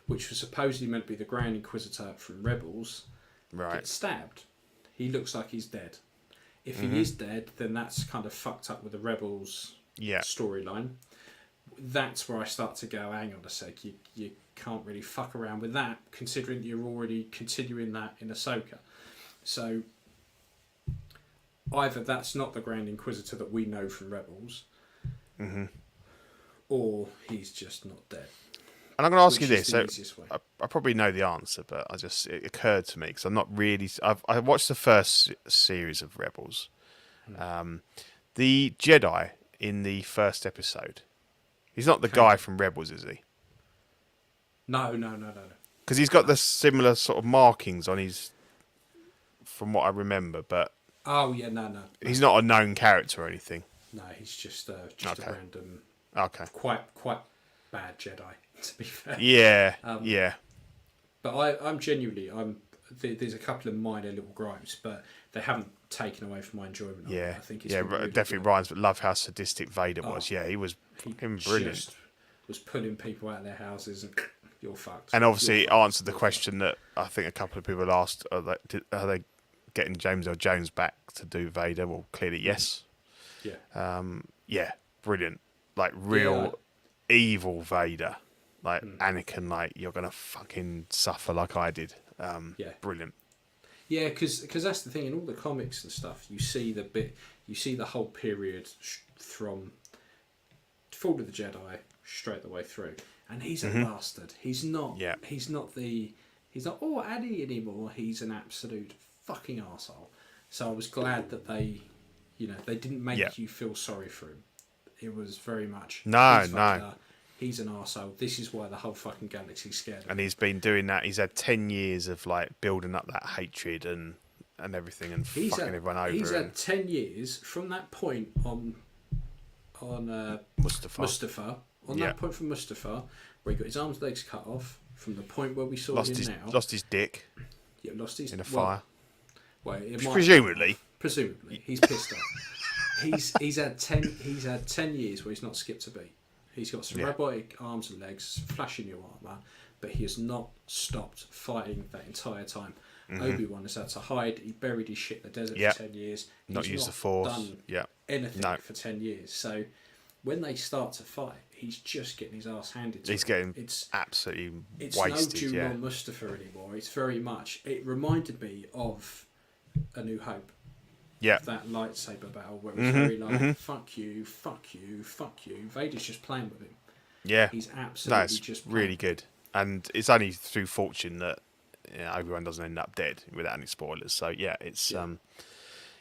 which was supposedly meant to be the Grand Inquisitor from Rebels, gets stabbed. He looks like he's dead. If he is dead, then that's kind of fucked up with the Rebels storyline. That's where I start to go, hang on a sec, you can't really fuck around with that, considering you're already continuing that in Ahsoka. So either that's not the Grand Inquisitor that we know from Rebels, or he's just not dead. And I'm going to ask you this. So I probably know the answer, but it occurred to me, because I'm not really. I watched the first series of Rebels. The Jedi in the first episode, he's not the guy from Rebels, is he? No. Because he's got the similar sort of markings on his, from what I remember, but no. He's not a known character or anything. No, he's just a random. Okay. Quite bad Jedi, to be fair. Yeah, But I'm genuinely, there's a couple of minor little gripes, but they haven't taken away from my enjoyment of it. I think it's really definitely good. Ryan's. But love how sadistic Vader was. Yeah, he was fucking brilliant. Just was pulling people out of their houses and you're fucked. And obviously it answered the question that I think a couple of people asked: Are they getting James Earl Jones back to do Vader? Well, clearly yes. Yeah. Brilliant. Like real evil Vader. Like Anakin, like you're gonna fucking suffer like I did. Brilliant. Yeah, because that's the thing in all the comics and stuff. You see the whole period from Fall of the Jedi straight the way through, and he's a bastard. He's not. Yeah. He's not Addy anymore. He's an absolute fucking arsehole. So I was glad that they didn't make you feel sorry for him. It was very much he's an arsehole. This is why the whole fucking galaxy's scared of him. And he's been doing that. He's had 10 years of like building up that hatred and everything and fucking everyone over. He's had 10 years from that point on Mustafa. That point from Mustafa, where he got his arms and legs cut off, from the point where we saw him now. Lost his dick. Yeah, lost his in a fire. Presumably, he's pissed off. He's had 10 years where he's not skipped a beat. He's got some robotic arms and legs, flashing new armour, but he has not stopped fighting that entire time. Obi-Wan has had to hide. He buried his shit in the desert for 10 years. He's not used the Force. Done anything for 10 years. So when they start to fight, he's just getting his ass handed to him. It's absolutely it's wasted. It's no Jumon Mustafa anymore. It's very much... It reminded me of A New Hope. Yeah. That lightsaber battle where it was very like, fuck you, fuck you, fuck you. Vader's just playing with him. Yeah. He's absolutely just playing. Really good. And it's only through fortune that Obi-Wan doesn't end up dead without any spoilers. So yeah, it's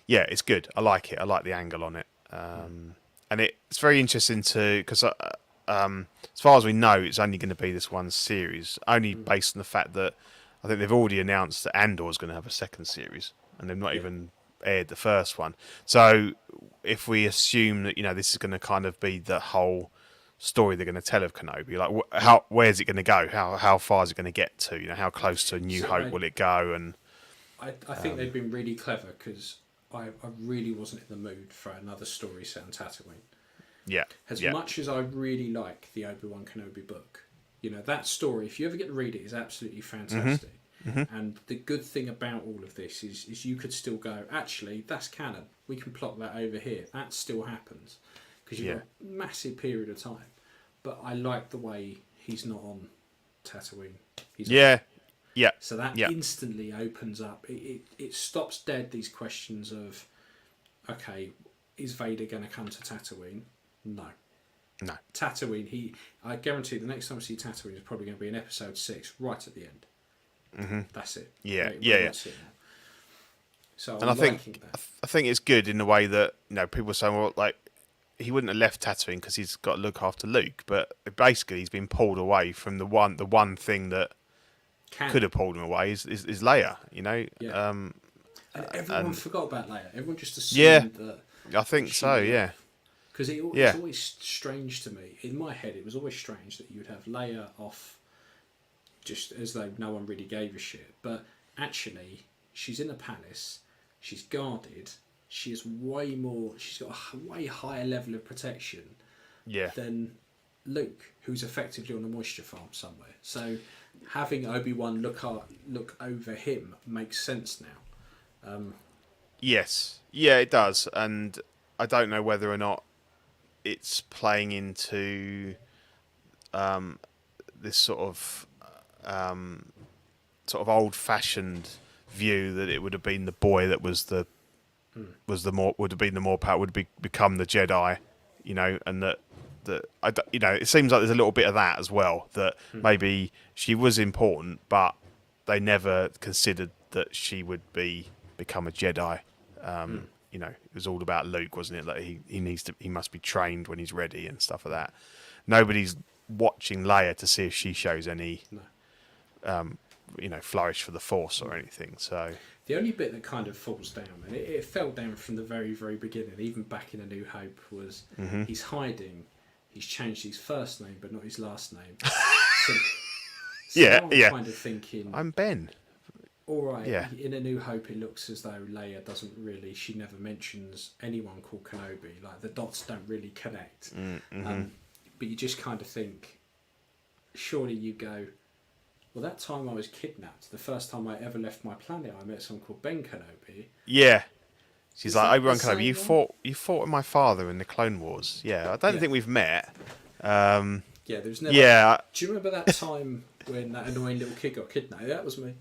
it's good. I like it. I like the angle on it. And it's very interesting because as far as we know, it's only going to be this one series, only based on the fact that I think they've already announced that Andor's going to have a second series, and they've not even aired the first one. So if we assume that this is going to kind of be the whole story they're going to tell of Kenobi, like where's it going to go? How far is it going to get to? How close to New Hope will it go? And I think they've been really clever because I really wasn't in the mood for another story set on Tatooine. Yeah. As much as I really like the Obi-Wan Kenobi book, that story, if you ever get to read it, is absolutely fantastic. And the good thing about all of this is you could still go, actually, that's canon. We can plot that over here. That still happens. Because you've got a massive period of time. But I like the way he's not on Tatooine. So that instantly opens up. It stops dead these questions of, okay, is Vader going to come to Tatooine? No. Tatooine, I guarantee the next time we see Tatooine is probably going to be in episode 6, right at the end. That's it. Yeah. So and I think it's good in the way that people are saying, well, like he wouldn't have left Tatooine because he's got to look after Luke, but basically he's been pulled away from the one thing that could have pulled him away is Leia. And everyone forgot about Leia. Everyone just assumed that. I think so. Yeah. Because it's always strange to me. In my head, it was always strange that you'd have Leia off just as though no one really gave a shit. But actually, she's in a palace. She's guarded. She's got a way higher level of protection than Luke, who's effectively on a moisture farm somewhere. So having Obi-Wan look over him makes sense now. Yes. Yeah, it does. And I don't know whether or not it's playing into this sort of old-fashioned view that it would have been the boy that become the Jedi, and that it seems like there's a little bit of that as well. That maybe she was important, but they never considered that she would become a Jedi. It was all about Luke, wasn't it? Like he must be trained when he's ready and stuff like that. Nobody's watching Leia to see if she shows any, flourish for the Force or anything. So the only bit that kind of falls down, and it fell down from the very, very beginning, even back in A New Hope, was he's hiding he's changed his first name but not his last name. So Yeah, now yeah. Kind of thinking, I'm Ben. all right, Yeah. in A New Hope, it looks as though Leia doesn't really. She never mentions anyone called Kenobi. Like the dots don't really connect. But you just kind of think, surely you go, well, that time I was kidnapped, the first time I ever left my planet, I met someone called Ben Kenobi. Yeah. She's Is like, that Obi-Wan the Kenobi, same you fought with my father in the Clone Wars. Yeah, I don't Yeah. think we've met. Yeah, there's never. Yeah. Do you remember that time when that annoying little kid got kidnapped? That was me.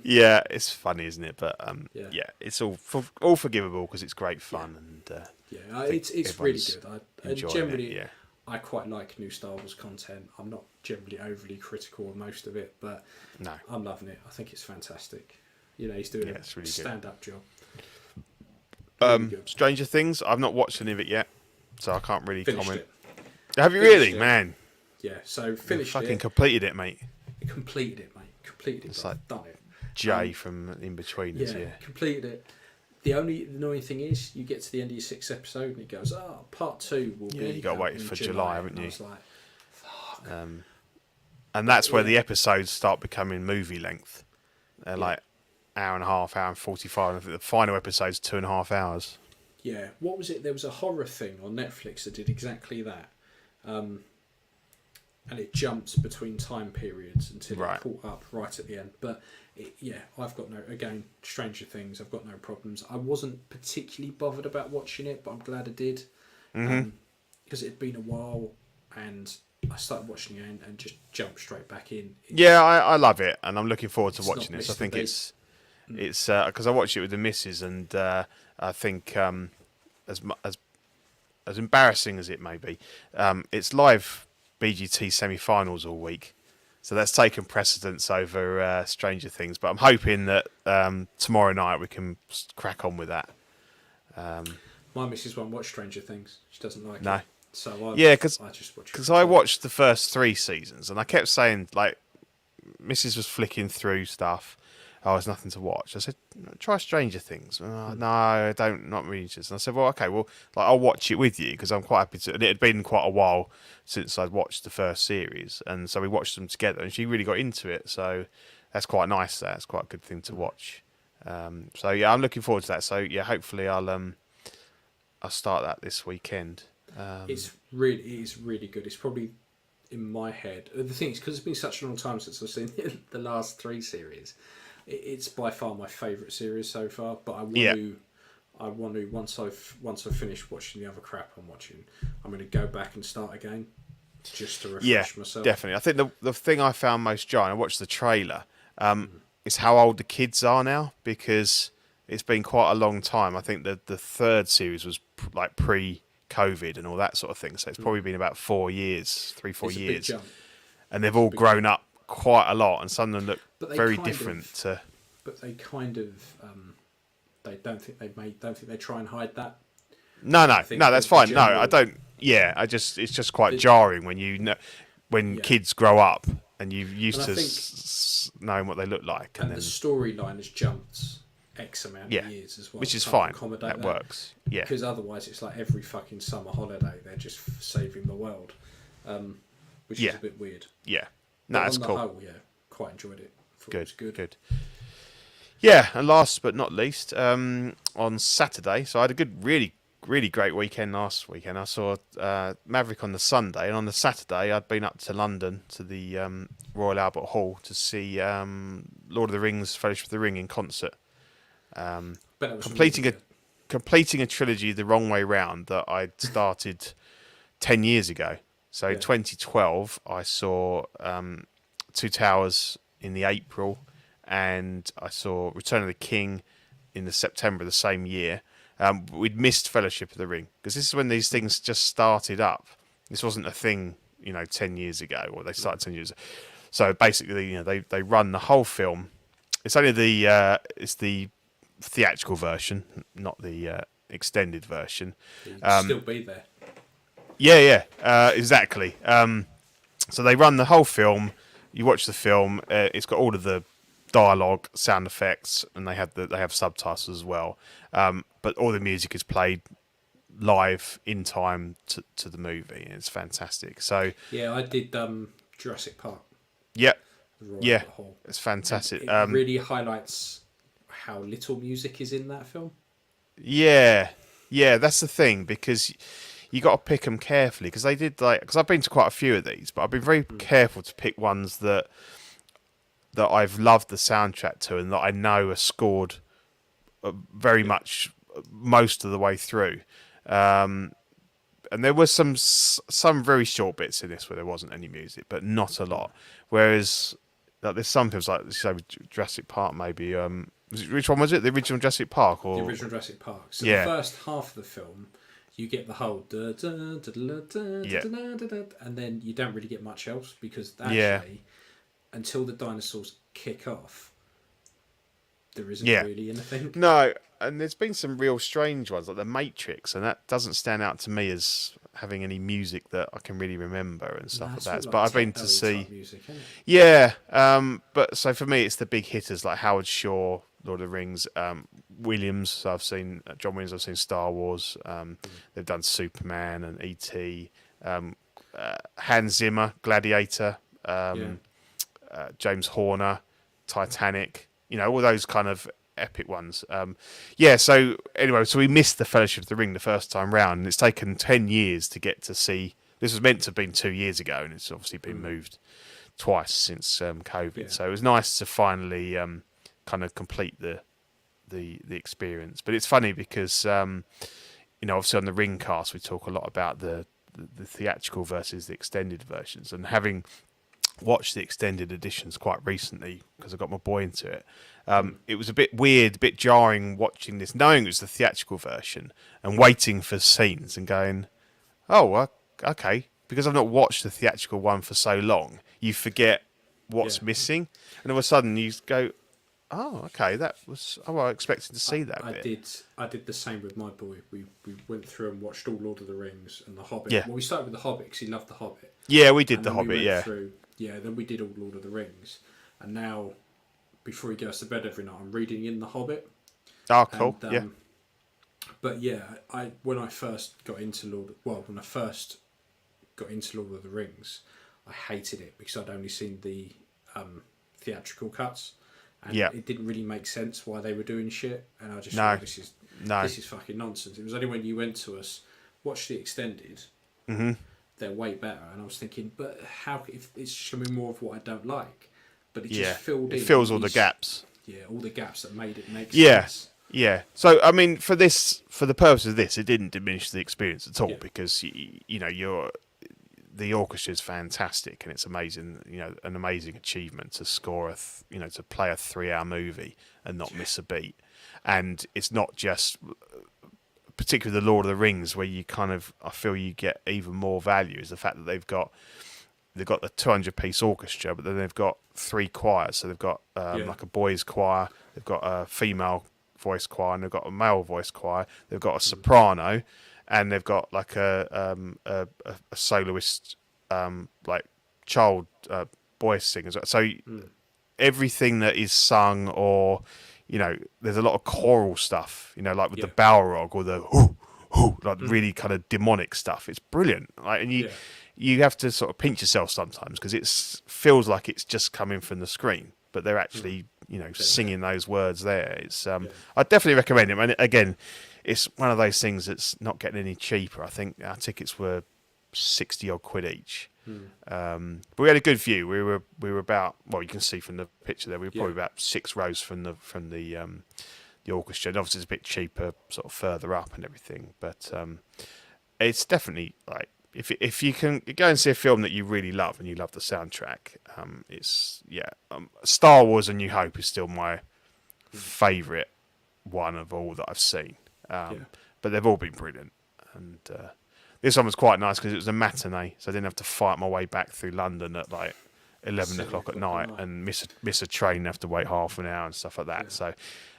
Yeah, it's funny, isn't it? But Yeah. yeah, it's all forgivable because it's great fun and Yeah, it's really everyone's good. And enjoying generally, it, yeah. I quite like new Star Wars content. I'm not generally overly critical of most of it, but No. I'm loving it. I think it's fantastic. You know, he's doing Yeah, it's a really good. stand-up job. Really good. Stranger Things, I've not watched any of it yet, so I can't really Finished comment. it. Have you Finished really, it. man? Yeah, so You finished fucking it. completed it, mate. Completed it, mate. Completed it. It's bro. like Done it. Jay from In Between Us, Yeah, yeah. completed it. The only annoying thing is, you get to the end of your 6th episode and it goes, part 2 will be. Yeah, you gotta wait in for July, haven't and I you? was like, fuck. And that's where Yeah. the episodes start becoming movie length. They're like hour and a half, hour and 45. I think the final episode's 2.5 hours. Yeah, what was it? There was a horror thing on Netflix that did exactly that. And it jumps between time periods until Right. it caught up right at the end. But I've got Stranger Things, I've got no problems. I wasn't particularly bothered about watching it, but I'm glad I did. Because it had been a while and I started watching it and just jumped straight back in. Yeah, I love it, and I'm looking forward to It's watching not this. I missed think the it's because I watched it with the missus, and I think as embarrassing as it may be, it's live BGT semi-finals all week, so that's taken precedence over Stranger Things. But I'm hoping that tomorrow night we can crack on with that. My missus won't watch Stranger Things. She doesn't like No. it. So Yeah, 'cause- I just watch it. Because I watched the first 3 seasons, and I kept saying, like, Mrs. was flicking through stuff. Oh, there's nothing to watch. I said, try Stranger Things. Oh, no, I don't, not really interested. And I said, well, okay, well, like, I'll watch it with you because I'm quite happy to. And it had been quite a while since I'd watched the first series, and so we watched them together, and she really got into it. So that's quite nice. That's quite a good thing to watch. So yeah, I'm looking forward to that. So yeah, hopefully I'll start that this weekend. It is really good. It's probably in my head. The thing is, because it's been such a long time since I've seen the last 3 series, it's by far my favourite series so far. But I want to once I've finished watching the other crap I'm going to go back and start again, just to refresh myself. Definitely. I think the thing I found most jarring, I watched the trailer, is how old the kids are now, because it's been quite a long time. I think the 3rd series was like pre-COVID and all that sort of thing, so it's probably been about 4 years, 3-4 It's a big years, jump. and they've all grown up quite a lot, and some of them look But they very kind different. But they kind of they don't think they try and hide that. No, think that's the fine. No, general- I don't. Yeah, it's just quite jarring when kids grow up and you're used And I to think- knowing what they look like, And then the storyline has jumped X amount Yeah, of years as well. which is to fine. accommodate That works. Yeah, Because otherwise, it's like every fucking summer holiday they're just saving the world, which is Yeah. a bit weird. yeah. No, But that's on the cool. whole, quite enjoyed it. Thought it was Good. Yeah, and last but not least, on Saturday, so I had a really great weekend last weekend. I saw Maverick on the Sunday, and on the Saturday I'd been up to London to the Royal Albert Hall to see Lord of the Rings, Fellowship of the Ring in concert. But it was Completing really completing a trilogy the wrong way round that I'd started 10 years ago. So in 2012, I saw Two Towers in the April, and I saw Return of the King in the September of the same year. We'd missed Fellowship of the Ring because this is when these things just started up. This wasn't a thing, 10 years ago, or they started 10 years ago. So basically, they run the whole film. It's only it's the theatrical version, not the extended version. good. You'd still be there. Yeah, exactly. So they run the whole film. You watch the film. It's got all of the dialogue, sound effects, and they have subtitles as well. But all the music is played live in time to the movie. It's fantastic. So Yeah, I did Jurassic Park. yeah, The Royal yeah, Albert Hall. it's fantastic. It really highlights how little music is in that film. Yeah, yeah, that's the thing, because you got to pick them carefully, because they did because I've been to quite a few of these, but I've been very careful to pick ones that I've loved the soundtrack to and that I know are scored very much most of the way through. And there was some very short bits in this where there wasn't any music, but not a lot. Whereas there's some films like Jurassic Park, maybe. Which one was it? The original Jurassic Park, or The original Jurassic Park. So Yeah. the first half of the film, you get the whole da, da, da, da, da, Yeah. da, da, da, da, and then you don't really get much else, because Yeah. actually, until the dinosaurs kick off, there isn't Yeah. really anything. No, and there's been some real strange ones like The Matrix, and that doesn't stand out to me as having any music that I can really remember and stuff like that. But I've been to see, music, isn't it? yeah. But so for me, it's the big hitters like Howard Shore, Lord of the Rings, Williams. So I've seen John Williams. I've seen Star Wars. They've done Superman and E.T. Hans Zimmer, Gladiator. James Horner, Titanic. You know, all those kind of epic ones. Yeah, so anyway, so we missed the Fellowship of the Ring the first time round, and it's taken 10 years to get to see. This was meant to have been 2 years ago, and it's obviously been moved twice since COVID. Yeah. So it was nice to finally kind of complete the experience. But it's funny because you know, obviously on the Ringcast we talk a lot about the theatrical versus the extended versions, and having watched the extended editions quite recently because I got my boy into it. It was a bit weird, a bit jarring watching this, knowing it was the theatrical version and waiting for scenes and going, oh, okay, because I've not watched the theatrical one for so long, you forget what's missing, and all of a sudden you go, oh, okay, that was, I expected to see that bit. I did the same with my boy. We went through and watched all Lord of the Rings and The Hobbit. Yeah. Well, we started with The Hobbit because he loved The Hobbit. Yeah, we did And The then we Hobbit, went yeah. through, then we did all Lord of the Rings. And now, before he goes to bed every night, I'm reading in The Hobbit. Oh, cool, And, yeah. But yeah, when I first got into Lord of the Rings, I hated it because I'd only seen the theatrical cuts, and it didn't really make sense why they were doing shit, and I just thought this is fucking nonsense. It was only when you went to us, watch the extended, they're way better, and I was thinking, but how if it's just gonna be more of what I don't like? But it just filled in. It fills all the gaps. Yeah, all the gaps that made it make sense. Yeah. So I mean, for the purpose of this, it didn't diminish the experience at all because you know the orchestra is fantastic and it's amazing. You know, an amazing achievement to score to play a 3-hour movie and not miss a beat. And it's not just particularly the Lord of the Rings where you I feel you get even more value is the fact that they've got the 200-piece orchestra, but then they've got 3 choirs. So they've got like a boys' choir, they've got a female voice choir, and they've got a male voice choir. They've got a soprano, and they've got like a soloist, like child voice singers. So everything that is sung, or there's a lot of choral stuff. Like with the Balrog or the like really kind of demonic stuff. It's brilliant. Like, and you have to sort of pinch yourself sometimes because it feels like it's just coming from the screen, but they're actually singing those words there. It's I definitely recommend it. And again, it's one of those things that's not getting any cheaper. I think our tickets were 60 odd quid each. But we had a good view. We were about, well, you can see from the picture there, we were probably about 6 rows from the orchestra. And obviously it's a bit cheaper sort of further up and everything, but it's definitely like if you can go and see a film that you really love and you love the soundtrack, Star Wars: A New Hope is still my favourite one of all that I've seen. But they've all been brilliant, and this one was quite nice because it was a matinee, so I didn't have to fight my way back through London at like 11 o'clock at night and miss a train and have to wait half an hour and stuff like that. So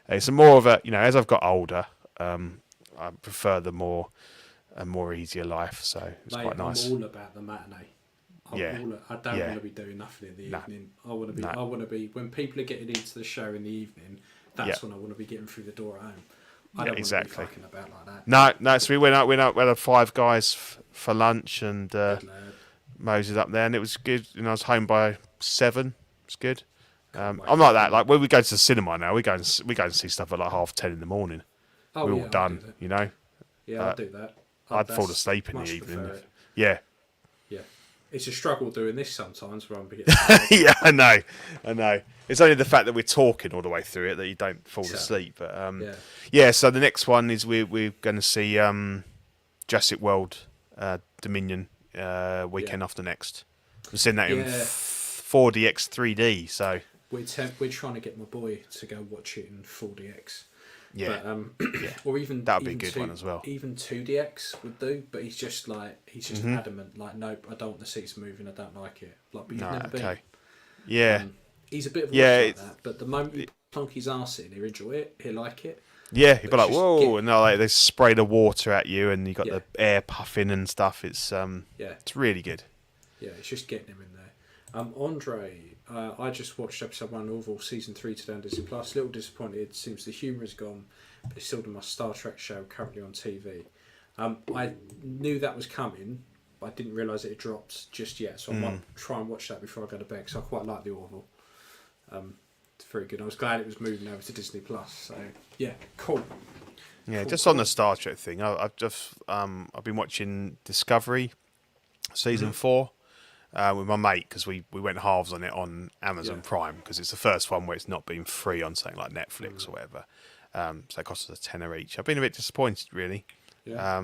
it's more of a, as I've got older, I prefer the more easier life. So it's quite nice. I'm all about the matinee. I don't want to be doing nothing in the evening. I want to be when people are getting into the show in the evening. That's when I want to be getting through the door at home. I don't exactly. want to be fucking about like that. No. So we had 5 guys for lunch and Good lad. Moses up there, and it was good. And I was home by 7. It's good. I'm wait like for that. it. Like when we go to the cinema now, we go and see stuff at like 10:30 in the morning. Oh, We're yeah, all I'll done, do that. you know. Yeah, I'll do that. I'd fall That's asleep in the much evening. prefer it. Yeah. Yeah. It's a struggle doing this sometimes where I'm beginning. Yeah, I know. It's only the fact that we're talking all the way through it that you don't fall asleep. But yeah. So the next one is we're going to see Jurassic World Dominion weekend after next. We're seeing that in 4DX 3D. So we're trying to get my boy to go watch it in 4DX. Yeah, but, or even that would be a good one as well. Even 2DX would do, but he's just adamant. Like, nope, I don't want the seats moving. I don't like it. Like, but you've never been. Yeah, he's a bit of a like that. But the moment you plunk his arse in, he'll enjoy it. He'll like it. Yeah, he'll be like, whoa, and they spray the water at you, and you got the air puffing and stuff. It's it's really good. Yeah, it's just getting him in there. Andre, I just watched episode 1 of Orville season 3 today on Disney Plus. A little disappointed. Seems the humour is gone, but it's still in my Star Trek show currently on TV. I knew that was coming, but I didn't realise it had dropped just yet. So I might try and watch that before I go to bed because I quite like the Orville. It's very good. I was glad it was moving over to Disney Plus. So yeah, cool. Yeah, just on the Star Trek thing, I've been watching Discovery season 4. With my mate because we went halves on it on Amazon Prime because it's the first one where it's not been free on something like Netflix or whatever. So it cost us £10 each. I've been a bit disappointed really. Yeah.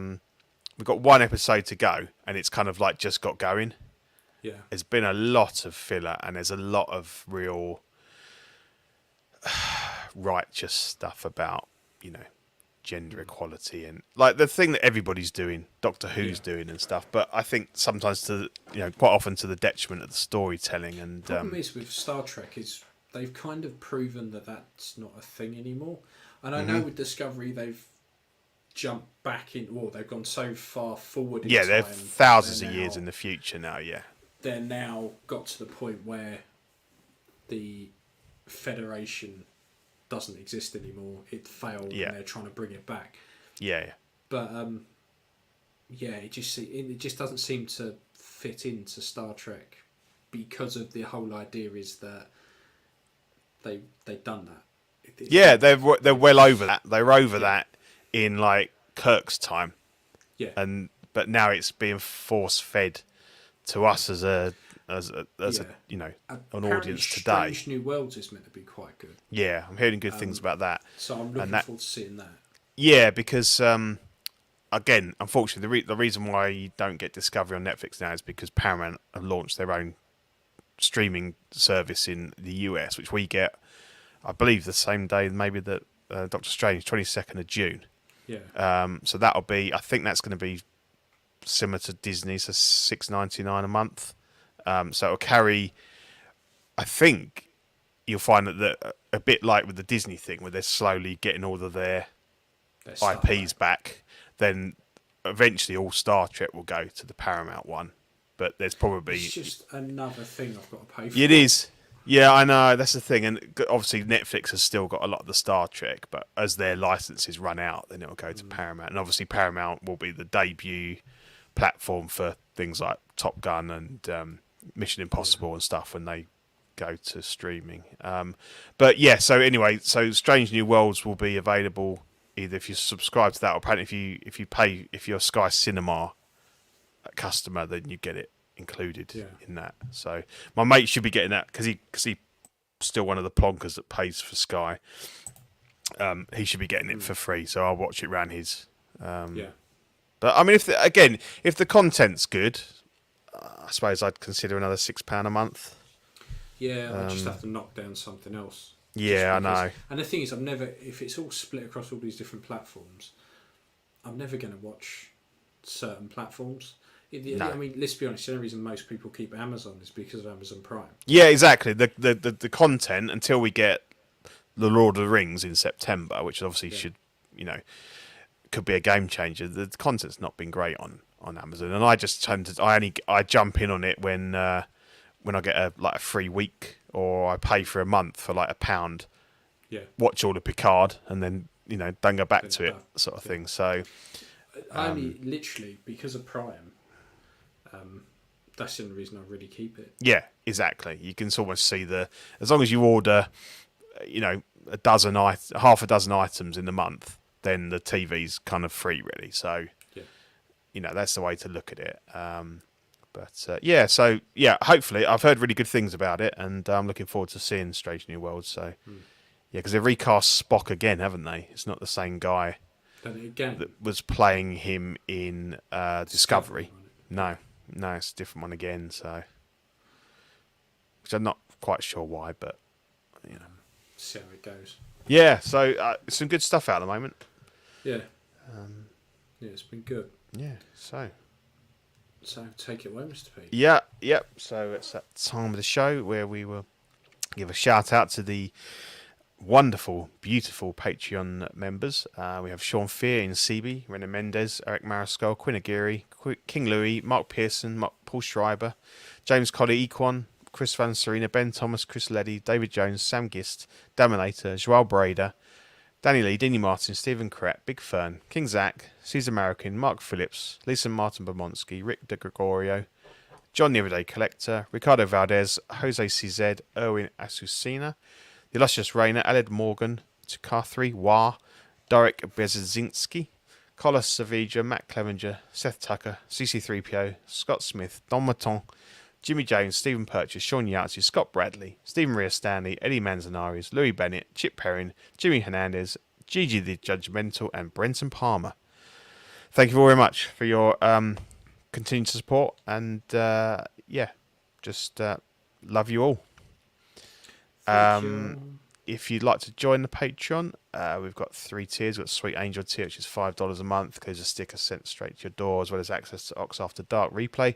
We've got 1 episode to go and it's kind of like just got going. Yeah. There's been a lot of filler and there's a lot of real righteous stuff about, gender equality and like the thing that everybody's doing, Doctor Who's doing and stuff. But I think sometimes quite often to the detriment of the storytelling. And the problem is with Star Trek is they've kind of proven that that's not a thing anymore. And I know with Discovery they've jumped back in, or they've gone so far forward. In they're time, thousands of years in the future now. Yeah, they're now got to the point where the Federation doesn't exist anymore. It failed and they're trying to bring it back. Yeah. But it just doesn't seem to fit into Star Trek because of the whole idea is that they've done that. They're well over that. They were over that in like Kirk's time. Yeah. But now it's being force fed to us as an audience today. Strange New Worlds is meant to be quite good. Yeah, I'm hearing good things about that. So I'm looking forward to seeing that. Yeah, because again, unfortunately, the reason why you don't get Discovery on Netflix now is because Paramount have launched their own streaming service in the US, which we get, I believe, the same day maybe that Doctor Strange, 22nd of June. Yeah. So that'll be, I think that's going to be similar to Disney, so $6.99 a month. So it'll carry, I think you'll find that a bit like with the Disney thing where they're slowly getting all of their IPs back, then eventually all Star Trek will go to the Paramount one. But there's probably... It's just another thing I've got to pay for. It is. Yeah, I know, that's the thing. And obviously Netflix has still got a lot of the Star Trek, but as their licenses run out, then it'll go to Paramount. And obviously Paramount will be the debut platform for things like Top Gun and Mission Impossible and stuff when they go to streaming. But yeah, so anyway, so Strange New Worlds will be available either if you subscribe to that or apparently if you're a Sky Cinema customer, then you get it included in that. So my mate should be getting that because he's still one of the plonkers that pays for Sky. He should be getting it for free, so I'll watch it around his. But I mean, if the content's good, I suppose I'd consider another £6 a month. Yeah, I just have to knock down something else. Yeah, I know. And the thing is, if it's all split across all these different platforms, I'm never going to watch certain platforms. No. I mean, let's be honest, the only reason most people keep Amazon is because of Amazon Prime. Yeah, exactly. The content, until we get The Lord of the Rings in September, which obviously should, could be a game changer. The content's not been great on Amazon, and I just I jump in on it when I get a free week or I pay for a month for like £1. Yeah. Watch all the Picard and then don't go back to it, sort of thing. So only literally because of Prime. That's the only reason I really keep it. Yeah, exactly. You can almost see as long as you order, half a dozen items in the month, then the TV's kind of free, really. So, that's the way to look at it. Hopefully, I've heard really good things about it, and I'm looking forward to seeing Strange New Worlds. So, because they've recast Spock again, haven't they? It's not the same guy that was playing him in Discovery. No, it's a different one again. So, which I'm not quite sure why, but see how it goes. Yeah, so some good stuff out at the moment. Yeah. It's been good. Yeah, so take it away, Mr. P. Yeah. So it's that time of the show where we will give a shout out to the wonderful, beautiful Patreon members. We have Sean Fear in CB, Renan Mendez, Eric Mariscal, Quinn Aguirre, King Louis, Mark Pearson, Paul Schreiber, James Colley Equan, Chris Van Serena, Ben Thomas, Chris Leddy, David Jones, Sam Gist, Daminator, Joel Brader, Danny Lee, Dini Martin, Stephen Crett, Big Fern, King Zach, Caesar American, Mark Phillips, Lisa Martin Bomonsky, Rick De Gregorio, John the Everyday Collector, Ricardo Valdez, Jose CZ, Erwin Asusina, The Illustrious Rainer, Aled Morgan, Tukathri, Wah, Derek Bezinski, Collis Savija, Matt Clevenger, Seth Tucker, CC3PO, Scott Smith, Don Maton, Jimmy Jones, Stephen Purchase, Sean Yahtzee, Scott Bradley, Stephen Rhea Stanley, Eddie Manzanares, Louis Bennett, Chip Perrin, Jimmy Hernandez, Gigi the Judgmental, and Brenton Palmer. Thank you very much for your continued support, and just love you all. Thank you. If you'd like to join the Patreon, we've got 3 tiers. We've got Sweet Angel tier, which is $5 a month. There's a sticker sent straight to your door, as well as access to Ox After Dark replay.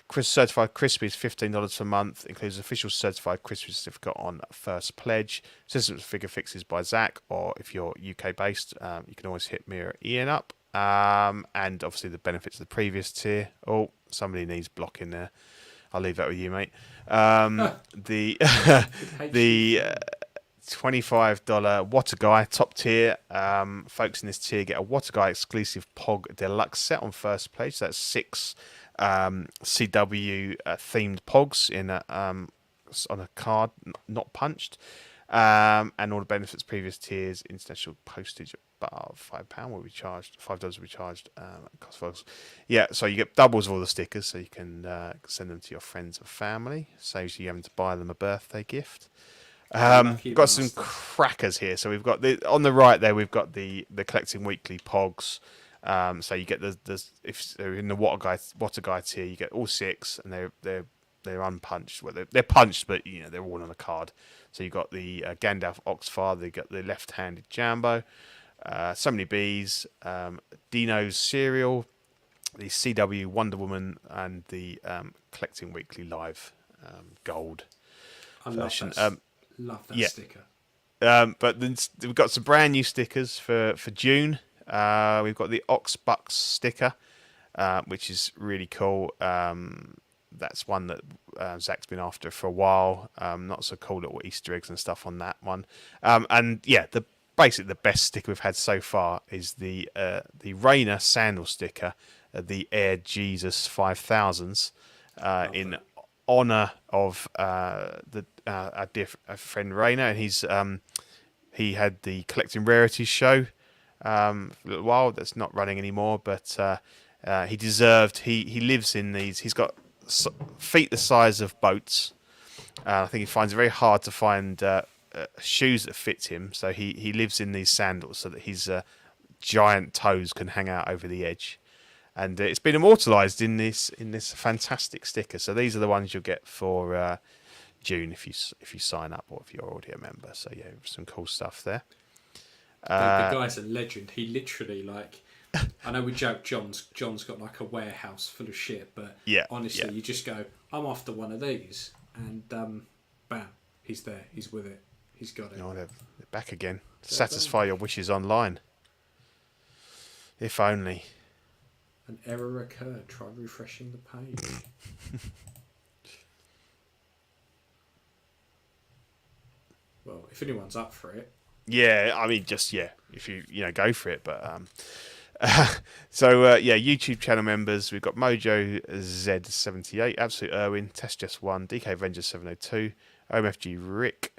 Certified Crispy is $15 per month. Includes official Certified Crispy certificate on first pledge. Systems figure fixes by Zach, or if you're UK based, you can always hit me or Ian up. And obviously the benefits of the previous tier. Oh, somebody needs blocking there. I'll leave that with you, mate. The $25 What a Guy top tier. Folks in this tier get a What a Guy exclusive Pog Deluxe set on first page. So that's 6 CW themed Pogs in on a card, not punched. And all the benefits previous tiers, international postage above £5 will be charged. $5 will be charged. Cost folks. Yeah, so you get doubles of all the stickers, so you can send them to your friends and family. Saves you having to buy them a birthday gift. We've got some crackers here. So we've got on the right there. We've got the collecting weekly Pogs. So you get if they're in the What a Guy tier, you get all 6, and they're unpunched. Well, they're punched, but they're all on a card. So you got the Gandalf Oxfather, you got the left-handed Jambo, So Many Bees, Dino's Cereal, the CW Wonder Woman, and the Collecting Weekly Live Gold version. Love that sticker. But then we've got some brand new stickers for June. We've got the Oxbucks sticker, which is really cool. That's one that Zach's been after for a while. Not so cool little Easter eggs and stuff on that one. And yeah, basically the best sticker we've had so far is the Rainer sandal sticker, the Air Jesus 5000s, in honour of our dear friend Rainer, and he had the Collecting Rarities show for a little while. That's not running anymore, but he deserved. He lives in these. He's got feet the size of boats. I think he finds it very hard to find shoes that fit him, so he lives in these sandals so that his giant toes can hang out over the edge. And it's been immortalised in this fantastic sticker. So these are the ones you'll get for June if you sign up, or if you're already a member. So yeah, some cool stuff there. The guy's a legend. He literally, like, I know we joke John's got like a warehouse full of shit, but honestly, you just go, I'm after one of these, and bam, he's there. He's with it. He's got it. Oh, they're back again. Satisfy your wishes online. If only. An error occurred. Try refreshing the page. Well, if anyone's up for it. Yeah, I mean, just if you go for it. But YouTube channel members, we've got Mojo Z78, Absolute Irwin, Test Just One, DK Avenger 702, OMFG Rick,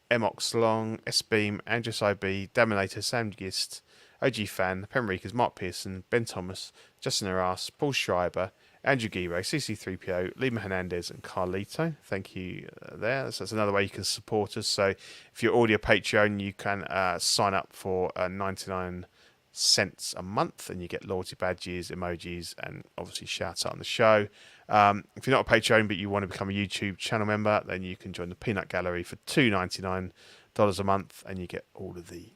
Emox Long, S Beam, Andrews IB, Daminator, Sam Gist, OG Fan, Penreekers, Mark Pearson, Ben Thomas, Justin Arras, Paul Schreiber, Andrew Giro, CC3PO, Lima Hernandez, and Carlito. Thank you there. So that's another way you can support us. So if you're already a Patreon, you can sign up for 99 cents a month, and you get loyalty badges, emojis, and obviously shout out on the show. If you're not a Patreon but you want to become a YouTube channel member, then you can join the Peanut Gallery for $2.99 a month, and you get all of the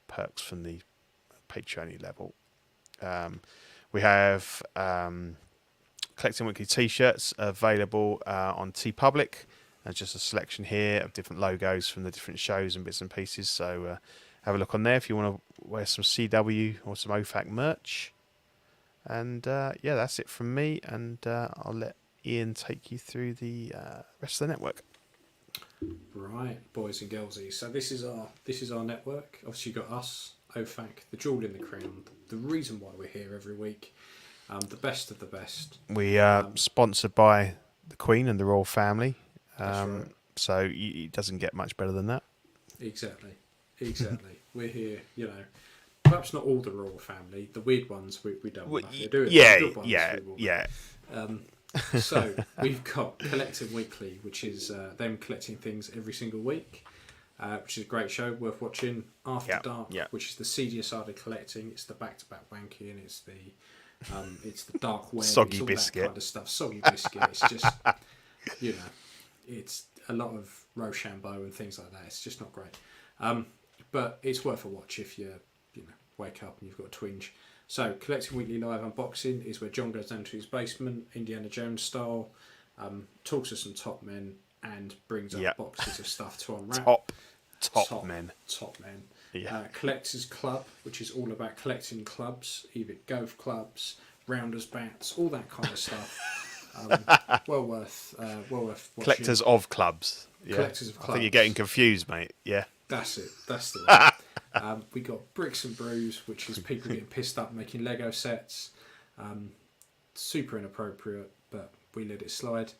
perks from the Patreon level. We have Collecting Weekly t-shirts available on TeePublic. There's just a selection here of different logos from the different shows and bits and pieces, so have a look on there if you want to wear some CW or some OFAC merch. And that's it from me, and I'll let Ian take you through the rest of the network. Right, boys and girlsies. So this is our network. Obviously, you've got us, OFAC, the jewel in the crown, the reason why we're here every week, the best of the best. We are sponsored by the Queen and the royal family, That's right. so it doesn't get much better than that. Exactly. We're here, perhaps not all the royal family, the weird ones we don't want to do it. Yeah. So we've got Collecting Weekly, which is them collecting things every single week, which is a great show, worth watching. After Dark, which is the seedier side of collecting. It's the back-to-back wanking, and it's the dark web, Soggy it's all biscuit. that kind of stuff. Soggy biscuit. It's just, it's a lot of Rochambeau and things like that. It's just not great. But it's worth a watch if you wake up and you've got a twinge. So Collecting Weekly Live Unboxing is where John goes down to his basement, Indiana Jones style, talks to some top men and brings up boxes of stuff to unwrap. Top men. Yeah. Collectors Club, which is all about collecting clubs, either golf clubs, rounders bats, all that kind of stuff. Well worth watching. Collectors of clubs. Yeah. Collectors of clubs. I think you're getting confused, mate. Yeah. That's it. That's the one. We got Bricks and Brews, which is people getting pissed up making Lego sets. Super inappropriate, but we let it slide.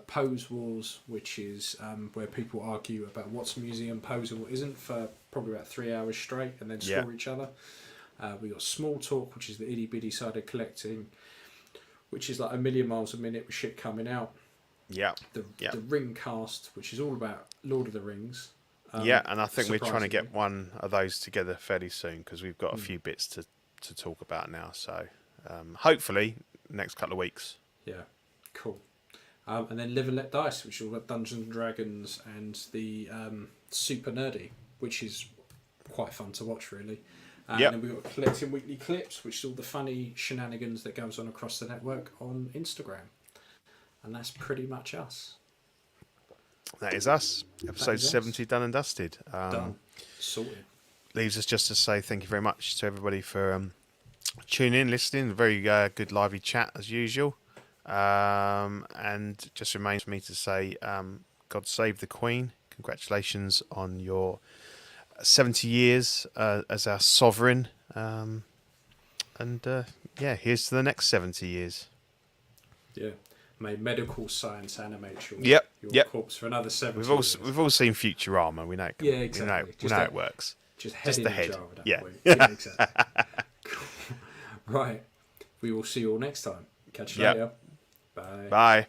Pose Wars, which is where people argue about what's a museum pose and what isn't for probably about 3 hours straight, and then score each other. We got Small Talk, which is the itty bitty side of collecting, which is like a million miles a minute with shit coming out. The Ring Cast, which is all about Lord of the Rings. And I think we're trying to get one of those together fairly soon, because we've got a few bits to talk about now. So hopefully next couple of weeks. Yeah, cool. And then Live and Let Dice, which is all about Dungeons and Dragons and the super nerdy, which is quite fun to watch, really. And then we've got Collecting Weekly Clips, which is all the funny shenanigans that goes on across the network on Instagram. And that's pretty much us. That is us. Episode 70 done and dusted. Done. Sorted. Leaves us just to say thank you very much to everybody for tuning in, listening. Very good, lively chat as usual. And just remains for me to say, God save the Queen. Congratulations on your 70 years as our sovereign. Here's to the next 70 years. Yeah. May medical science animate your corpse for another 70 years. We've all seen Futurama. We know it. Yeah, exactly. We know it works. Just the head. Yeah, exactly. Cool. Right. We will see you all next time. Catch you later. Bye. Bye.